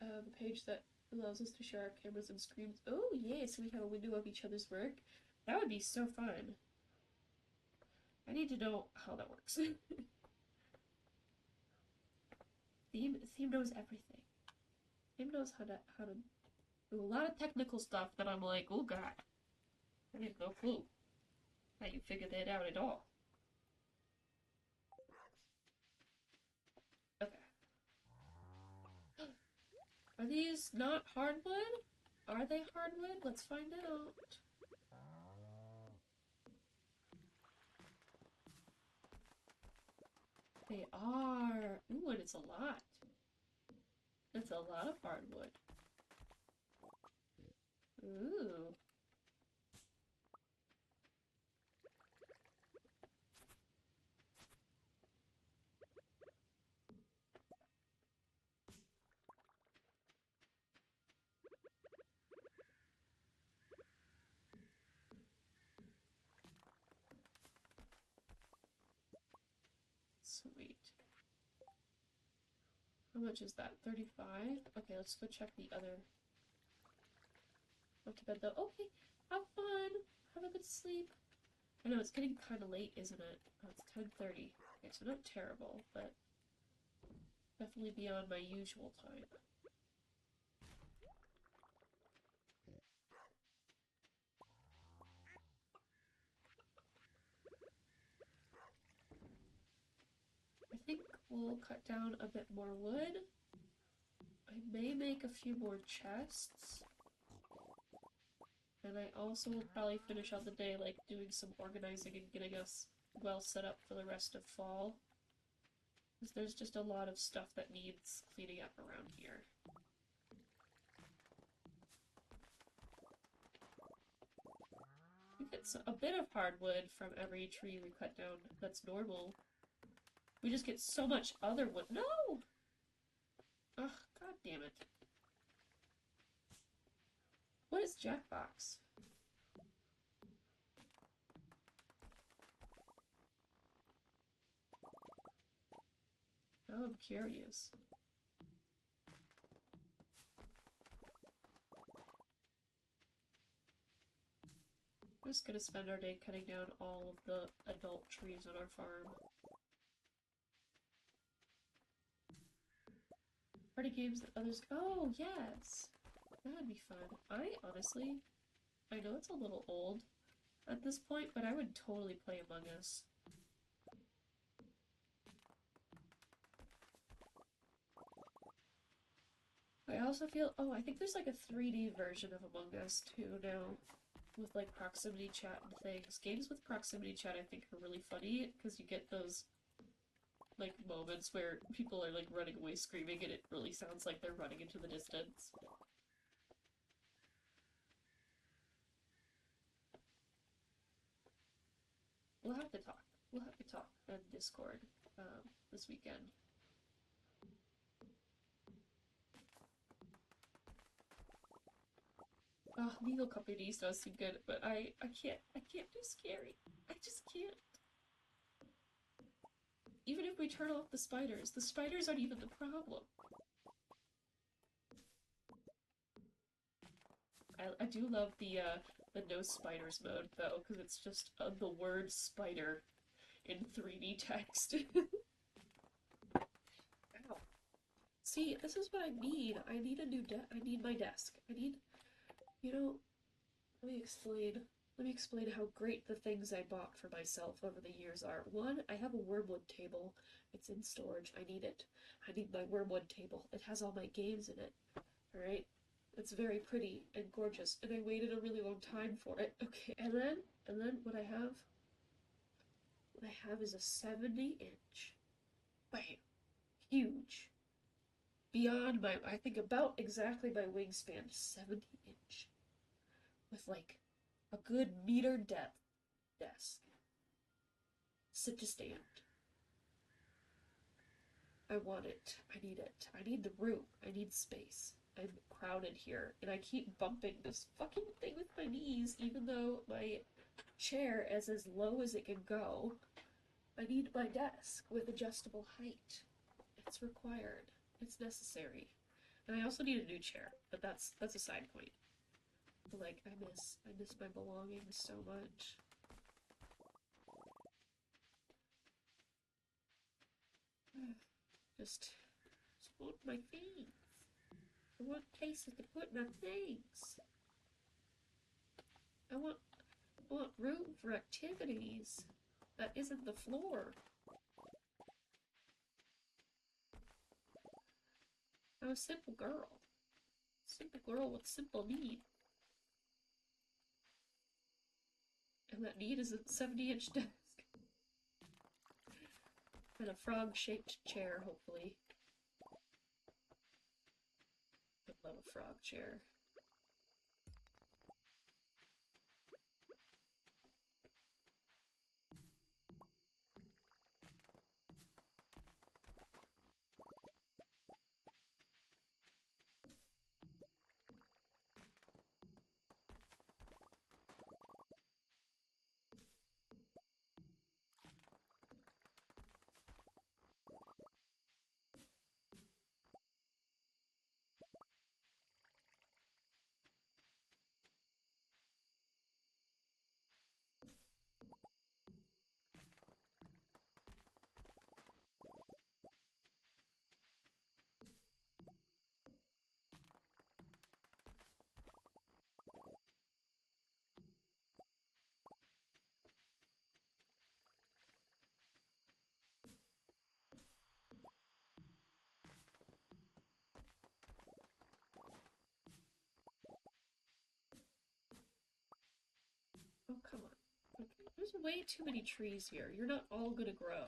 the page that allows us to share our cameras and screens. Oh, yeah, so we have a window of each other's work. That would be so fun. I need to know how that works. Theme knows everything. Theme knows how to do a lot of technical stuff that I'm like, oh god, I have no clue how you figured that out at all. Okay. Are these not hardwood? Are they hardwood? Let's find out. They are. Ooh, and it's a lot. It's a lot of hardwood. Ooh. Sweet. How much is that? 35? Okay, let's go check the other. Go to bed though. Okay, have fun. Have a good sleep. I know it's getting kind of late, isn't it? Oh, it's 10:30. Okay, so not terrible, but definitely beyond my usual time. I think we'll cut down a bit more wood. I may make a few more chests. And I also will probably finish out the day like doing some organizing and getting us well set up for the rest of fall. Because there's just a lot of stuff that needs cleaning up around here. We get a bit of hardwood from every tree we cut down. That's normal. We just get so much other wood. No! Ugh, god damn it. What is Jackbox? Now I'm curious. We're just gonna spend our day cutting down all of the adult trees on our farm. Party games that others— oh, yes! That would be fun. I know it's a little old at this point, but I would totally play Among Us. I also feel— oh, I think there's like a 3D version of Among Us too now, with like proximity chat and things. Games with proximity chat I think are really funny, because you get those like moments where people are like running away screaming and it really sounds like they're running into the distance. We'll have to talk. We'll have to talk on Discord this weekend. Legal companies does seem good, but I can't do scary. I just can't. Even if we turn off the spiders aren't even the problem. I do love the no spiders mode though, because it's just the word spider in 3D text. Ow. See, this is what I need. I need a new I need my desk. I need, you know, let me explain how great the things I bought for myself over the years are. One, I have a wormwood table. It's in storage. I need it. I need my wormwood table. It has all my games in it. Alright? It's very pretty and gorgeous, and I waited a really long time for it. Okay, and then what I have is a 70-inch. Bam! Huge. Beyond my, I think about exactly my wingspan, 70-inch. With like a good meter depth desk. Sit to stand. I want it. I need it. I need the room. I need space. I'm crowded here, and I keep bumping this fucking thing with my knees, even though my chair is as low as it can go. I need my desk with adjustable height. It's required. It's necessary. And I also need a new chair, but that's a side point. But like, I miss my belongings so much. Just want my things. I want places to put my things. I want room for activities that isn't the floor. I'm a simple girl. Simple girl with simple need. And that need is a 70-inch desk. And a frog-shaped chair, hopefully. I love a frog chair. Oh, come on. There's way too many trees here. You're not all gonna grow.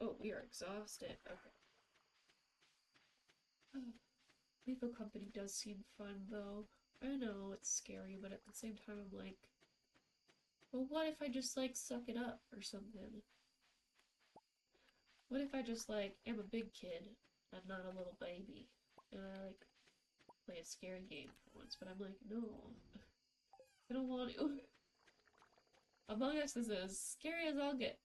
Oh, we are exhausted. Okay. Oh, Lethal Company does seem fun, though. I know it's scary, but at the same time I'm like, well, what if I just, like, suck it up or something? What if I just, like, am a big kid and not a little baby? And I, like, play a scary game for once, but I'm like, no. I don't want to. Among Us is as scary as I'll get.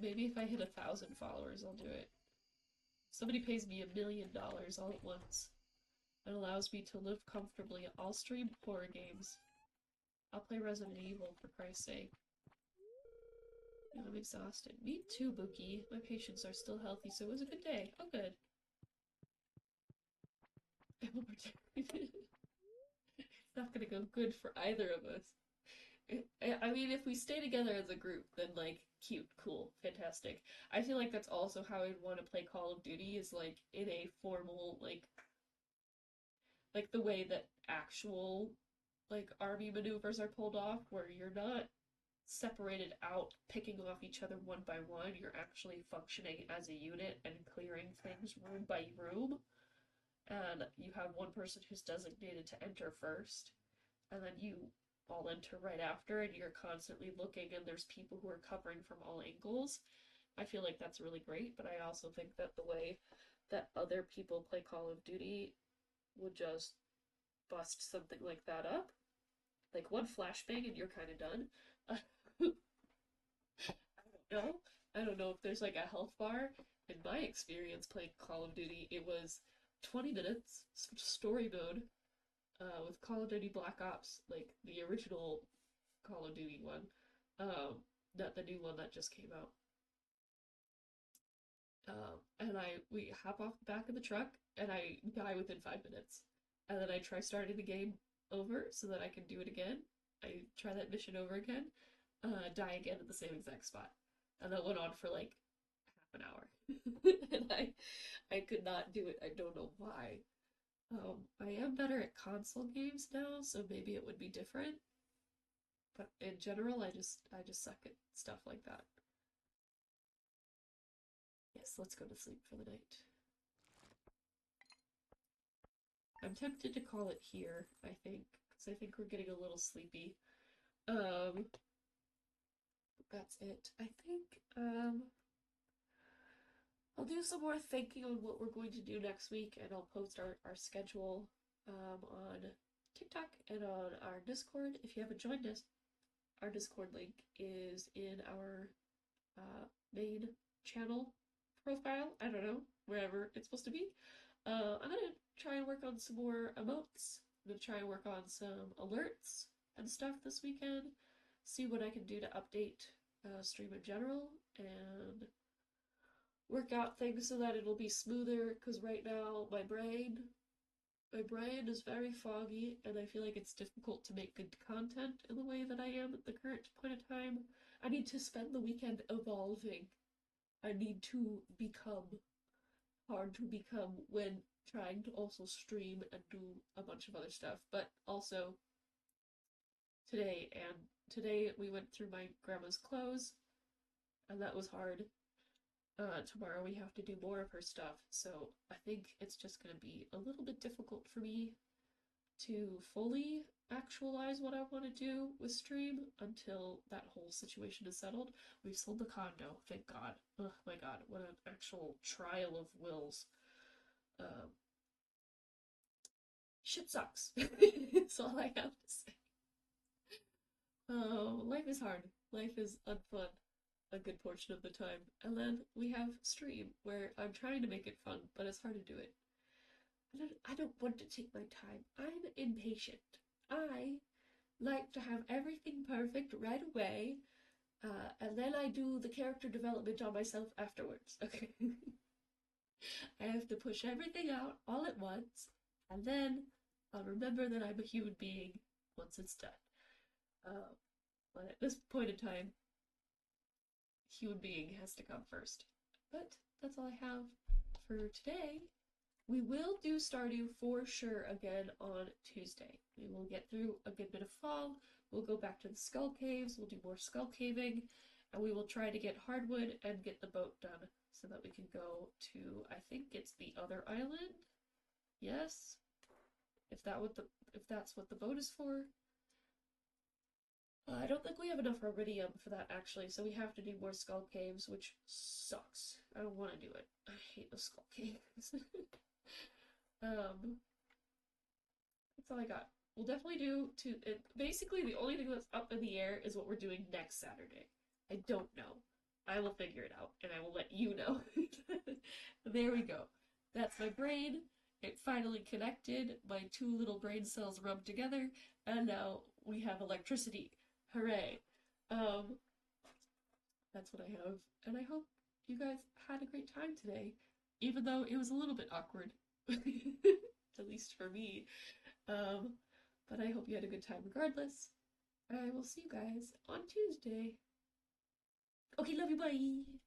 Maybe if I hit 1,000 followers, I'll do it. Somebody pays me $1 million all at once. It allows me to live comfortably. I'll stream horror games. I'll play Resident Evil, for Christ's sake. I'm exhausted. Me too, Bookie. My patients are still healthy, so it was a good day. Oh, good. I will protect. It's not gonna go good for either of us. I mean, if we stay together as a group, then like cute, cool, fantastic. I feel like that's also how I'd want to play Call of Duty is like in a formal like the way that actual like army maneuvers are pulled off, where you're not separated out, picking off each other one by one. You're actually functioning as a unit and clearing things room by room. And you have one person who's designated to enter first, and then you all enter right after, and you're constantly looking, and there's people who are covering from all angles. I feel like that's really great, but I also think that the way that other people play Call of Duty would just bust something like that up. Like one flashbang and you're kind of done. I don't know. I don't know if there's like a health bar. In my experience playing Call of Duty, it was 20 minutes story mode with Call of Duty Black Ops, like the original Call of Duty one, not the new one that just came out. And we hop off the back of the truck and I die within 5 minutes, and then I try starting the game over so that I can do it again. I try that mission over again, die again at the same exact spot, and that went on for like half an hour, and I could not do it. I don't know why. I am better at console games now, so maybe it would be different. But in general, I just suck at stuff like that. Yes, let's go to sleep for the night. I'm tempted to call it here, I think, because I think we're getting a little sleepy. That's it. I think, I'll do some more thinking on what we're going to do next week, and I'll post our schedule, on TikTok and on our Discord. If you haven't joined us, our Discord link is in our, main channel profile. I don't know, wherever it's supposed to be. I'm gonna try and work on some more emotes. I'm gonna try and work on some alerts and stuff this weekend. See what I can do to update stream in general, and work out things so that it'll be smoother, because right now my brain is very foggy, and I feel like it's difficult to make good content in the way that I am at the current point of time. I need to spend the weekend evolving. I need to become hard to become when trying to also stream and do a bunch of other stuff. But also today we went through my grandma's clothes, and that was hard. Tomorrow we have to do more of her stuff, so I think it's just gonna be a little bit difficult for me to fully actualize what I want to do with stream until that whole situation is settled. We've sold the condo, thank God. Oh my God, what an actual trial of wills. Shit sucks. That's all I have to say. Oh, life is hard. Life is unfun a good portion of the time. And then we have stream, where I'm trying to make it fun, but it's hard to do it. I don't want to take my time. I'm impatient. I like to have everything perfect right away, and then I do the character development on myself afterwards. Okay. I have to push everything out all at once, and then I'll remember that I'm a human being once it's done. But at this point in time, human being has to come first. But that's all I have for today. We will do Stardew for sure again on Tuesday. We will get through a good bit of fall. We'll go back to the skull caves. We'll do more skull caving, and we will try to get hardwood and get the boat done so that we can go to, I think it's the other island. Yes, if that's what the boat is for. I don't think we have enough iridium for that, actually, so we have to do more skull caves, which sucks. I don't want to do it. I hate the skull caves. That's all I got. We'll definitely do basically the only thing that's up in the air is what we're doing next Saturday. I don't know. I will figure it out, and I will let you know. There we go. That's my brain. It finally connected. My two little brain cells rubbed together, and now we have electricity. Hooray. That's what I have, and I hope you guys had a great time today, even though it was a little bit awkward, at least for me. But I hope you had a good time regardless, I will see you guys on Tuesday. Okay, love you, bye!